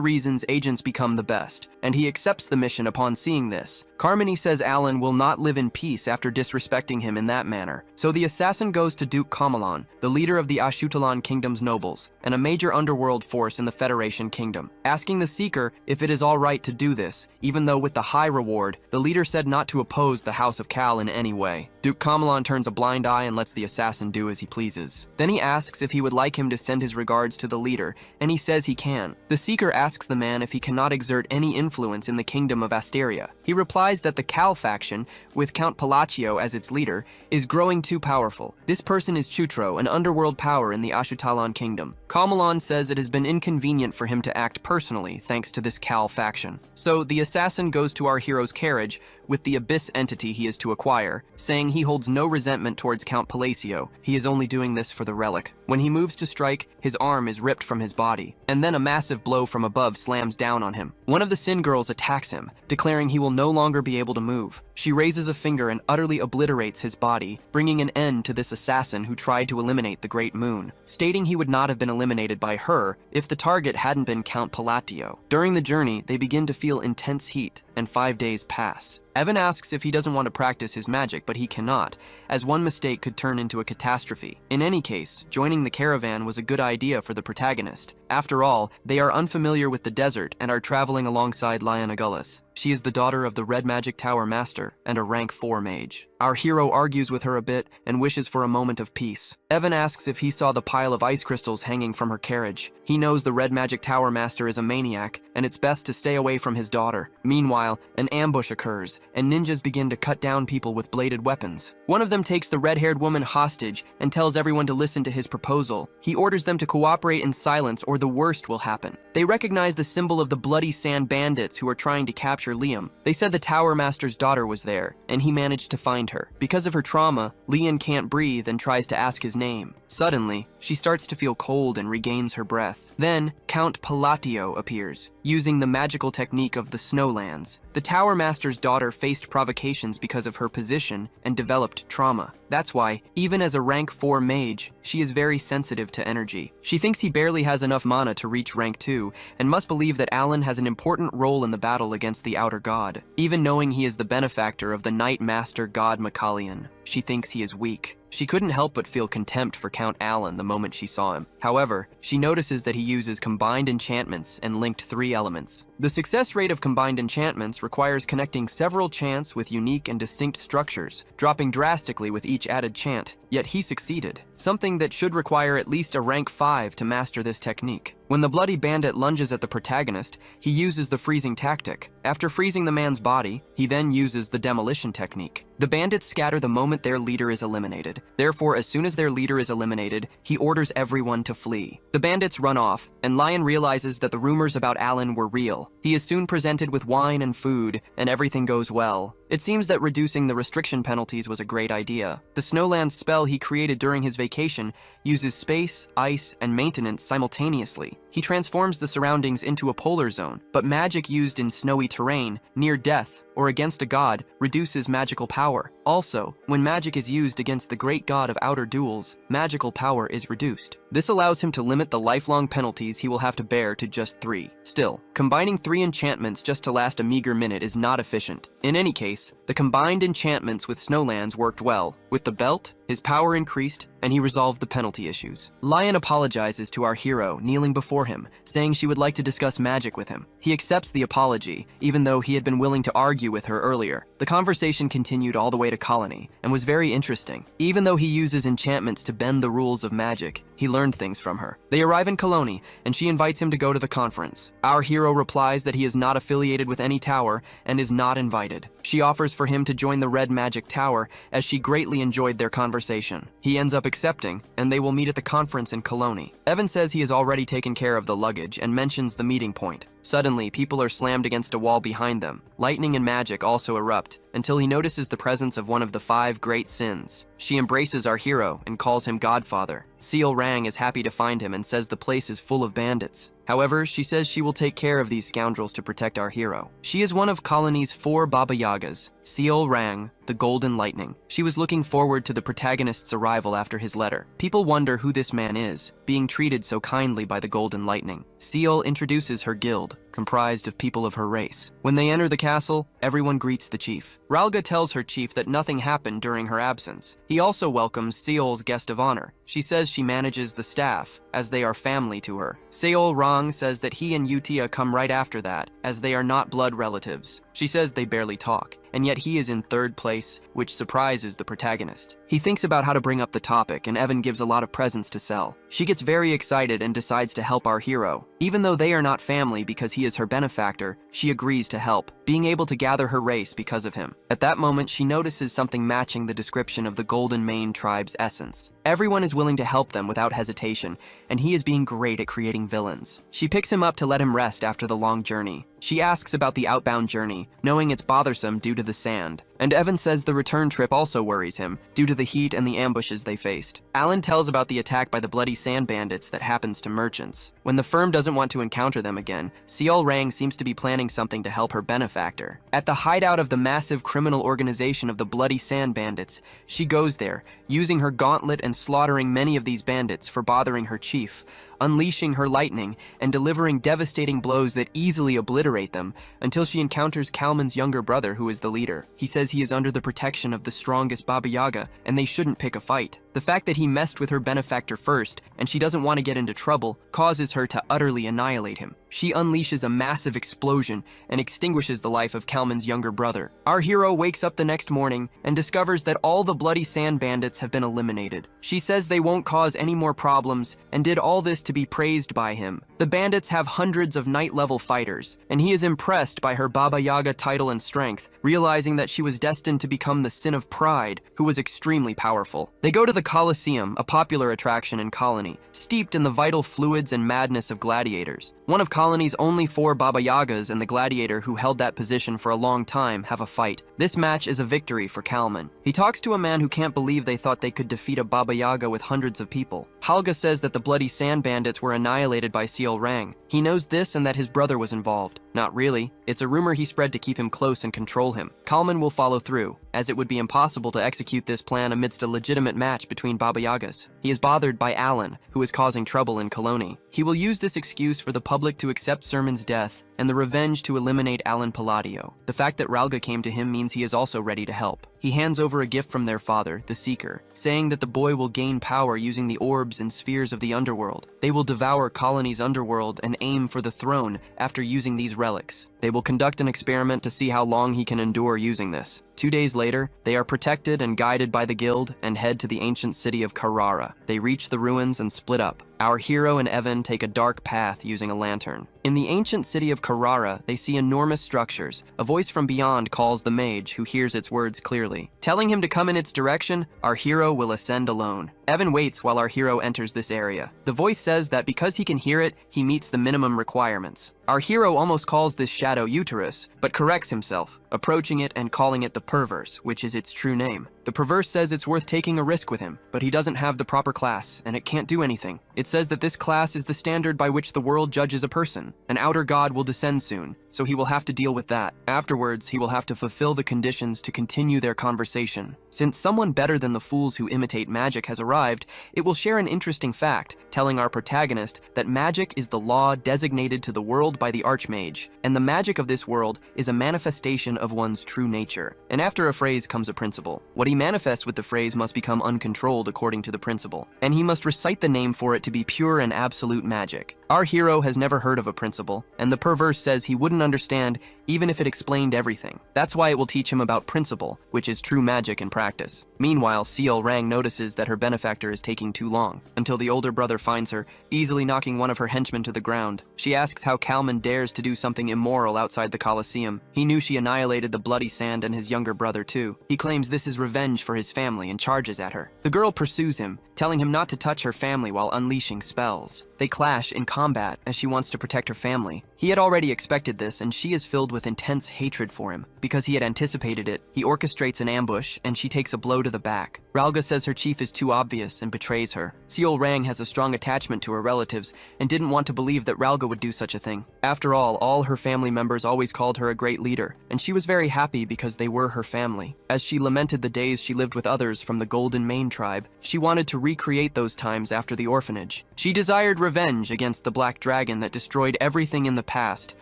Speaker 1: reasons agents become the best, and he accepts the mission upon seeing this. Carmine says Alan will not live in peace after disrespecting him in that manner, so the assassin goes to Duke Kamalan, the leader of the Ashutolan Kingdom's nobles, and a major underworld force in the Federation Kingdom, asking the Seeker if it is all right to do this. Even though with the high reward, the leader said not to oppose the House of Kal in any way. Duke Kamalan turns a blind eye and lets the assassin do as he pleases. Then he asks if he would like him to send his regards to the leader, and he says he can. The Seeker asks the man if he cannot exert any influence in the Kingdom of Asteria. He replies realize that the Cal faction, with Count Palacio as its leader, is growing too powerful. This person is Chutro, an underworld power in the Ashutalan kingdom. Kamalan says it has been inconvenient for him to act personally thanks to this Cal faction. So the assassin goes to our hero's carriage with the abyss entity he is to acquire, saying he holds no resentment towards Count Palacio. He is only doing this for the relic. When he moves to strike, his arm is ripped from his body, and then a massive blow from above slams down on him. One of the Sin Girls attacks him, declaring he will no longer be able to move. She raises a finger and utterly obliterates his body, bringing an end to this assassin who tried to eliminate the Great Moon, stating he would not have been eliminated by her if the target hadn't been Count Palatio. During the journey, they begin to feel intense heat, and 5 days pass. Evan asks if he doesn't want to practice his magic, but he cannot, as one mistake could turn into a catastrophe. In any case, joining the caravan was a good idea for the protagonist. After all, they are unfamiliar with the desert and are traveling alongside Lyanna Gullis. She is the daughter of the Red Magic Tower Master and a rank 4 mage. Our hero argues with her a bit and wishes for a moment of peace. Evan asks if he saw the pile of ice crystals hanging from her carriage. He knows the Red Magic Tower Master is a maniac, and it's best to stay away from his daughter. Meanwhile, an ambush occurs, and ninjas begin to cut down people with bladed weapons. One of them takes the red-haired woman hostage and tells everyone to listen to his proposal. He orders them to cooperate in silence or the worst will happen. They recognize the symbol of the Bloody Sand Bandits who are trying to capture Liam. They said the Tower Master's daughter was there, and he managed to find her. Because of her trauma, Liam can't breathe and tries to ask his name. Suddenly, she starts to feel cold and regains her breath. Then, Count Palatio appears, using the magical technique of the Snowlands. The Tower Master's daughter faced provocations because of her position and developed trauma. That's why, even as a rank 4 mage, she is very sensitive to energy. She thinks he barely has enough mana to reach rank 2, and must believe that Alan has an important role in the battle against the Outer God. Even knowing he is the benefactor of the Night Master God Macallion, she thinks he is weak. She couldn't help but feel contempt for Count Alan the moment she saw him. However, she notices that he uses combined enchantments and linked 3 elements. The success rate of combined enchantments requires connecting several chants with unique and distinct structures, dropping drastically with each added chant, yet he succeeded. Something that should require at least a rank 5 to master this technique. When the Bloody Bandit lunges at the protagonist, he uses the freezing tactic. After freezing the man's body, he then uses the demolition technique. The bandits scatter the moment their leader is eliminated. Therefore, as soon as their leader is eliminated, he orders everyone to flee. The bandits run off, and Lion realizes that the rumors about Alan were real. He is soon presented with wine and food, and everything goes well. It seems that reducing the restriction penalties was a great idea. The Snowlands spell he created during his vacation uses space, ice, and maintenance simultaneously. He transforms the surroundings into a polar zone, but magic used in snowy terrain, near death, or against a god reduces magical power. Also, when magic is used against the great god of outer duels, magical power is reduced. This allows him to limit the lifelong penalties he will have to bear to just 3. Still, combining 3 enchantments just to last a meager minute is not efficient. In any case, the combined enchantments with Snowlands worked well. With the belt, his power increased, and he resolved the penalty issues. Lion apologizes to our hero, kneeling before him, saying she would like to discuss magic with him. He accepts the apology, even though he had been willing to argue with her earlier. The conversation continued all the way to Colony, and was very interesting. Even though he uses enchantments to bend the rules of magic, he learned things from her. They arrive in Colony, and she invites him to go to the conference. Our hero replies that he is not affiliated with any tower, and is not invited. She offers for him to join the Red Magic Tower, as she greatly enjoyed their conversation. He ends up accepting, and they will meet at the conference in Colony. Evan says he has already taken care of the luggage, and mentions the meeting point. Suddenly, people are slammed against a wall behind them. Lightning and magic also erupt, until he notices the presence of one of the 5 great sins. She embraces our hero and calls him Godfather. Seal Rang is happy to find him and says the place is full of bandits. However, she says she will take care of these scoundrels to protect our hero. She is one of Colony's 4 Baba Yagas, Seol Rang, the Golden Lightning. She was looking forward to the protagonist's arrival after his letter. People wonder who this man is, being treated so kindly by the Golden Lightning. Seol introduces her guild, comprised of people of her race. When they enter the castle, everyone greets the chief. Ralga tells her chief that nothing happened during her absence. He also welcomes Seol's guest of honor. She says she manages the staff, as they are family to her. Seol Rang says that he and Utia come right after that, as they are not blood relatives. She says they barely talk. and yet he is in third place, which surprises the protagonist. He thinks about how to bring up the topic, and Evan gives a lot of presents to sell. She gets very excited and decides to help our hero. Even though they are not family because he is her benefactor, she agrees to help, being able to gather her race because of him. At that moment, she notices something matching the description of the Golden Mane tribe's essence. Everyone is willing to help them without hesitation, and he is being great at creating villains. She picks him up to let him rest after the long journey. She asks about the outbound journey, knowing it's bothersome due to the sand. And Evan says the return trip also worries him, due to the heat and the ambushes they faced. Alan tells about the attack by the Bloody Sand Bandits that happens to merchants. When the firm doesn't want to encounter them again, Seol Rang seems to be planning something to help her benefactor. At the hideout of the massive criminal organization of the Bloody Sand Bandits, she goes there, using her gauntlet and slaughtering many of these bandits for bothering her chief, unleashing her lightning and delivering devastating blows that easily obliterate them until she encounters Kalman's younger brother, who is the leader. He says he is under the protection of the strongest Baba Yaga and they shouldn't pick a fight. The fact that he messed with her benefactor first and she doesn't want to get into trouble causes her to utterly annihilate him. She unleashes a massive explosion and extinguishes the life of Kalman's younger brother. Our hero wakes up the next morning and discovers that all the Bloody Sand Bandits have been eliminated. She says they won't cause any more problems and did all this to be praised by him. The bandits have hundreds of night-level fighters, and he is impressed by her Baba Yaga title and strength, realizing that she was destined to become the Sin of Pride, who was extremely powerful. They go to the Colosseum, a popular attraction in Colony, steeped in the vital fluids and madness of gladiators. One of Colony's only 4 Baba Yagas and the gladiator who held that position for a long time have a fight. This match is a victory for Kalman. He talks to a man who can't believe they thought they could defeat a Baba Yaga with hundreds of people. Halga says that the Bloody Sand Bandits were annihilated by Seol Rang. He knows this and that his brother was involved. Not really. It's a rumor he spread to keep him close and control him. Kalman will follow through, as it would be impossible to execute this plan amidst a legitimate match between Baba Yagas. He is bothered by Alan, who is causing trouble in Colony. He will use this excuse for the public to accept Sermon's death and the revenge to eliminate Alan Palladio. The fact that Ralga came to him means he is also ready to help. He hands over a gift from their father, the Seeker, saying that the boy will gain power using the orbs and spheres of the underworld. They will devour Colony's underworld and aim for the throne after using these relics. They will conduct an experiment to see how long he can endure using this. 2 days later, they are protected and guided by the guild and head to the ancient city of Carrara. They reach the ruins and split up. Our hero and Evan take a dark path using a lantern. In the ancient city of Carrara, they see enormous structures. A voice from beyond calls the mage, who hears its words clearly. Telling him to come in its direction, our hero will ascend alone. Evan waits while our hero enters this area. The voice says that because he can hear it, he meets the minimum requirements. Our hero almost calls this shadow Uterus, but corrects himself, approaching it and calling it the Perverse, which is its true name. The Perverse says it's worth taking a risk with him, but he doesn't have the proper class, and it can't do anything. It says that this class is the standard by which the world judges a person. An outer god will descend soon, so he will have to deal with that. Afterwards, he will have to fulfill the conditions to continue their conversation. Since someone better than the fools who imitate magic has arrived, it will share an interesting fact, telling our protagonist that magic is the law designated to the world by the Archmage, and the magic of this world is a manifestation of one's true nature. And after a phrase comes a principle. What he manifests with the phrase must become uncontrolled according to the principle, and he must recite the name for it to be pure and absolute magic. Our hero has never heard of a principle, and the Perverse says he wouldn't understand even if it explained everything. That's why it will teach him about principle, which is true magic in practice. Meanwhile, Seol Rang notices that her benefactor is taking too long, until the older brother finds her, easily knocking one of her henchmen to the ground. She asks how Kalman dares to do something immoral outside the Colosseum. He knew she annihilated the Bloody Sand and his younger brother too. He claims this is revenge for his family and charges at her. The girl pursues him, telling him not to touch her family while unleashing spells. They clash in combat as she wants to protect her family. He had already expected this, and she is filled with intense hatred for him. Because he had anticipated it, he orchestrates an ambush, and she takes a blow to the back. Ralga says her chief is too obvious and betrays her. Seol Rang has a strong attachment to her relatives and didn't want to believe that Ralga would do such a thing. After all her family members always called her a great leader, and she was very happy because they were her family. As she lamented the days she lived with others from the Golden Mane tribe, she wanted to recreate those times after the orphanage. She desired revenge against the Black Dragon that destroyed everything in the past,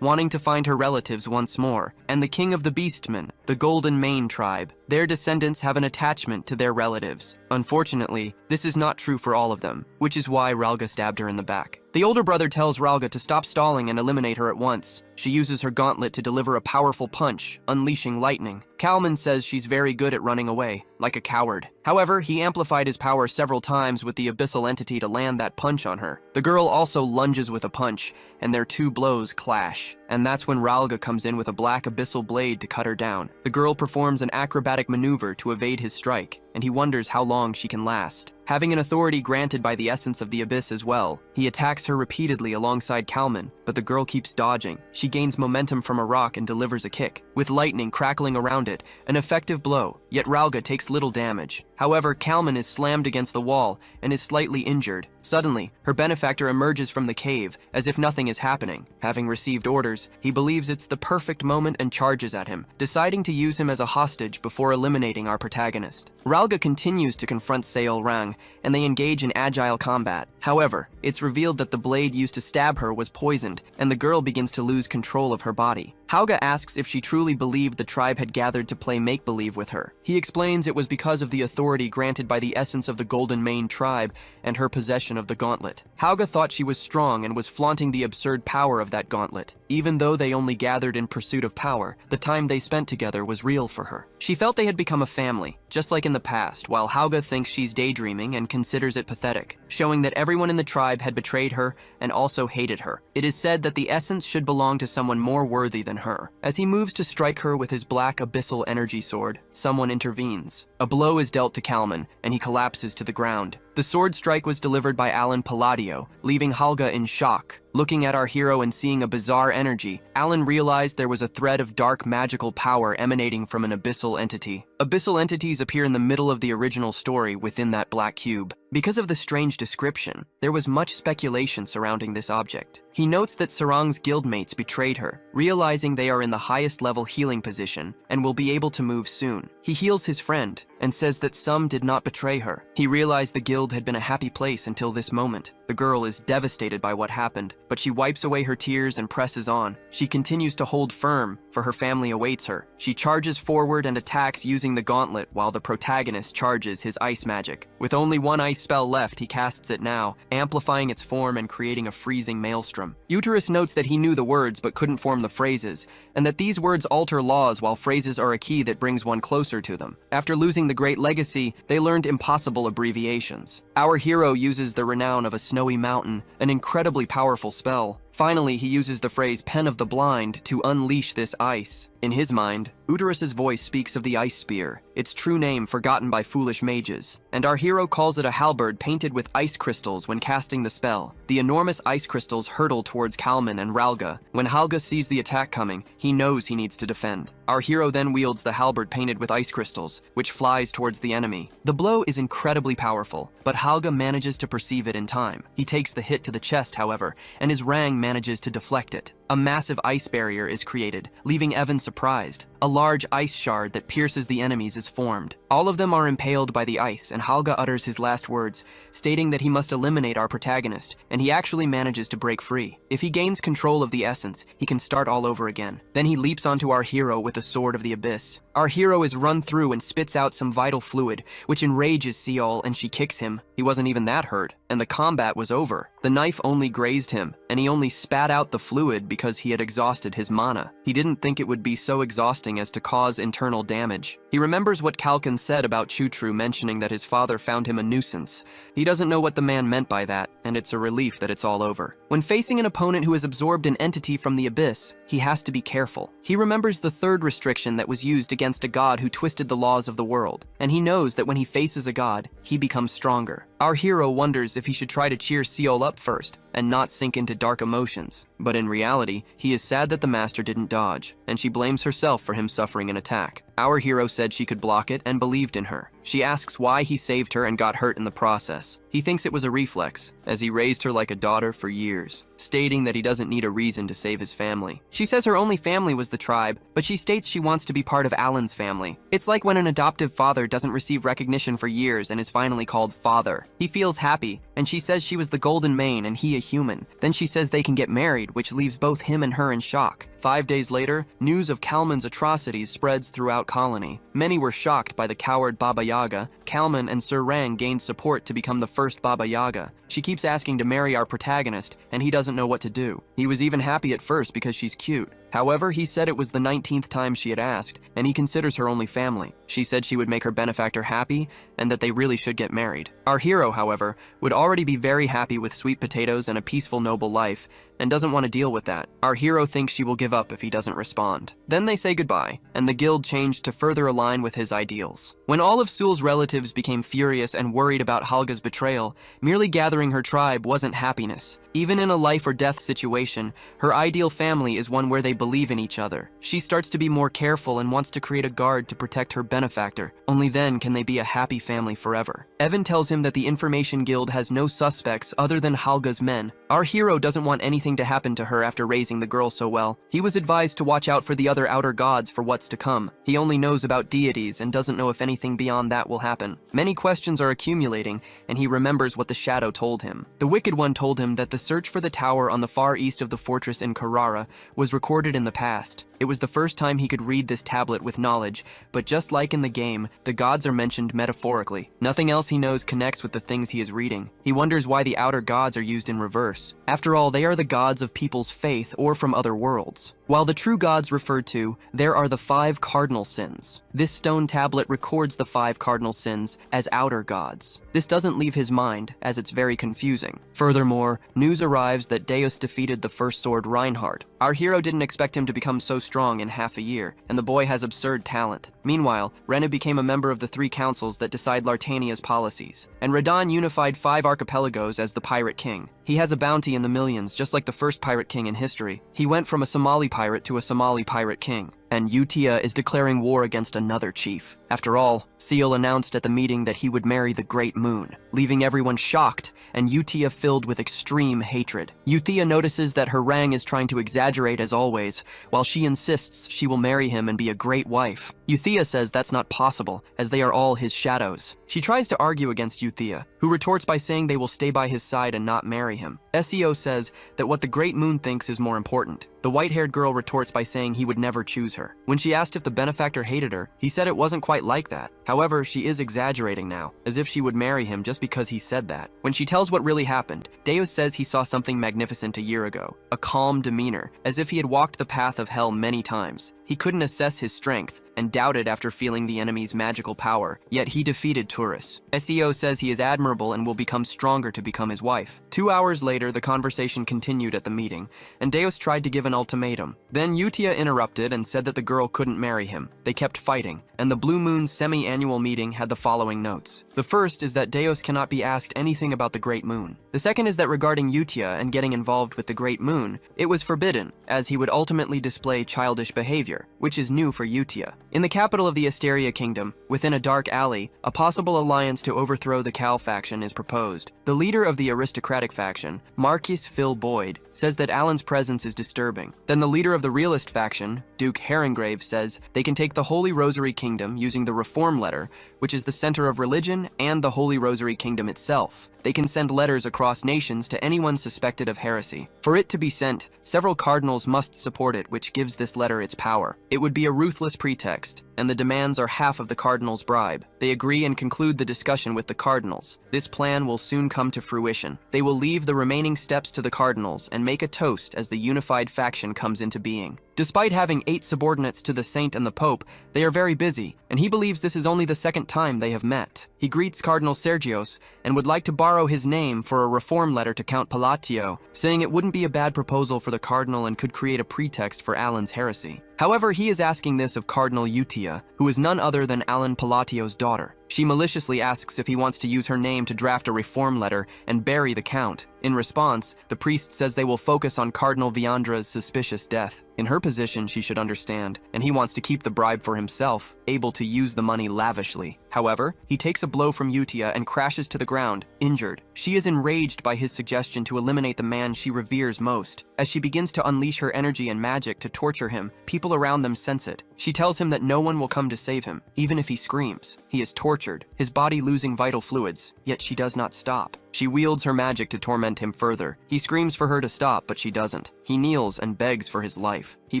Speaker 1: wanting to find her relatives once more, and the king of the Beastmen, the Golden Mane tribe. Their descendants have an attachment to their relatives. Unfortunately, this is not true for all of them, which is why Ralga stabbed her in the back. The older brother tells Ralga to stop stalling and eliminate her at once. She uses her gauntlet to deliver a powerful punch, unleashing lightning. Kalman says she's very good at running away, like a coward. However, he amplified his power several times with the abyssal entity to land that punch on her. The girl also lunges with a punch, and their two blows clash. And that's when Ralga comes in with a black abyssal blade to cut her down. The girl performs an acrobatic maneuver to evade his strike, and he wonders how long she can last. Having an authority granted by the essence of the abyss as well, he attacks her repeatedly alongside Kalman, but the girl keeps dodging. She gains momentum from a rock and delivers a kick, with lightning crackling around it, an effective blow, yet Ralga takes little damage. However, Kalman is slammed against the wall and is slightly injured. Suddenly, her benefactor emerges from the cave, as if nothing is happening. Having received orders, he believes it's the perfect moment and charges at him, deciding to use him as a hostage before eliminating our protagonist. Ralga continues to confront Seol Rang, and they engage in agile combat. However, it's revealed that the blade used to stab her was poisoned, and the girl begins to lose control of her body. Hauga asks if she truly believed the tribe had gathered to play make-believe with her. He explains it was because of the authority granted by the essence of the Golden Mane tribe and her possession of the gauntlet. Hauga thought she was strong and was flaunting the absurd power of that gauntlet. Even though they only gathered in pursuit of power, the time they spent together was real for her. She felt they had become a family, just like in the past, while Hauga thinks she's daydreaming and considers it pathetic, showing that everyone in the tribe had betrayed her and also hated her. It is said that the essence should belong to someone more worthy than her. As he moves to strike her with his black abyssal energy sword, someone intervenes. A blow is dealt to Kalman, and he collapses to the ground. The sword strike was delivered by Alan Palladio, leaving Hauga in shock. Looking at our hero and seeing a bizarre energy, Alan realized there was a thread of dark magical power emanating from an abyssal entity. Abyssal entities appear in the middle of the original story within that black cube. Because of the strange description, there was much speculation surrounding this object. He notes that Sarang's guildmates betrayed her, realizing they are in the highest level healing position and will be able to move soon. He heals his friend and says that some did not betray her. He realized the guild had been a happy place until this moment. The girl is devastated by what happened, but she wipes away her tears and presses on. She continues to hold firm, for her family awaits her. She charges forward and attacks using the gauntlet while the protagonist charges his ice magic. With only one ice spell left, he casts it now, amplifying its form and creating a freezing maelstrom. Uterus notes that he knew the words but couldn't form the phrases, and that these words alter laws while phrases are a key that brings one closer to them. After losing the Great Legacy, they learned impossible abbreviations. Our hero uses the renown of a snowy mountain, an incredibly powerful spell. Finally, he uses the phrase Pen of the Blind to unleash this ice. In his mind, Uterus's voice speaks of the ice spear, its true name forgotten by foolish mages, and our hero calls it a halberd painted with ice crystals when casting the spell. The enormous ice crystals hurtle towards Kalman and Ralga. When Halga sees the attack coming, he knows he needs to defend. Our hero then wields the halberd painted with ice crystals, which flies towards the enemy. The blow is incredibly powerful, but Halga manages to perceive it in time. He takes the hit to the chest, however, and his Rang manages to deflect it. A massive ice barrier is created, leaving Evan surprised. A large ice shard that pierces the enemies is formed. All of them are impaled by the ice, and Halga utters his last words, stating that he must eliminate our protagonist, and he actually manages to break free. If he gains control of the essence, he can start all over again. Then he leaps onto our hero with the sword of the abyss. Our hero is run through and spits out some vital fluid, which enrages Seol, and she kicks him. He wasn't even that hurt, and the combat was over. The knife only grazed him, and he only spat out the fluid because he had exhausted his mana. He didn't think it would be so exhausting as to cause internal damage. He remembers what Kalkin said about Chutru mentioning that his father found him a nuisance. He doesn't know what the man meant by that, and it's a relief that it's all over. When facing an opponent who has absorbed an entity from the abyss, he has to be careful. He remembers the third restriction that was used against a god who twisted the laws of the world, and he knows that when he faces a god, he becomes stronger. Our hero wonders if he should try to cheer Seol up first, and not sink into dark emotions. But in reality, he is sad that the master didn't dodge, and she blames herself for him suffering an attack. Our hero said she could block it and believed in her. She asks why he saved her and got hurt in the process. He thinks it was a reflex, as he raised her like a daughter for years, stating that he doesn't need a reason to save his family. She says her only family was the tribe, but she states she wants to be part of Alan's family. It's like when an adoptive father doesn't receive recognition for years and is finally called father. He feels happy, and she says she was the golden mane and he a human. Then she says they can get married, which leaves both him and her in shock. 5 days later, news of Kalman's atrocities spreads throughout colony. Many were shocked by the coward Baba Yaga. Kalman and Sir Rang gained support to become the first Baba Yaga. She keeps asking to marry our protagonist, and he doesn't know what to do. He was even happy at first because she's cute. However, he said it was the 19th time she had asked, and he considers her only family. She said she would make her benefactor happy, and that they really should get married. Our hero, however, would already be very happy with sweet potatoes and a peaceful, noble life, and doesn't want to deal with that. Our hero thinks she will give up if he doesn't respond. Then they say goodbye, and the guild changed to further align with his ideals. When all of Sul's relatives became furious and worried about Halga's betrayal, merely gathering her tribe wasn't happiness. Even in a life or death situation, her ideal family is one where they believe in each other. She starts to be more careful and wants to create a guard to protect her benefactor. Only then can they be a happy family forever. Evan tells him that the Information Guild has no suspects other than Halga's men. Our hero doesn't want anything to happen to her after raising the girl so well. He was advised to watch out for the other outer gods for what's to come. He only knows about deities and doesn't know if anything beyond that will happen. Many questions are accumulating, and he remembers what the shadow told him. The Wicked One told him that the search for the tower on the far east of the fortress in Carrara was recorded in the past. It was the first time he could read this tablet with knowledge, but just like in the game, the gods are mentioned metaphorically. Nothing else he knows connects with the things he is reading. He wonders why the outer gods are used in reverse. After all, they are the gods of people's faith or from other worlds. While the true gods referred to, there are the 5 cardinal sins. This stone tablet records the 5 cardinal sins as outer gods. This doesn't leave his mind, as it's very confusing. Furthermore, news arrives that Deus defeated the first sword Reinhardt. Our hero didn't expect him to become so strong in half a year, and the boy has absurd talent. Meanwhile, Rena became a member of the 3 councils that decide Lartania's policies, and Radon unified 5 archipelagos as the Pirate King. He has a bounty in the millions, just like the first pirate king in history. He went from a Somali pirate to a Somali pirate king. And Utia is declaring war against another chief. After all, Seal announced at the meeting that he would marry the Great Moon, leaving everyone shocked and Utia filled with extreme hatred. Uthia notices that her Rang is trying to exaggerate as always, while she insists she will marry him and be a great wife. Uthia says that's not possible, as they are all his shadows. She tries to argue against Uthia, who retorts by saying they will stay by his side and not marry him. SEO says that what the Great Moon thinks is more important. The white-haired girl retorts by saying he would never choose her. When she asked if the benefactor hated her, he said it wasn't quite like that. However, she is exaggerating now, as if she would marry him just because he said that. When she tells what really happened, Deus says he saw something magnificent a year ago, a calm demeanor, as if he had walked the path of hell many times. He couldn't assess his strength, and doubted after feeling the enemy's magical power, yet he defeated Turris. SEO says he is admirable and will become stronger to become his wife. 2 hours later, the conversation continued at the meeting, and Deus tried to give an ultimatum. Then Utia interrupted and said that the girl couldn't marry him. They kept fighting, and the Blue Moon's semi-annual meeting had the following notes. The first is that Deus cannot be asked anything about the Great Moon. The second is that regarding Utia and getting involved with the Great Moon, it was forbidden, as he would ultimately display childish behavior, which is new for Utia. In the capital of the Asteria Kingdom, within a dark alley, a possible alliance to overthrow the Cal faction is proposed. The leader of the aristocratic faction, Marquis Phil Boyd, says that Alan's presence is disturbing. Then the leader of the realist faction, Duke Herringrave, says they can take the Holy Rosary Kingdom using the Reform Letter, which is the center of religion and the Holy Rosary Kingdom itself. They can send letters across nations to anyone suspected of heresy. For it to be sent, several cardinals must support it, which gives this letter its power. It would be a ruthless pretext, and the demands are half of the cardinals' bribe. They agree and conclude the discussion with the cardinals. This plan will soon come to fruition. They will leave the remaining steps to the cardinals and make a toast as the unified faction comes into being. Despite having 8 subordinates to the Saint and the Pope, they are very busy, and he believes this is only the second time they have met. He greets Cardinal Sergios and would like to borrow his name for a reform letter to Count Palatio, saying it wouldn't be a bad proposal for the cardinal and could create a pretext for Alan's heresy. However, he is asking this of Cardinal Utia, who is none other than Alan Palatio's daughter. She maliciously asks if he wants to use her name to draft a reform letter and bury the Count. In response, the priest says they will focus on Cardinal Viandra's suspicious death. In her position, she should understand, and he wants to keep the bribe for himself, able to use the money lavishly. However, he takes a blow from Utia and crashes to the ground, injured. She is enraged by his suggestion to eliminate the man she reveres most. As she begins to unleash her energy and magic to torture him, people around them sense it. She tells him that no one will come to save him, even if he screams. He is tortured, his body losing vital fluids, yet she does not stop. She wields her magic to torment him further. He screams for her to stop, but she doesn't. He kneels and begs for his life. He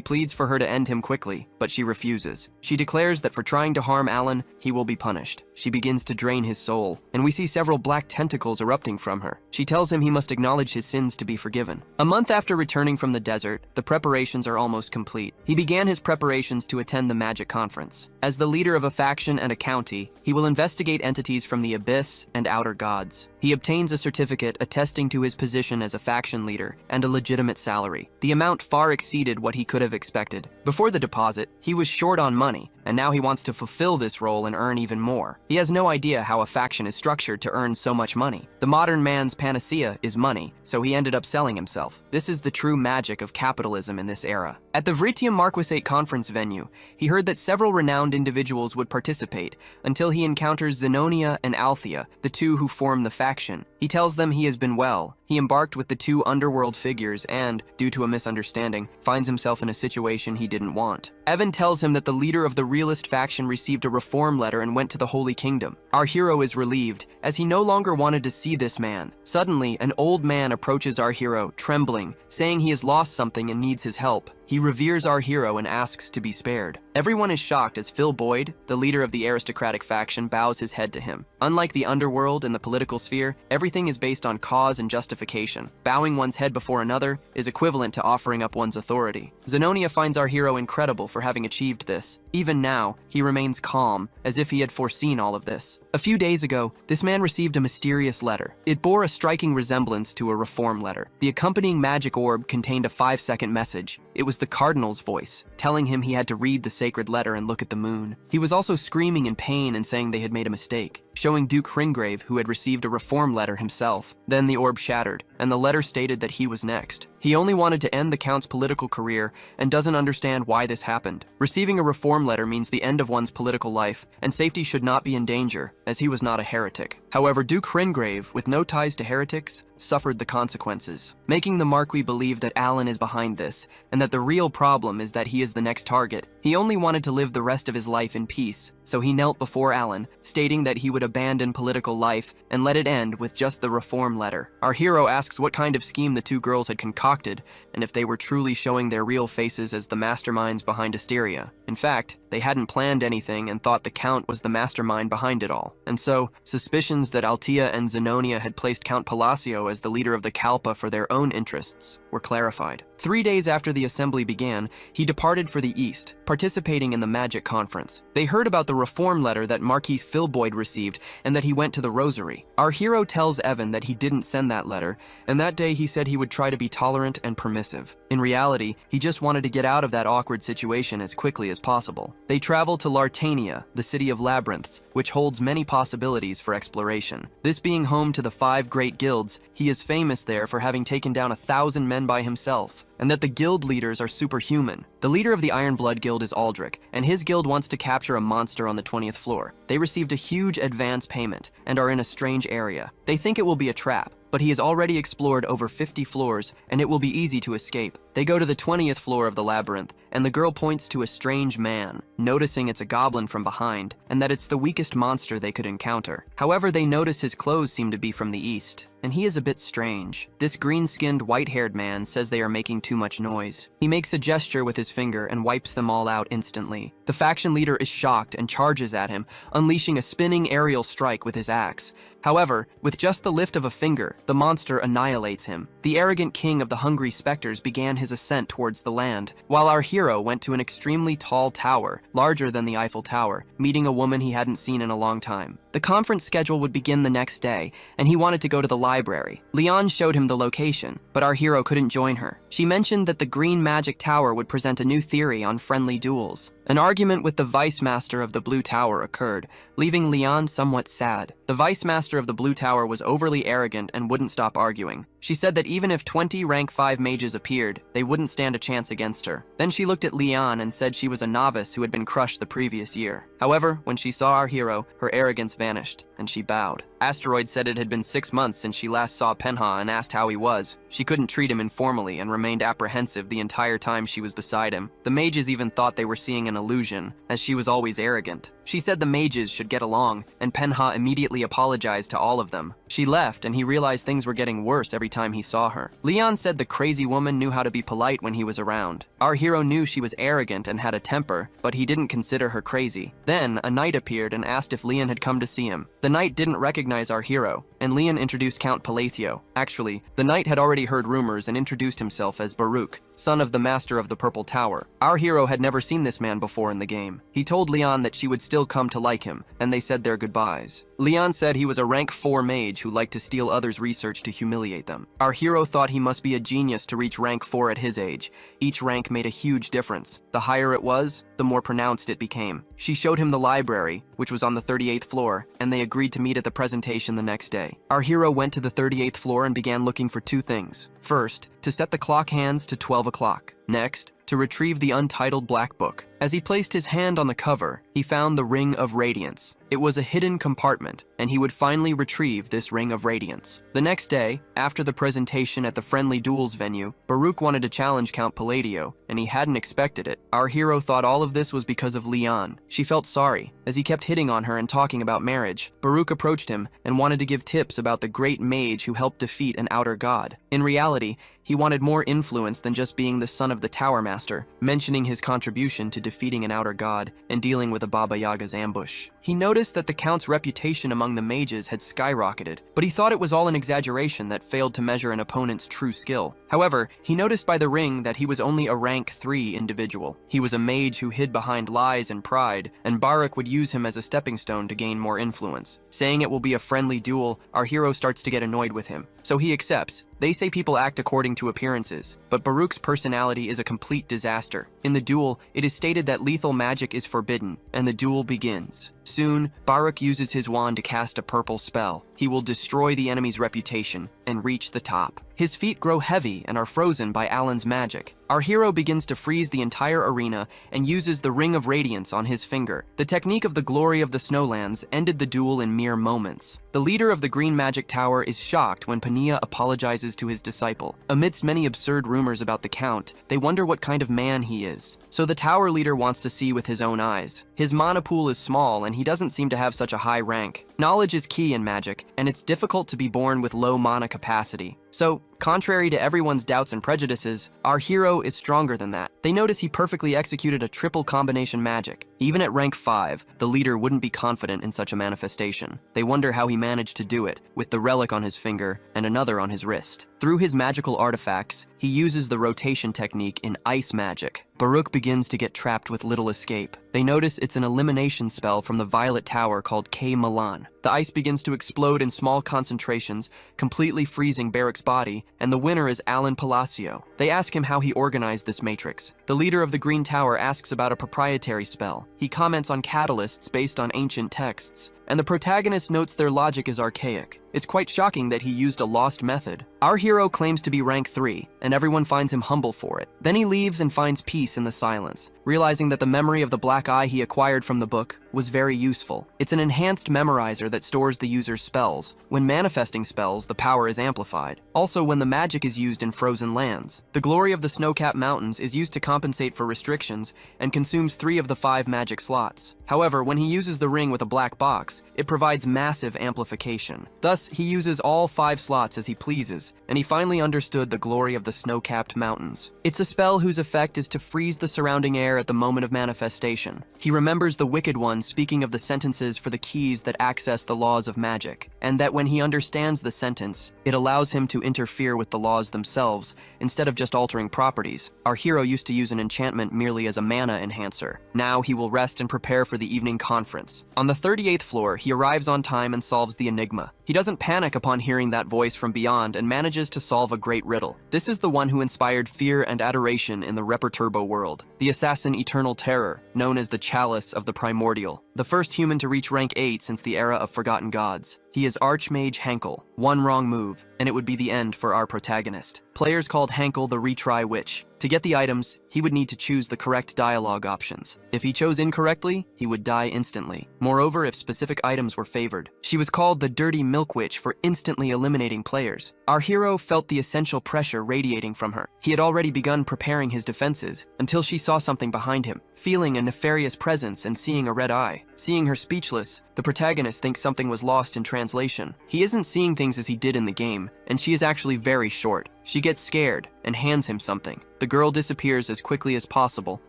Speaker 1: pleads for her to end him quickly, but she refuses. She declares that for trying to harm Alan, he will be punished. She begins to drain his soul, and we see several black tentacles erupting from her. She tells him he must acknowledge his sins to be forgiven. A month after returning from the desert, the preparations are almost complete. He began his preparations to attend the magic conference. As the leader of a faction and a county, he will investigate entities from the abyss and outer gods. He obtains a certificate attesting to his position as a faction leader and a legitimate salary. The amount far exceeded what he could have expected. Before the deposit, he was short on money, and now he wants to fulfill this role and earn even more. He has no idea how a faction is structured to earn so much money. The modern man's panacea is money, so he ended up selling himself. This is the true magic of capitalism in this era. At the Vritium Marquisate conference venue, he heard that several renowned individuals would participate until he encounters Zenonia and Althea, the two who form the faction. He tells them he has been well. He embarked with the two underworld figures and, due to a misunderstanding, finds himself in a situation he didn't want. Evan tells him that the leader of the realist faction received a reform letter and went to the Holy Kingdom. Our hero is relieved, as he no longer wanted to see this man. Suddenly, an old man approaches our hero, trembling, saying he has lost something and needs his help. He reveres our hero and asks to be spared. Everyone is shocked as Phil Boyd, the leader of the aristocratic faction, bows his head to him. Unlike the underworld and the political sphere, everything is based on cause and justification. Bowing one's head before another is equivalent to offering up one's authority. Zenonia finds our hero incredible for having achieved this. Even now, he remains calm, as if he had foreseen all of this. A few days ago, this man received a mysterious letter. It bore a striking resemblance to a reform letter. The accompanying magic orb contained a 5-second message. It was the cardinal's voice, telling him he had to read the sacred letter and look at the moon. He was also screaming in pain and saying they had made a mistake, showing Duke Hringrave, who had received a reform letter himself. Then the orb shattered, and the letter stated that he was next. He only wanted to end the Count's political career and doesn't understand why this happened. Receiving a reform letter means the end of one's political life, and safety should not be in danger, as he was not a heretic. However, Duke Hringrave, with no ties to heretics, suffered the consequences, making the Marquis believe that Alan is behind this, and that the real problem is that he is the next target. He only wanted to live the rest of his life in peace, so he knelt before Alan, stating that he would abandon political life and let it end with just the reform letter. Our hero asks what kind of scheme the two girls had concocted, and if they were truly showing their real faces as the masterminds behind Asteria. In fact, they hadn't planned anything and thought the Count was the mastermind behind it all. And so, suspicions that Altea and Zenonia had placed Count Palacio as the leader of the Kalpa for their own interests were clarified. 3 days after the assembly began, he departed for the east, participating in the magic conference. They heard about the reform letter that Marquis Philboyd received and that he went to the Rosary. Our hero tells Evan that he didn't send that letter, and that day he said he would try to be tolerant and permissive. In reality, he just wanted to get out of that awkward situation as quickly as possible. They travel to Lartania, the city of labyrinths, which holds many possibilities for exploration. This being home to the 5 great guilds, he is famous there for having taken down 1,000 men by himself, and that the guild leaders are superhuman. The leader of the Ironblood Guild is Aldrich, and his guild wants to capture a monster on the 20th floor. They received a huge advance payment and are in a strange area. They think it will be a trap, but he has already explored over 50 floors, and it will be easy to escape. They go to the 20th floor of the labyrinth, and the girl points to a strange man, noticing it's a goblin from behind, and that it's the weakest monster they could encounter. However, they notice his clothes seem to be from the east, and he is a bit strange. This green-skinned, white-haired man says they are making too much noise. He makes a gesture with his finger and wipes them all out instantly. The faction leader is shocked and charges at him, unleashing a spinning aerial strike with his axe. However, with just the lift of a finger, the monster annihilates him. The arrogant king of the hungry specters began his ascent towards the land, while our hero went to an extremely tall tower, larger than the Eiffel Tower, meeting a woman he hadn't seen in a long time. The conference schedule would begin the next day, and he wanted to go to the library. Leon showed him the location, but our hero couldn't join her. She mentioned that the Green Magic Tower would present a new theory on friendly duels. An argument with the Vice Master of the Blue Tower occurred, leaving Leon somewhat sad. The Vice Master of the Blue Tower was overly arrogant and wouldn't stop arguing. She said that even if 20 rank 5 mages appeared, they wouldn't stand a chance against her. Then she looked at Leon and said she was a novice who had been crushed the previous year. However, when she saw our hero, her arrogance vanished, and she bowed. Asteroid said it had been 6 months since she last saw Penha and asked how he was. She couldn't treat him informally and remained apprehensive the entire time she was beside him. The mages even thought they were seeing an illusion, as she was always arrogant. She said the mages should get along, and Penha immediately apologized to all of them. She left, and he realized things were getting worse every time he saw her. Leon said the crazy woman knew how to be polite when he was around. Our hero knew she was arrogant and had a temper, but he didn't consider her crazy. Then, a knight appeared and asked if Leon had come to see him. The knight didn't recognize our hero, and Leon introduced Count Palacio. Actually, the knight had already heard rumors and introduced himself as Baruch, son of the master of the Purple Tower. Our hero had never seen this man before in the game. He told Leon that she would still come to like him, and they said their goodbyes. Leon said he was a rank 4 mage who liked to steal others' research to humiliate them. Our hero thought he must be a genius to reach rank 4 at his age. Each rank made a huge difference. The higher it was, the more pronounced it became. She showed him the library, which was on the 38th floor, and they agreed to meet at the presentation the next day. Our hero went to the 38th floor and began looking for 2 things. First, to set the clock hands to 12 o'clock. Next, to retrieve the untitled black book. As he placed his hand on the cover, he found the Ring of Radiance. It was a hidden compartment, and he would finally retrieve this Ring of Radiance. The next day, after the presentation at the Friendly Duels venue, Baruch wanted to challenge Count Palladio, and he hadn't expected it. Our hero thought all of this was because of Leon. She felt sorry, as he kept hitting on her and talking about marriage. Baruch approached him and wanted to give tips about the great mage who helped defeat an outer god. In reality, he wanted more influence than just being the son of the Tower Master, mentioning his contribution to defeating an outer god and dealing with a Baba Yaga's ambush. He noticed that the Count's reputation among the mages had skyrocketed, but he thought it was all an exaggeration that failed to measure an opponent's true skill. However, he noticed by the ring that he was only a rank 3 individual. He was a mage who hid behind lies and pride, and Baruch would use him as a stepping stone to gain more influence. Saying it will be a friendly duel, our hero starts to get annoyed with him, so he accepts. They say people act according to appearances, but Baruch's personality is a complete disaster. In the duel, it is stated that lethal magic is forbidden, and the duel begins. Soon, Baruch uses his wand to cast a purple spell. He will destroy the enemy's reputation and reach the top. His feet grow heavy and are frozen by Alan's magic. Our hero begins to freeze the entire arena and uses the Ring of Radiance on his finger. The technique of the Glory of the Snowlands ended the duel in mere moments. The leader of the Green Magic Tower is shocked when Pania apologizes to his disciple. Amidst many absurd rumors about the Count, they wonder what kind of man he is. So the tower leader wants to see with his own eyes. His mana pool is small and he doesn't seem to have such a high rank. Knowledge is key in magic, and it's difficult to be born with low mana capacity. So, contrary to everyone's doubts and prejudices, our hero is stronger than that. They notice he perfectly executed a triple combination magic. Even at rank 5, the leader wouldn't be confident in such a manifestation. They wonder how he managed to do it, with the relic on his finger and another on his wrist. Through his magical artifacts, he uses the rotation technique in ice magic. Baruch begins to get trapped with little escape. They notice it's an elimination spell from the Violet Tower called K. Milan. The ice begins to explode in small concentrations, completely freezing Baruch's body, and the winner is Alan Palacio. They ask him how he organized this matrix. The leader of the Green Tower asks about a proprietary spell. He comments on catalysts based on ancient texts, and the protagonist notes their logic is archaic. It's quite shocking that he used a lost method. Our hero claims to be rank 3, and everyone finds him humble for it. Then he leaves and finds peace in the silence, realizing that the memory of the black eye he acquired from the book was very useful. It's an enhanced memorizer that stores the user's spells. When manifesting spells, the power is amplified. Also, when the magic is used in frozen lands. The Glory of the Snow-Capped Mountains is used to compensate for restrictions and consumes 3 of the 5 magic slots. However, when he uses the ring with a black box, it provides massive amplification. Thus, he uses all 5 slots as he pleases, and he finally understood the Glory of the Snow-Capped Mountains. It's a spell whose effect is to freeze the surrounding air at the moment of manifestation. He remembers the Wicked One speaking of the sentences for the keys that access the laws of magic, and that when he understands the sentence, it allows him to interfere with the laws themselves, instead of just altering properties. Our hero used to use an enchantment merely as a mana enhancer. Now he will rest and prepare for the evening conference. On the 38th floor, he arrives on time and solves the enigma. He doesn't panic upon hearing that voice from beyond and manages to solve a great riddle. This is the one who inspired fear and adoration in the Reperturbo world, the assassin Eternal Terror, known as the Chalice of the Primordial, the first human to reach rank 8 since the era of Forgotten Gods. He is Archmage Hankel. One wrong move, and it would be the end for our protagonist. Players called Hankel the Retry Witch. To get the items, he would need to choose the correct dialogue options. If he chose incorrectly, he would die instantly. Moreover, if specific items were favored. She was called the Dirty Milk Witch for instantly eliminating players. Our hero felt the essential pressure radiating from her. He had already begun preparing his defenses until she saw something behind him, feeling a nefarious presence and seeing a red eye. Seeing her speechless, the protagonist thinks something was lost in translation. He isn't seeing things as he did in the game, and she is actually very short. She gets scared and hands him something. The girl disappears as quickly as possible,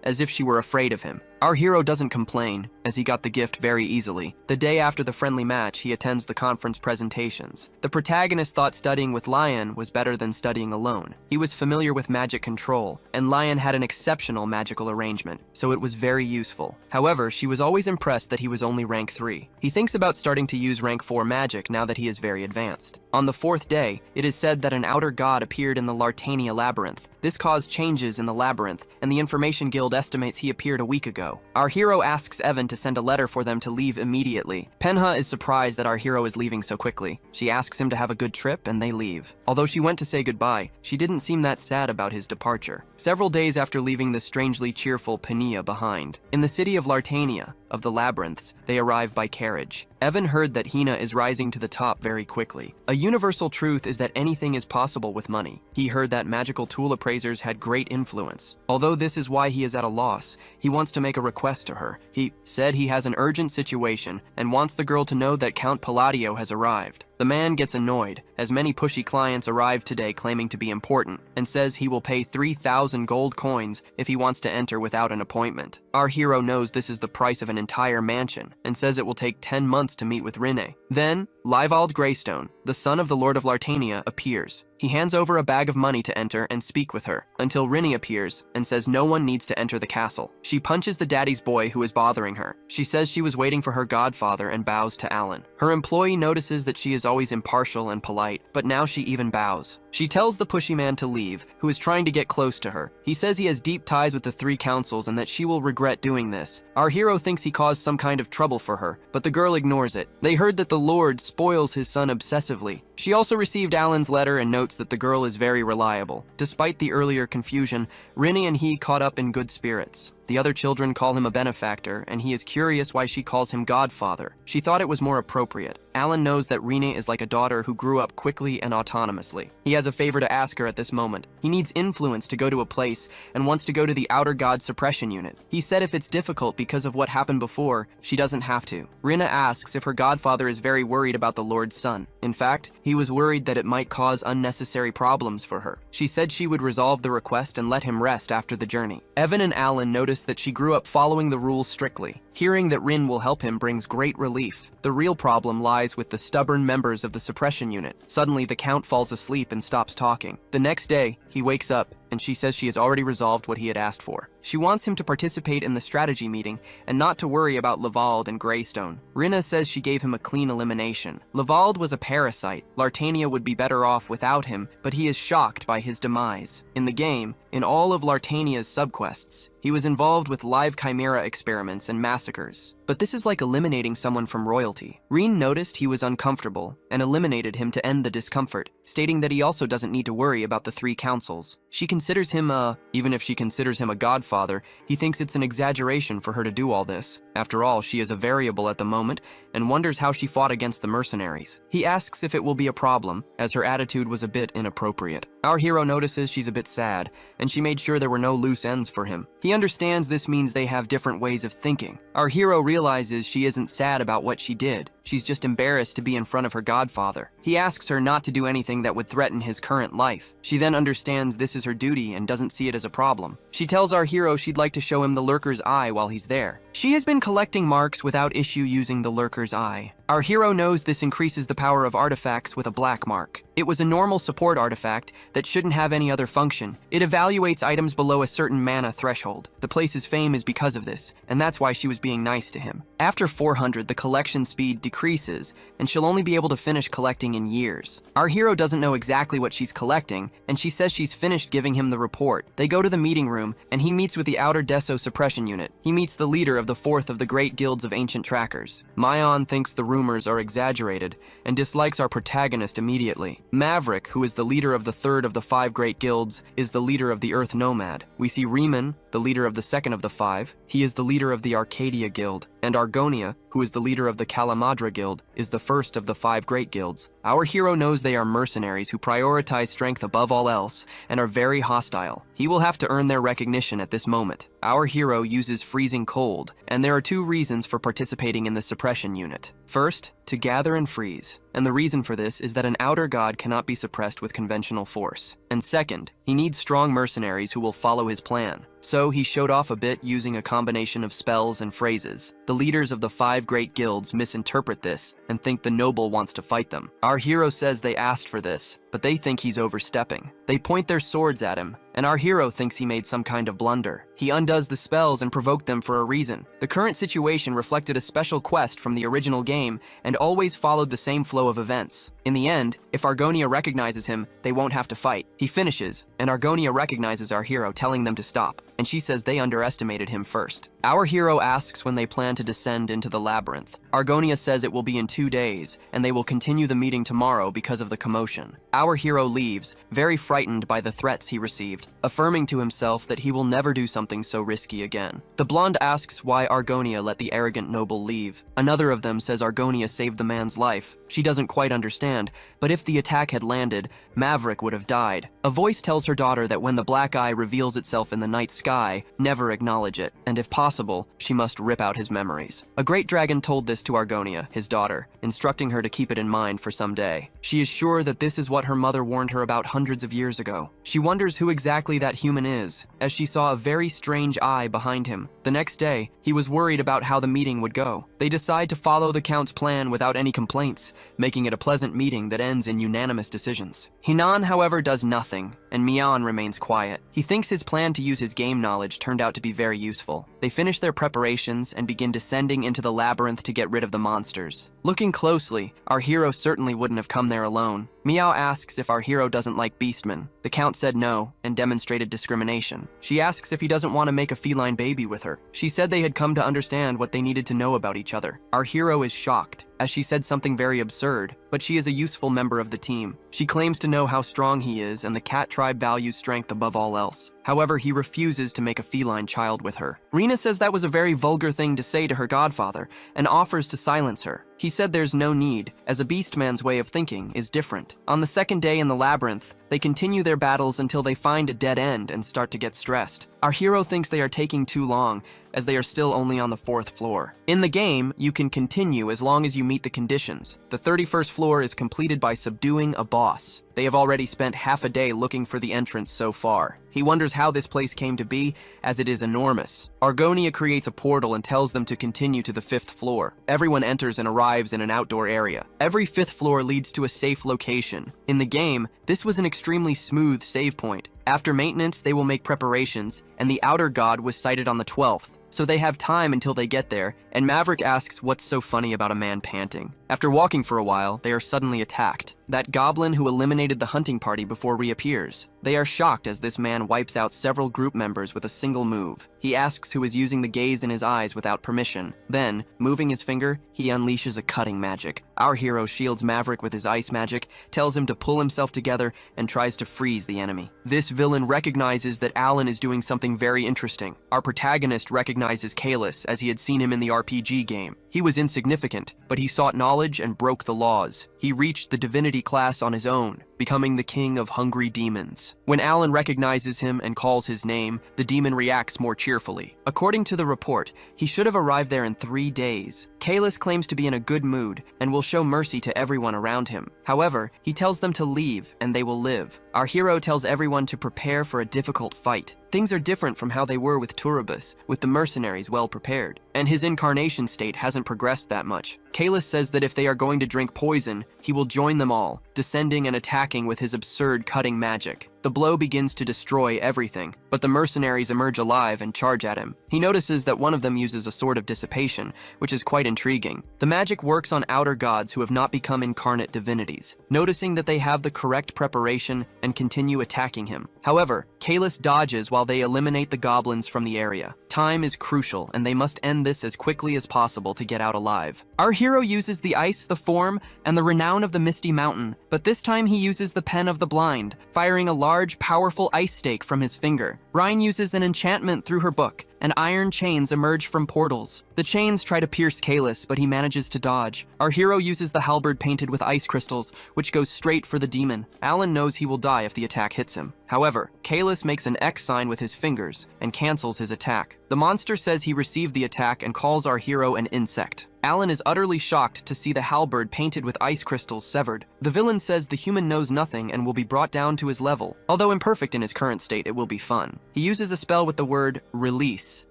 Speaker 1: as if she were afraid of him. Our hero doesn't complain, as he got the gift very easily. The day after the friendly match, he attends the conference presentations. The protagonist thought studying with Lion was better than studying alone. He was familiar with magic control, and Lion had an exceptional magical arrangement, so it was very useful. However, she was always impressed that he was only rank 3. He thinks about starting to use rank 4 magic now that he is very advanced. On the 4th day, it is said that an outer god appeared in the Lartania labyrinth. This caused changes in the labyrinth, and the Information Guild estimates he appeared a week ago. Our hero asks Evan to send a letter for them to leave immediately. Penha is surprised that our hero is leaving so quickly. She asks him to have a good trip, and they leave. Although she went to say goodbye, she didn't seem that sad about his departure. Several days after leaving the strangely cheerful Pania behind, in the city of Lartania, of the labyrinths, they arrive by carriage. Evan heard that Hina is rising to the top very quickly. A universal truth is that anything is possible with money. He heard that magical tool appraisers had great influence. Although this is why he is at a loss, he wants to make a request to her. He said he has an urgent situation and wants the girl to know that Count Palladio has arrived. The man gets annoyed, as many pushy clients arrived today claiming to be important, and says he will pay 3,000 gold coins if he wants to enter without an appointment. Our hero knows this is the price of an entire mansion, and says it will take 10 months to meet with Rene. Then, Livald Greystone, the son of the Lord of Lartania, appears. He hands over a bag of money to enter and speak with her, until Rinny appears and says no one needs to enter the castle. She punches the daddy's boy who is bothering her. She says she was waiting for her godfather and bows to Alan. Her employee notices that she is always impartial and polite, but now she even bows. She tells the pushy man to leave, who is trying to get close to her. He says he has deep ties with the 3 councils and that she will regret doing this. Our hero thinks he caused some kind of trouble for her, but the girl ignores it. They heard that the Lord spoils his son obsessively. She also received Alan's letter and notes that the girl is very reliable. Despite the earlier confusion, Rinny and he caught up in good spirits. The other children call him a benefactor, and he is curious why she calls him godfather. She thought it was more appropriate. Alan knows that Rene is like a daughter who grew up quickly and autonomously. He has a favor to ask her at this moment. He needs influence to go to a place and wants to go to the Outer God Suppression Unit. He said if it's difficult because of what happened before, she doesn't have to. Rina asks if her godfather is very worried about the Lord's son. In fact, he was worried that it might cause unnecessary problems for her. She said she would resolve the request and let him rest after the journey. Evan and Alan notice that she grew up following the rules strictly. Hearing that Rin will help him brings great relief. The real problem lies with the stubborn members of the suppression unit. Suddenly, the Count falls asleep and stops talking. The next day, he wakes up and she says she has already resolved what he had asked for. She wants him to participate in the strategy meeting and not to worry about Livald and Greystone. Rinna says she gave him a clean elimination. Livald was a parasite. Lartania would be better off without him, but he is shocked by his demise. In the game, in all of Lartania's subquests, he was involved with live chimera experiments and massacres. But this is like eliminating someone from royalty. Reen noticed he was uncomfortable and eliminated him to end the discomfort, stating that he also doesn't need to worry about the 3 councils. She considers him even if she considers him a godfather, he thinks it's an exaggeration for her to do all this. After all, she is a variable at the moment and wonders how she fought against the mercenaries. He asks if it will be a problem, as her attitude was a bit inappropriate. Our hero notices she's a bit sad, and she made sure there were no loose ends for him. He understands this means they have different ways of thinking. Our hero realizes she isn't sad about what she did. She's just embarrassed to be in front of her godfather. He asks her not to do anything that would threaten his current life. She then understands this is her duty and doesn't see it as a problem. She tells our hero she'd like to show him the Lurker's Eye while he's there. She has been collecting marks without issue using the Lurker's Eye. Our hero knows this increases the power of artifacts with a black mark. It was a normal support artifact that shouldn't have any other function. It evaluates items below a certain mana threshold. The place's fame is because of this, and that's why she was being nice to him. After 400, the collection speed decreases, and she'll only be able to finish collecting in years. Our hero doesn't know exactly what she's collecting, and she says she's finished giving him the report. They go to the meeting room, and he meets with the Outer Deso Suppression Unit. He meets the leader of the fourth of the great guilds of ancient trackers. Mayan thinks the rumors are exaggerated, and dislikes our protagonist immediately. Maverick, who is the leader of the third of the 5 great guilds, is the leader of the Earth Nomad. We see Riemann, the leader of the second of the 5. He is the leader of the Arcadia Guild, and Argonia, who is the leader of the Kalamadra Guild, is the first of the 5 great guilds. Our hero knows they are mercenaries who prioritize strength above all else and are very hostile. He will have to earn their recognition at this moment. Our hero uses freezing cold, and there are 2 reasons for participating in the suppression unit. First, to gather and freeze, and the reason for this is that an outer god cannot be suppressed with conventional force. And second, he needs strong mercenaries who will follow his plan. So he showed off a bit using a combination of spells and phrases. The leaders of the 5 great guilds misinterpret this and think the noble wants to fight them. Our hero says they asked for this, but they think he's overstepping. They point their swords at him, and our hero thinks he made some kind of blunder. He undoes the spells and provoked them for a reason. The current situation reflected a special quest from the original game and always followed the same flow of events. In the end, if Argonia recognizes him, they won't have to fight. He finishes, and Argonia recognizes our hero, telling them to stop, and she says they underestimated him first. Our hero asks when they plan to descend into the labyrinth. Argonia says it will be in 2 days, and they will continue the meeting tomorrow because of the commotion. Our hero leaves, very frightened by the threats he received, affirming to himself that he will never do something so risky again. The blonde asks why Argonia let the arrogant noble leave. Another of them says Argonia saved the man's life. She doesn't quite understand, but if the attack had landed, Maverick would have died. A voice tells her daughter that when the black eye reveals itself in the night sky, never acknowledge it, and if possible, she must rip out his memories. A great dragon told this to Argonia, his daughter, instructing her to keep it in mind for some day. She is sure that this is what her mother warned her about hundreds of years ago. She wonders who exactly that human is, as she saw a very strange eye behind him. The next day, he was worried about how the meeting would go. They decide to follow the Count's plan without any complaints, making it a pleasant meeting that ends in unanimous decisions. Hinan, however, does nothing, and Mian remains quiet. He thinks his plan to use his game knowledge turned out to be very useful. They finish their preparations and begin descending into the labyrinth to get rid of the monsters. Looking closely, our hero certainly wouldn't have come there alone. Miao asks if our hero doesn't like beastmen. The Count said no and demonstrated discrimination. She asks if he doesn't want to make a feline baby with her. She said they had come to understand what they needed to know about each other. Our hero is shocked, as she said something very absurd, but she is a useful member of the team. She claims to know how strong he is, and the cat tribe values strength above all else. However, he refuses to make a feline child with her. Rena says that was a very vulgar thing to say to her godfather, and offers to silence her. He said there's no need, as a beastman's way of thinking is different. On the second day in the labyrinth, they continue their battles until they find a dead end and start to get stressed. Our hero thinks they are taking too long, as they are still only on the 4th floor. In the game, you can continue as long as you meet the conditions. The 31st floor is completed by subduing a boss. They have already spent half a day looking for the entrance so far. He wonders how this place came to be, as it is enormous. Argonia creates a portal and tells them to continue to the 5th floor. Everyone enters and arrives in an outdoor area. Every 5th floor leads to a safe location. In the game, this was an extremely smooth save point. After maintenance, they will make preparations, and the outer god was sighted on the 12th. So they have time until they get there, and Maverick asks what's so funny about a man panting. After walking for a while, they are suddenly attacked. That goblin who eliminated the hunting party before reappears. They are shocked as this man wipes out several group members with a single move. He asks who is using the gaze in his eyes without permission. Then, moving his finger, he unleashes a cutting magic. Our hero shields Maverick with his ice magic, tells him to pull himself together, and tries to freeze the enemy. This villain recognizes that Alan is doing something very interesting. Our protagonist recognizes Kalis as he had seen him in the RPG game. He was insignificant, but he sought knowledge and broke the laws. He reached the divinity class on his own, becoming the king of hungry demons. When Alan recognizes him and calls his name, the demon reacts more cheerfully. According to the report, he should have arrived there in 3 days. Kalis claims to be in a good mood and will show mercy to everyone around him. However, he tells them to leave and they will live. Our hero tells everyone to prepare for a difficult fight. Things are different from how they were with Turibus, with the mercenaries well prepared, and his incarnation state hasn't progressed that much. Kalis says that if they are going to drink poison, he will join them all, descending and attacking with his absurd cutting magic. The blow begins to destroy everything, but the mercenaries emerge alive and charge at him. He notices that one of them uses a sword of dissipation, which is quite intriguing. The magic works on outer gods who have not become incarnate divinities, noticing that they have the correct preparation and continue attacking him. However, Kalis dodges while they eliminate the goblins from the area. Time is crucial, and they must end this as quickly as possible to get out alive. Our hero uses the ice, the form, and the renown of the Misty Mountain, but this time he uses the Pen of the Blind, firing a large, powerful ice stake from his finger. Rhine uses an enchantment through her book, and iron chains emerge from portals. The chains try to pierce Kalis, but he manages to dodge. Our hero uses the halberd painted with ice crystals, which goes straight for the demon. Alan knows he will die if the attack hits him. However, Kalis makes an X sign with his fingers and cancels his attack. The monster says he received the attack and calls our hero an insect. Alan is utterly shocked to see the halberd painted with ice crystals severed. The villain says the human knows nothing and will be brought down to his level. Although imperfect in his current state, it will be fun. He uses a spell with the word release,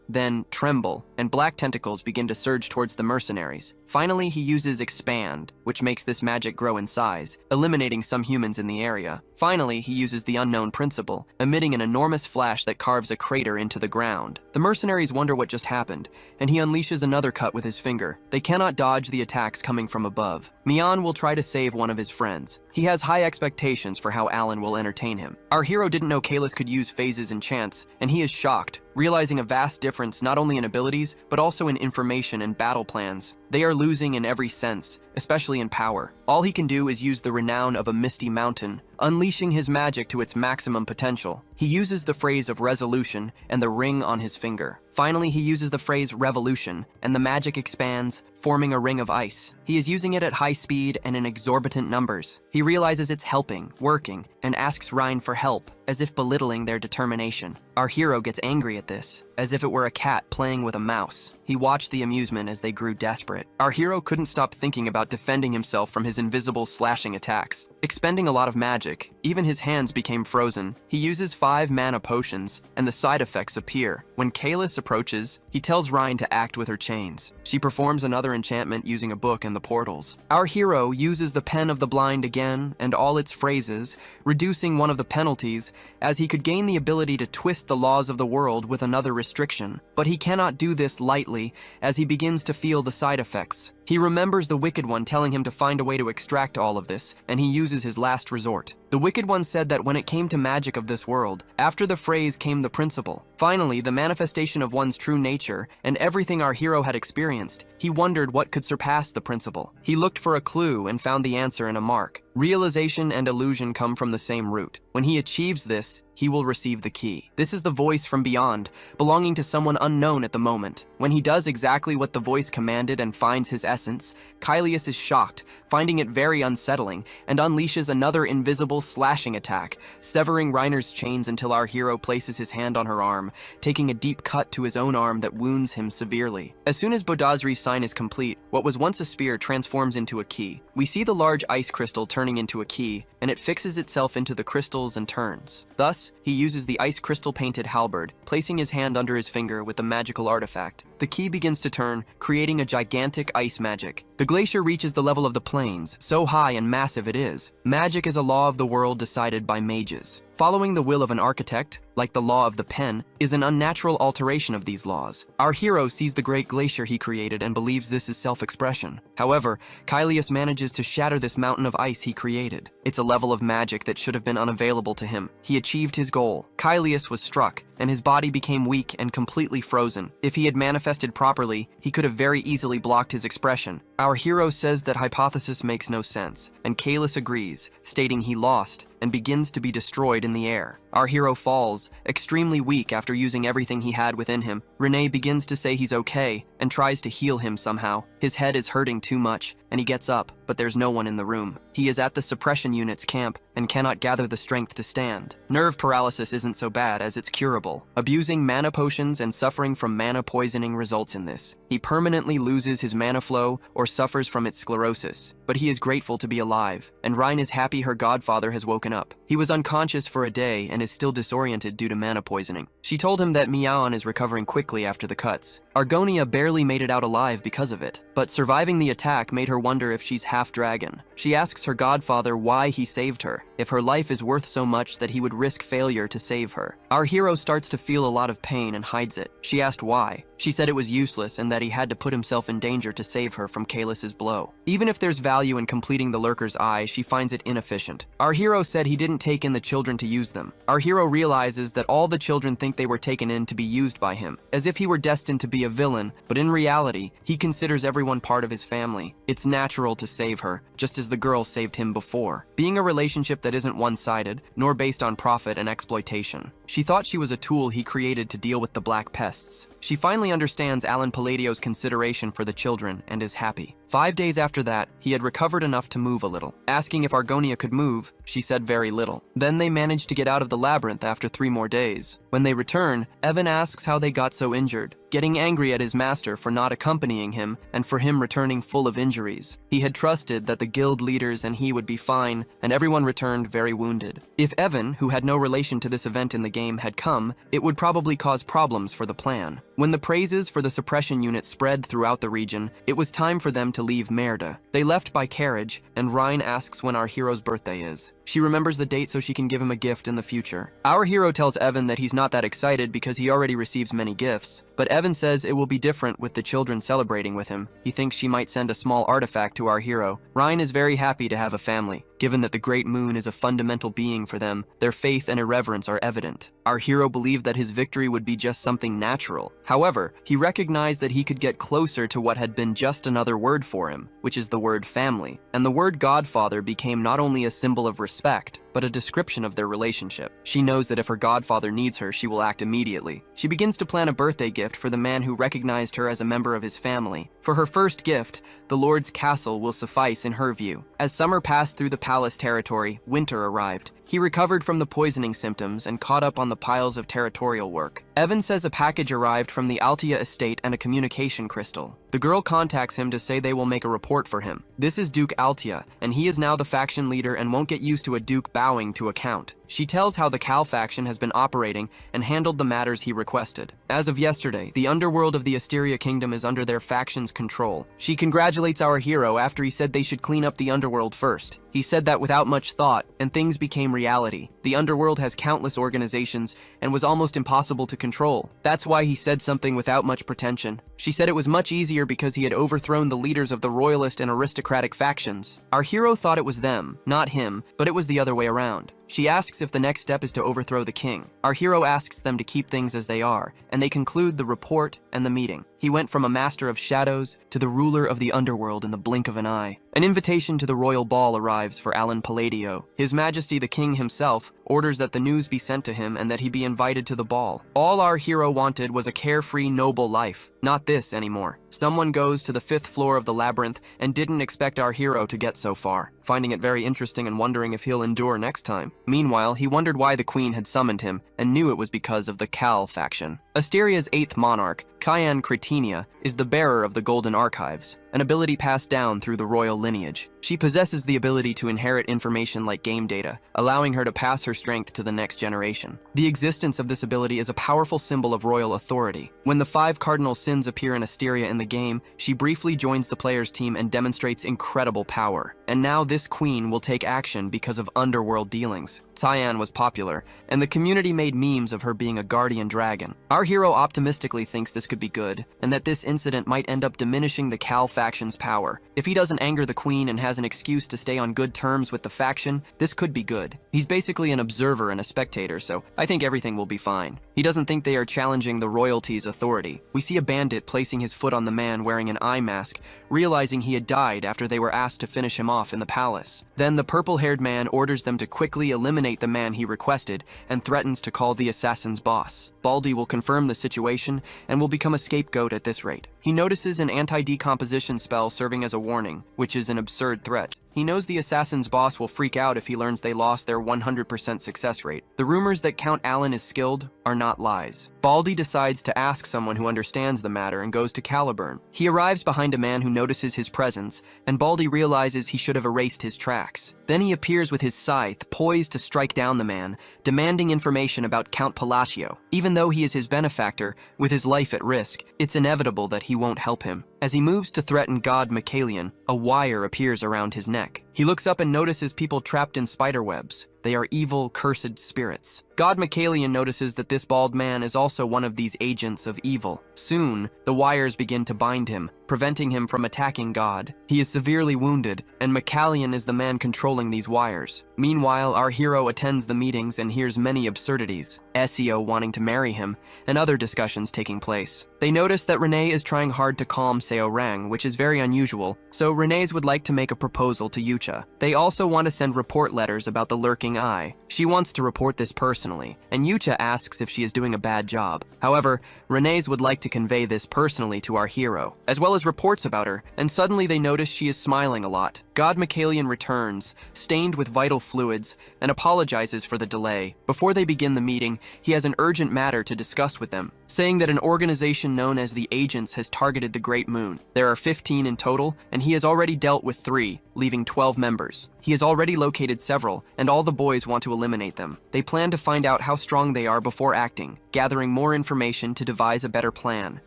Speaker 1: then tremble, and black tentacles begin to surge towards the mercenaries. Finally, he uses expand, which makes this magic grow in size, eliminating some humans in the area. Finally, he uses the unknown principle, emitting an enormous flash that carves a crater into the ground. The mercenaries wonder what just happened, and he unleashes another cut with his finger. They cannot dodge the attacks coming from above. Mian will try to save one of his friends. He has high expectations for how Alan will entertain him. Our hero didn't know Kalis could use phases and chants, and he is shocked, realizing a vast difference not only in abilities, but also in information and battle plans. They are losing in every sense, especially in power. All he can do is use the renown of a misty mountain, unleashing his magic to its maximum potential. He uses the phrase of resolution and the ring on his finger. Finally, he uses the phrase revolution, and the magic expands, forming a ring of ice. He is using it at high speed and in exorbitant numbers. He realizes it's helping, working, and asks Rhine for help, as if belittling their determination. Our hero gets angry at this, as if it were a cat playing with a mouse. He watched the amusement as they grew desperate. Our hero couldn't stop thinking about defending himself from his invisible slashing attacks. Expending a lot of magic, even his hands became frozen. He uses 5 mana potions, and the side effects appear. When Kalis approaches, he tells Rhine to act with her chains. She performs another enchantment using a book and the portals. Our hero uses the Pen of the Blind again, and all its phrases, reducing one of the penalties, as he could gain the ability to twist the laws of the world with another restriction. But he cannot do this lightly, as he begins to feel the side effects. He remembers the Wicked One telling him to find a way to extract all of this, and he uses his last resort. The Wicked One said that when it came to magic of this world, after the phrase came the principle. Finally, the manifestation of one's true nature, and everything our hero had experienced, he wondered what could surpass the principle. He looked for a clue and found the answer in a mark. Realization and illusion come from the same root. When he achieves this, he will receive the key. This is the voice from beyond, belonging to someone unknown at the moment. When he does exactly what the voice commanded and finds his essence, Kylius is shocked, finding it very unsettling, and unleashes another invisible slashing attack, severing Reiner's chains until our hero places his hand on her arm, taking a deep cut to his own arm that wounds him severely. As soon as Bodazri's sign is complete, what was once a spear transforms into a key. We see the large ice crystal turning into a key, and it fixes itself into the crystals and turns. Thus, he uses the ice crystal painted halberd, placing his hand under his finger with the magical artifact. The key begins to turn, creating a gigantic ice magic. The glacier reaches the level of the plains, so high and massive it is. Magic is a law of the world decided by mages. Following the will of an architect, like the law of the pen, is an unnatural alteration of these laws. Our hero sees the great glacier he created and believes this is self-expression. However, Kylius manages to shatter this mountain of ice he created. It's a level of magic that should have been unavailable to him. He achieved his goal. Kylius was struck, and his body became weak and completely frozen. If he had manifested properly, he could have very easily blocked his expression. Our hero says that hypothesis makes no sense, and Kalis agrees, stating he lost and begins to be destroyed in the air. Our hero falls, extremely weak after using everything he had within him. Renee begins to say he's okay and tries to heal him somehow. His head is hurting too much, and he gets up, but there's no one in the room. He is at the suppression unit's camp and cannot gather the strength to stand. Nerve paralysis isn't so bad as it's curable. Abusing mana potions and suffering from mana poisoning results in this. He permanently loses his mana flow or suffers from its sclerosis, but he is grateful to be alive, and Rhine is happy her godfather has woken up. He was unconscious for a day and is still disoriented due to mana poisoning. She told him that Miaon is recovering quickly after the cuts. Argonia barely made it out alive because of it, but surviving the attack made her wonder if she's half dragon. She asks her godfather why he saved her, if her life is worth so much that he would risk failure to save her. Our hero starts to feel a lot of pain and hides it. She asked why. She said it was useless and that he had to put himself in danger to save her from Kaelus's blow. Even if there's value in completing the Lurker's Eye, she finds it inefficient. Our hero said he didn't take in the children to use them. Our hero realizes that all the children think they were taken in to be used by him, as if he were destined to be a villain, but in reality, he considers everyone part of his family. It's natural to save her, just as the girl saved him before. Being a relationship that isn't one-sided, nor based on profit and exploitation. She thought she was a tool he created to deal with the black pests. She finally understands Alan Palladio's consideration for the children and is happy. 5 days after that, he had recovered enough to move a little. Asking if Argonia could move, she said very little. Then they managed to get out of the labyrinth after 3 more days. When they return, Evan asks how they got so injured, getting angry at his master for not accompanying him and for him returning full of injuries. He had trusted that the guild leaders and he would be fine, and everyone returned very wounded. If Evan, who had no relation to this event in the game, had come, it would probably cause problems for the plan. When the praises for the suppression unit spread throughout the region, it was time for them to leave Merda. They left by carriage, and Rhine asks when our hero's birthday is. She remembers the date so she can give him a gift in the future. Our hero tells Evan that he's not that excited because he already receives many gifts, but Evan says it will be different with the children celebrating with him. He thinks she might send a small artifact to our hero. Rhine is very happy to have a family. Given that the Great Moon is a fundamental being for them, their faith and irreverence are evident. Our hero believed that his victory would be just something natural. However, he recognized that he could get closer to what had been just another word for him, which is the word family. And the word godfather became not only a symbol of respect, but a description of their relationship. She knows that if her godfather needs her, she will act immediately. She begins to plan a birthday gift for the man who recognized her as a member of his family. For her first gift, the Lord's castle will suffice in her view. As summer passed through the palace territory, winter arrived. He recovered from the poisoning symptoms and caught up on the piles of territorial work. Evan says a package arrived from the Altia estate and a communication crystal. The girl contacts him to say they will make a report for him. This is Duke Altia, and he is now the faction leader and won't get used to a duke bowing to account. She tells how the Cal faction has been operating and handled the matters he requested. As of yesterday, the underworld of the Asteria Kingdom is under their faction's control. She congratulates our hero after he said they should clean up the underworld first. He said that without much thought, and things became reality. The underworld has countless organizations and was almost impossible to control. That's why he said something without much pretension. She said it was much easier because he had overthrown the leaders of the royalist and aristocratic factions. Our hero thought it was them, not him, but it was the other way around. She asks if the next step is to overthrow the king. Our hero asks them to keep things as they are, and they conclude the report and the meeting. He went from a master of shadows to the ruler of the underworld in the blink of an eye. An invitation to the royal ball arrives for Alan Palladio. His Majesty the King himself orders that the news be sent to him and that he be invited to the ball. All our hero wanted was a carefree, noble life. Not this anymore. Someone goes to the 5th floor of the labyrinth and didn't expect our hero to get so far, finding it very interesting and wondering if he'll endure next time. Meanwhile, he wondered why the queen had summoned him and knew it was because of the Cal faction. Asteria's 8th monarch, Cyan Cretinia, is the bearer of the Golden Archives, an ability passed down through the royal lineage. She possesses the ability to inherit information like game data, allowing her to pass her strength to the next generation. The existence of this ability is a powerful symbol of royal authority. When the 5 cardinal sins appear in Asteria in the game, she briefly joins the player's team and demonstrates incredible power. And now this queen will take action because of underworld dealings. Cyan was popular, and the community made memes of her being a guardian dragon. Our hero optimistically thinks this could be good, and that this incident might end up diminishing the Cal faction's power. If he doesn't anger the queen and has an excuse to stay on good terms with the faction, this could be good. He's basically an observer and a spectator, so I think everything will be fine. He doesn't think they are challenging the royalty's authority. We see a bandit placing his foot on the man wearing an eye mask, realizing he had died after they were asked to finish him off in the palace. Then the purple-haired man orders them to quickly eliminate the man he requested and threatens to call the assassin's boss. Baldy will confirm the situation and will become a scapegoat at this rate. He notices an anti-decomposition spell serving as a warning, which is an absurd threat. He knows the assassin's boss will freak out if he learns they lost their 100% success rate. The rumors that Count Alan is skilled are not lies. Baldy decides to ask someone who understands the matter and goes to Caliburn. He arrives behind a man who notices his presence, and Baldy realizes he should have erased his tracks. Then he appears with his scythe, poised to strike down the man, demanding information about Count Palacio. Even though he is his benefactor, with his life at risk, it's inevitable that he won't help him. As he moves to threaten God Michaelian, a wire appears around his neck. He looks up and notices people trapped in spiderwebs. They are evil, cursed spirits. God Michaelian notices that this bald man is also one of these agents of evil. Soon, the wires begin to bind him, preventing him from attacking God. He is severely wounded, and Michaelian is the man controlling these wires. Meanwhile, our hero attends the meetings and hears many absurdities, Essio wanting to marry him, and other discussions taking place. They notice that Renee is trying hard to calm Seorang, which is very unusual, so Renee's would like to make a proposal to Yucha. They also want to send report letters about the lurking eye. She wants to report this personally, and Yucha asks if she is doing a bad job. However, Renee's would like to convey this personally to our hero, as well as reports about her, and suddenly they notice she is smiling a lot. God Michaelian returns, stained with vital fluids, and apologizes for the delay. Before they begin the meeting, he has an urgent matter to discuss with them, saying that an organization known as the Agents has targeted the Great Moon. There are 15 in total, and he has already dealt with 3, leaving 12 members. He has already located several, and all the boys want to eliminate them. They plan to find out how strong they are before acting, gathering more information to devise a better plan.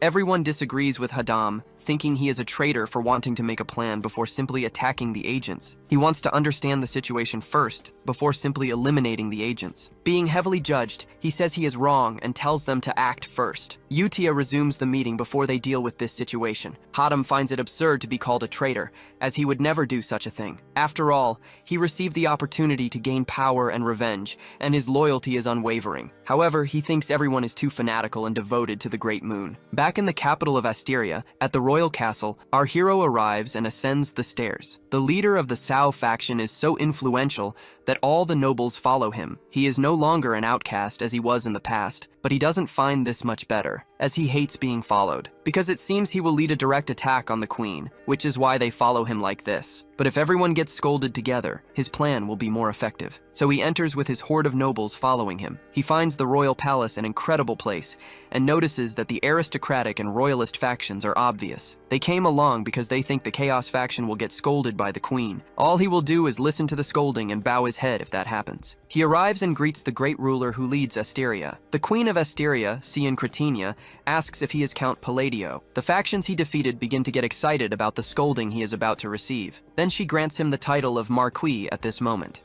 Speaker 1: Everyone disagrees with Hadam, thinking he is a traitor for wanting to make a plan before simply attacking the agents. He wants to understand the situation first, before simply eliminating the agents. Being heavily judged, he says he is wrong and tells them to act first. Utia resumes the meeting before they deal with this situation. Hadam finds it absurd to be called a traitor, as he would never do such a thing. After all, he received the opportunity to gain power and revenge, and his loyalty is unwavering. However, he thinks everyone is too fanatical and devoted to the Great Moon. Back in the capital of Asteria, at the royal castle, our hero arrives and ascends the stairs. The leader of the Sao faction is so influential that all the nobles follow him. He is no longer an outcast as he was in the past, but he doesn't find this much better, as he hates being followed, because it seems he will lead a direct attack on the queen, which is why they follow him like this. But if everyone gets scolded together, his plan will be more effective. So he enters with his horde of nobles following him. He finds the royal palace an incredible place, and notices that the aristocratic and royalist factions are obvious. They came along because they think the Chaos faction will get scolded by the queen. All he will do is listen to the scolding and bow his head if that happens. He arrives and greets the great ruler who leads Asteria. The queen of Asteria, Cian Cretinia, asks if he is Count Palladio. The factions he defeated begin to get excited about the scolding he is about to receive. Then she grants him the title of Marquis at this moment.